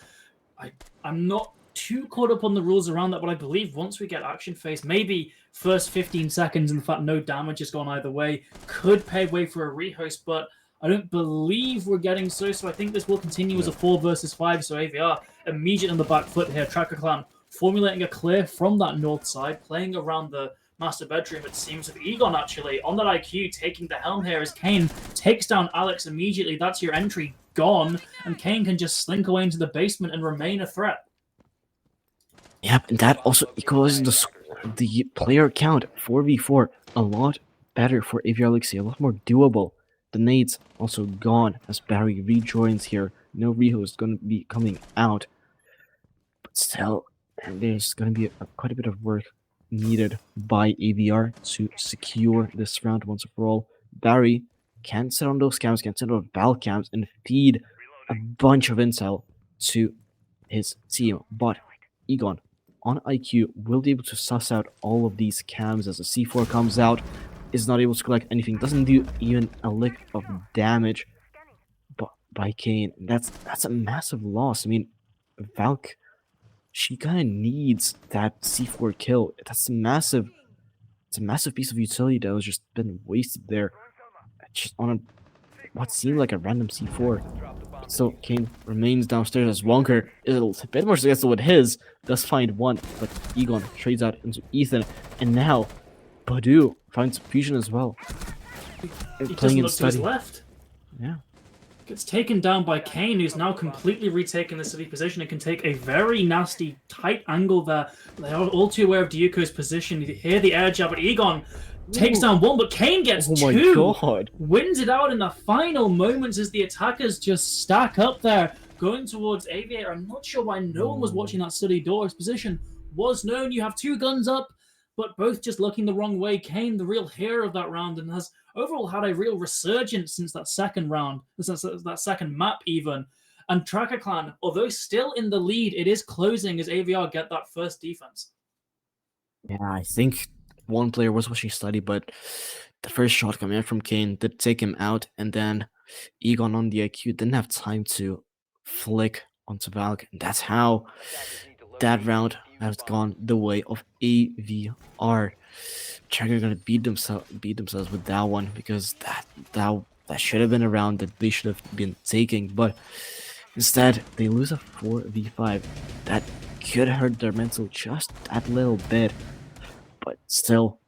I'm not too caught up on the rules around that, but I believe once we get action phase, maybe first 15 seconds, in fact no damage has gone either way, could pave way for a rehost, but I don't believe we're getting so I think this will continue as a 4 versus 5, so AVR immediately on the back foot here. Tracker Clan formulating a clear from that north side, playing around the master bedroom, it seems, with Egon actually on that IQ, taking the helm here as Kane takes down Alex immediately. That's your entry gone, and Kane can just slink away into the basement and remain a threat. Yep, and that also equalizes the player count. 4v4, a lot better for AVR Legacy, a lot more doable. The nades also gone as Barry rejoins here. No rehost going to be coming out, but still, there's going to be quite a bit of work needed by AVR to secure this round once and for all. Barry can sit on those cams, can sit on Val cams, and feed a bunch of intel to his team. But Egon, on IQ, will be able to suss out all of these cams as the C4 comes out, is not able to collect anything, doesn't do even a lick of damage by Kane. That's a massive loss. I mean, Valk, she kind of needs that C4 kill. It's a massive piece of utility that was just been wasted there, just on what seemed like a random C4. But still, Kane remains downstairs as Wonker is a bit more successful with his, does find one, but Egon trades out into Ethan, and now Badu finds fusion as well. He playing in study. To his left. Yeah. Gets taken down by Kane, who's now completely retaken the city position and can take a very nasty, tight angle there. They are all too aware of Dyuko's position. You hear the air jab, but Egon takes down one, but Kane gets Oh my two. god. Wins it out in the final moments as the attackers just stack up there, going towards AVR. I'm not sure why no one was watching that study door. His position was known. You have two guns up, but both just looking the wrong way. Kane, the real hero of that round, and has overall had a real resurgence since that second round, since that second map even. And Tracker Clan, although still in the lead, it is closing as AVR get that first defense. Yeah, I think one player was watching study, but the first shot coming in from Kane did take him out, and then Egon on the IQ didn't have time to flick onto Valk, and that's how that round has gone the way of AVR. Tracker gonna beat themselves with that one, because that should have been a round that they should have been taking, but instead they lose a 4v5. That could hurt their mental just that little bit, but still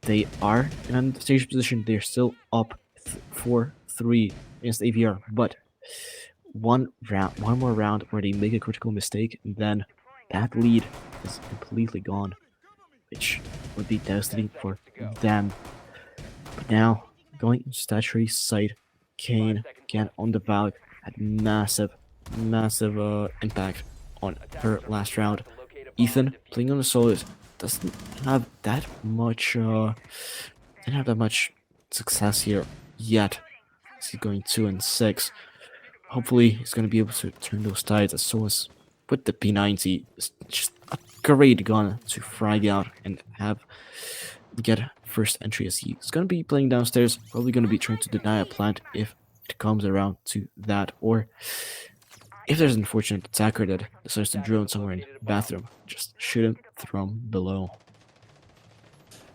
they are in an advantageous position. They're still up 4-3 against AVR, but one more round where they make a critical mistake, and then that lead is completely gone, which would be devastating for them. But now, going into statutory side, Kane again on the Valk had massive impact on her last round. Ethan playing on the solos doesn't have that much success here yet. He's going 2-6. Hopefully he's gonna be able to turn those tides, as Solas with the P90 is just a great gun to frag out and get first entry, as he's gonna be playing downstairs, probably gonna be trying to deny a plant if it comes around to that, or if there's an unfortunate attacker that decides to drone somewhere in the bathroom, just shoot him from below.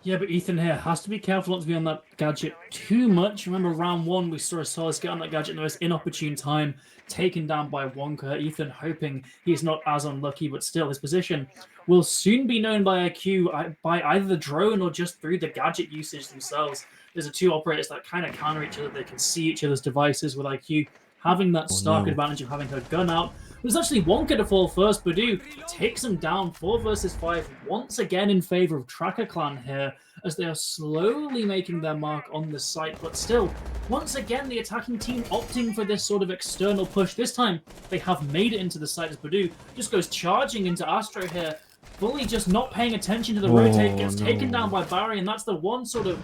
Yeah, but Ethan here has to be careful not to be on that gadget too much. Remember, round one, we saw Solis get on that gadget in the most inopportune time, taken down by Wonka. Ethan hoping he's not as unlucky, but still, his position will soon be known by IQ, by either the drone or just through the gadget usage themselves. There's the two operators that kind of counter each other. They can see each other's devices, with IQ having that stark advantage of having her gun out. It was actually Wonka to fall first. Badu takes him down 4 versus 5 once again in favor of Tracker Clan here, as they are slowly making their mark on the site. But still, once again, the attacking team opting for this sort of external push. This time, they have made it into the site as Badu just goes charging into Astro here, fully just not paying attention to the rotate, gets taken down by Barry, and that's the one sort of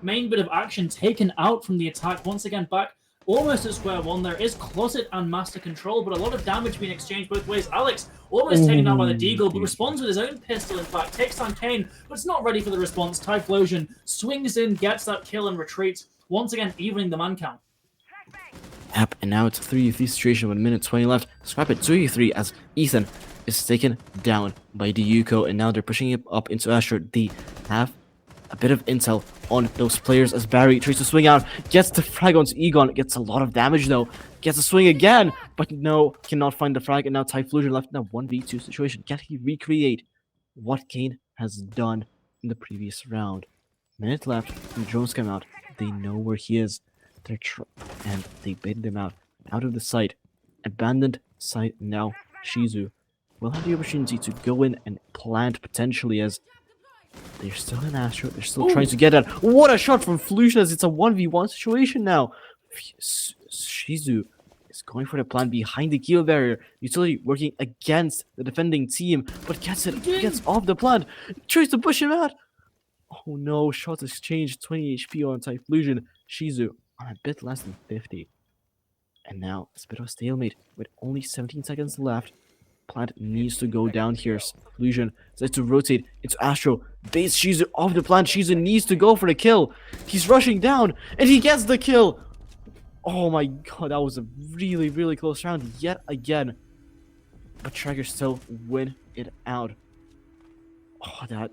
main bit of action taken out from the attack. Once again, back almost at square one. There is Closet and Master Control, but a lot of damage being exchanged both ways. Alex almost taken down by the Deagle, but responds with his own pistol, in fact. Takes down Kane, but it's not ready for the response. Typhlosion swings in, gets that kill, and retreats, once again evening the man count. Yep, and now it's a 3v3 situation with a minute 20 left. Scrap it 2v3 as Ethan is taken down by Dyuko, and now they're pushing it up into Astro. They have a bit of intel on those players as Barry tries to swing out, gets the frag onto Egon, gets a lot of damage though, gets a swing again, but no, cannot find the frag, and now Typhlosion left in a 1v2 situation. Can he recreate what Kane has done in the previous round? Minute left, and the drones come out. They know where he is, and they baited him out of the site. Abandoned site now. Shizu will have the opportunity to go in and plant potentially, as they're still in Astro. They're still trying to get that. What a shot from Flution, as it's a 1v1 situation now. Shizu is going for the plan behind the kill barrier. Utility working against the defending team, but gets off the plant. Tries to push him out. Oh no, shot exchange, 20 HP on Typhlosion. Shizu on a bit less than 50. And now it's a bit of a stalemate with only 17 seconds left. Plant needs to go down here. Fusion says to rotate into Astro. Base Shizu off the plant. Shizu needs to go for the kill. He's rushing down, and he gets the kill. Oh my god, that was a really close round yet again. But Tracker still win it out. Oh, that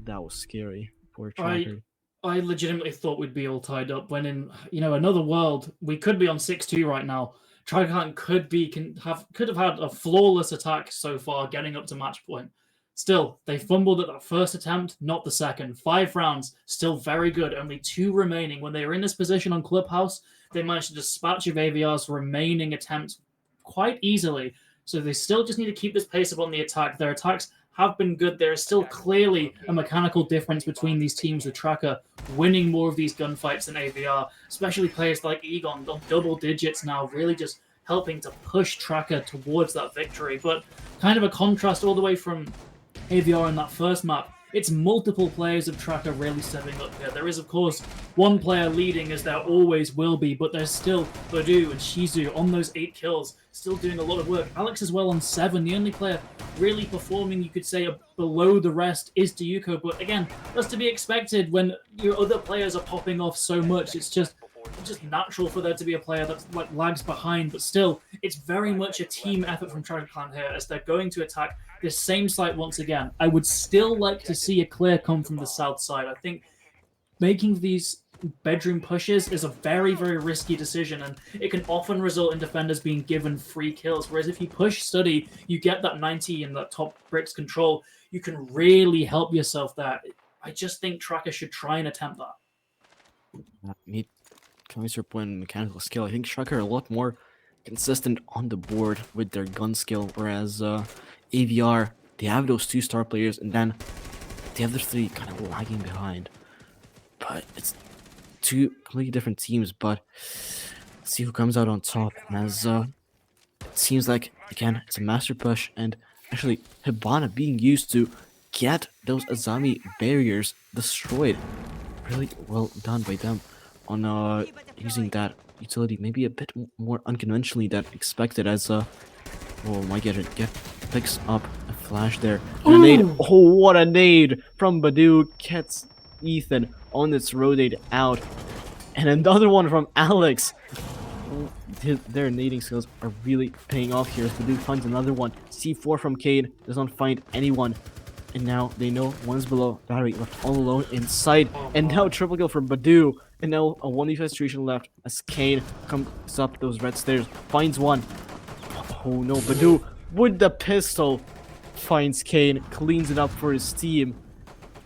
was scary for Tracker. I legitimately thought we'd be all tied up when in another world we could be on 6-2 right now. Tracker could have had a flawless attack so far, getting up to match point. Still, they fumbled at that first attempt, not the second. 5 rounds, still very good. Only 2 remaining. When they were in this position on Clubhouse, they managed to dispatch of AVR's remaining attempts quite easily. So they still just need to keep this pace up on the attack. Their attacks have been good. There is still clearly a mechanical difference between these teams, with Tracker winning more of these gunfights than AVR, especially players like Egon on double digits now, really just helping to push Tracker towards that victory. But kind of a contrast all the way from AVR in that first map. It's multiple players of Tracker really stepping up here. There is, of course, one player leading, as there always will be, but there's still Badu and Shizu on those 8 kills, still doing a lot of work. Alex as well on 7. The only player really performing, you could say, below the rest is Dayuko, but again, that's to be expected when your other players are popping off so much. It's just natural for there to be a player that like lags behind, but still, it's very much a team effort from Tracker Clan here as they're going to attack this same site once again. I would still like to see a clear come from the south side. I think making these bedroom pushes is a very, very risky decision, and it can often result in defenders being given free kills, whereas if you push Study, you get that 90 and that top bricks control, you can really help yourself there. I just think Tracker should try and attempt that. Me, coming to your point on mechanical skill, I think Tracker are a lot more consistent on the board with their gun skill, whereas AVR, they have those 2 star players, and then the other 3 kind of lagging behind. But it's 2 completely different teams, but let's see who comes out on top. As it seems like, again, it's a master push, and actually Hibana being used to get those Azami barriers destroyed. Really well done by them on using that utility, maybe a bit more unconventionally than expected, as oh my god, it picks up a flash there. And a nade. Oh, what a nade from Badu, gets Ethan on its rotate out. And another one from Alex. Their nading skills are really paying off here as Badu finds another one. C4 from Kane, does not find anyone. And now they know one's below. Battery left all alone inside. And now triple kill from Badu. And now a 1v5 situation left as Kane comes up those red stairs, finds one. Oh no, Badu with the pistol finds Kane, cleans it up for his team.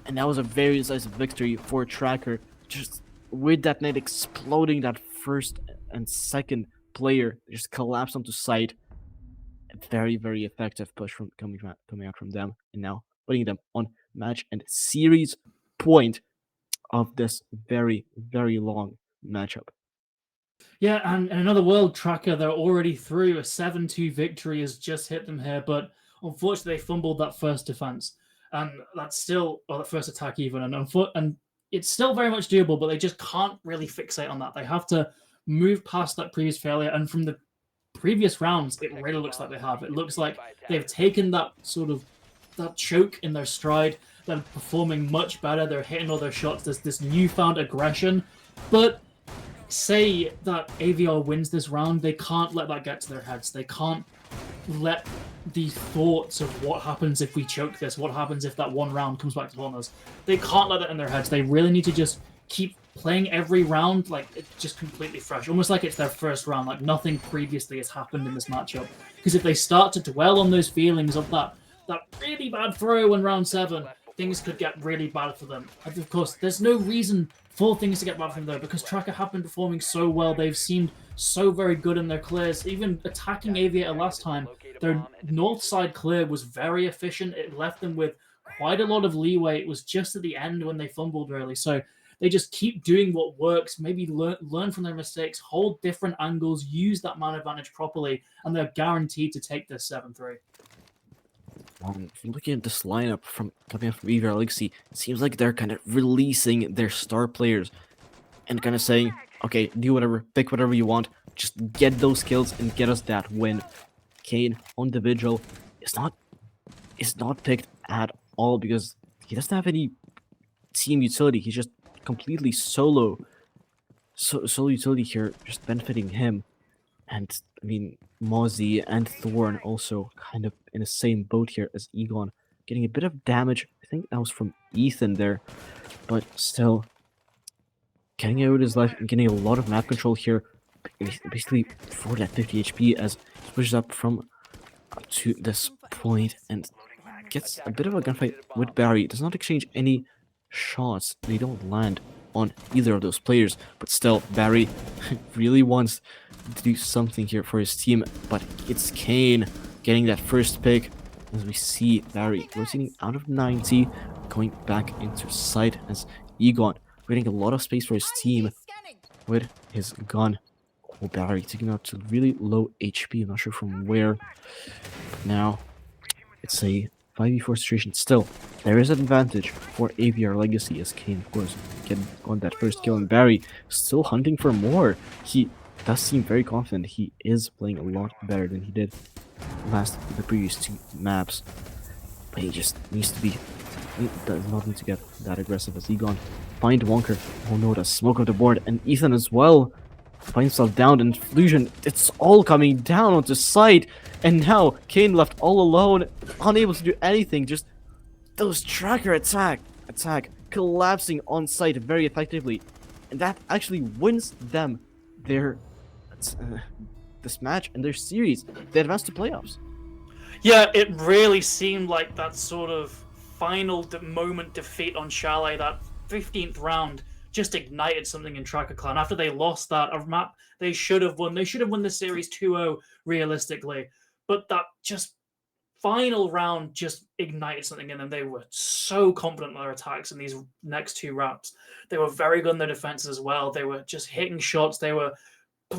And that was a very decisive victory for Tracker. Just with that net exploding, that first and second player just collapsed onto site. A very, very effective push from coming out from them. And now putting them on match and series point of this very, very long matchup. Yeah, and in another world, Tracker, they're already through. A 7-2 victory has just hit them here, but unfortunately they fumbled that first defense. And that's still, or that first attack even, and it's still very much doable, but they just can't really fixate on that. They have to move past that previous failure, and from the previous rounds, it really looks like they have. It looks like they've taken that sort of, that choke in their stride. They're performing much better. They're hitting all their shots. There's this newfound aggression, but say that AVR wins this round, they can't let that get to their heads. They can't let the thoughts of what happens if we choke this, what happens if that one round comes back to haunt us. They can't let that in their heads. They really need to just keep playing every round like it's just completely fresh, almost like it's their first round, like nothing previously has happened in this matchup. Because if they start to dwell on those feelings of that really bad throw in round 7, things could get really bad for them. And of course, there's no reason for things to get bad for them though, because Tracker have been performing so well. They've seemed so very good in their clears. Even attacking Aviator last time, their north side clear was very efficient. It left them with quite a lot of leeway. It was just at the end when they fumbled, really. So they just keep doing what works, maybe learn from their mistakes, hold different angles, use that man advantage properly, and they're guaranteed to take this 7-3. If you're looking at this lineup coming up from AVR Legacy, it seems like they're kind of releasing their star players and kind of saying, okay, do whatever, pick whatever you want, just get those kills and get us that win. Kane on the vigil is not picked at all because he doesn't have any team utility. He's just completely solo utility here, just benefiting him. And I mean, Mozzie and Thorn also kind of in the same boat here as Egon, getting a bit of damage. I think that was from Ethan there, but still getting out his life and getting a lot of map control here, basically for that 50 HP as he pushes up to this point. And gets a bit of a gunfight with Barry. Does not exchange any shots. They don't land on either of those players. But still, Barry really wants to do something here for his team. But it's Kane getting that first pick. As we see Barry rotating out of 90, going back into sight as Egon creating a lot of space for his team with his gun. Oh, Barry taking out to really low HP. I'm not sure from where. But now it's a 5v4 situation. Still, there is an advantage for AVR Legacy as Kane, of course, on that first kill. And Barry still hunting for more. He does seem very confident. He is playing a lot better than he did the previous 2 maps. But he just needs to be... He does not need to get that aggressive as Egon. Find Wonker. Oh no, the smoke of the board. And Ethan as well. Finds himself down, and Fusion, it's all coming down onto site, and now Kane left all alone, unable to do anything, just those tracker attack collapsing on site very effectively, and that actually wins them their this match and their series. They advance to playoffs. Yeah, it really seemed like that sort of final moment defeat on Chalet, that 15th round, just ignited something in Tracker Clan. After they lost that map, they should have won. They should have won the series 2-0 realistically. But that just final round just ignited something in them. They were so confident in their attacks in these next 2 rounds. They were very good in their defenses as well. They were just hitting shots. They were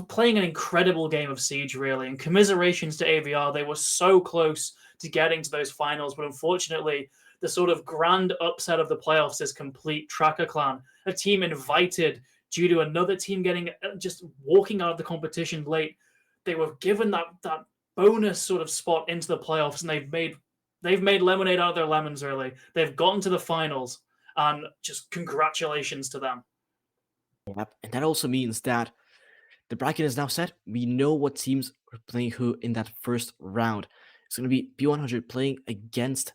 playing an incredible game of Siege, really. And commiserations to AVR. They were so close to getting to those finals, but unfortunately, the sort of grand upset of the playoffs is complete. Tracker Clan, a team invited due to another team getting just walking out of the competition late. They were given that bonus sort of spot into the playoffs, and they've made lemonade out of their lemons. Really, they've gotten to the finals, and just congratulations to them. Yep, and that also means that the bracket is now set. We know what teams are playing who in that first round. It's going to be B100 playing against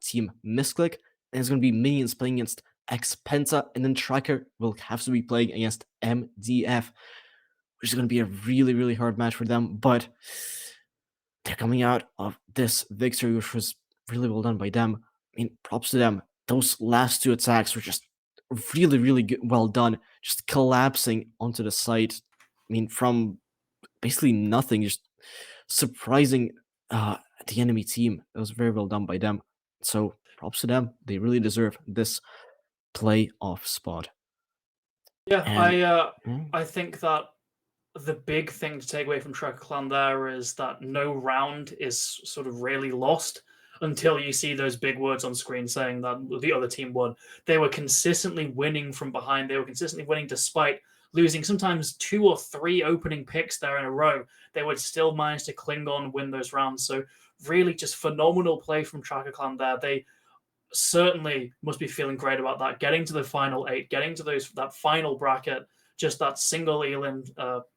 Team Misclick, and it's going to be Minions playing against X-Penta, and then Tracker will have to be playing against MDF, which is going to be a really, really hard match for them, but they're coming out of this victory, which was really well done by them. I mean, props to them. Those last 2 attacks were just really, really good, well done, just collapsing onto the site. I mean, from basically nothing, just surprising the enemy team. It was very well done by them. So props to them. They really deserve this playoff spot. Yeah, I think that the big thing to take away from Tracker Clan there is that no round is sort of really lost until you see those big words on screen saying that the other team won. They were consistently winning from behind. They were consistently winning despite losing sometimes 2 or 3 opening picks there in a row. They would still manage to cling on and win those rounds. So really just phenomenal play from Tracker Clan there. They certainly must be feeling great about that. Getting to the final 8, getting to that final bracket, just that single Eland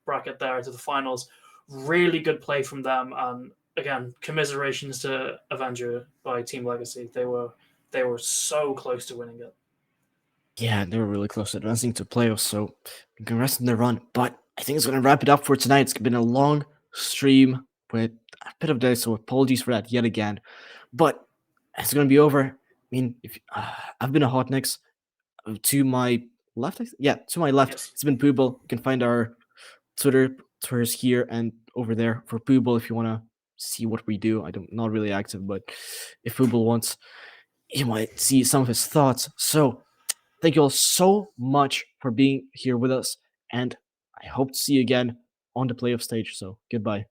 bracket there to the finals. Really good play from them. And again, commiserations to Avenger by Team Legacy. They were so close to winning it. Yeah, they were really close to advancing to playoffs, so congrats on their run. But I think it's going to wrap it up for tonight. It's been a long stream with a bit of delay, so apologies for that yet again. But it's going to be over. I mean, if I've been a Hot Nix. To my left, to my left, Yes. It's been Pooble. You can find our Twitter's here and over there for Pooble if you want to see what we do. I'm not really active, but if Pooble wants, you might see some of his thoughts. So thank you all so much for being here with us, and I hope to see you again on the playoff stage. So goodbye.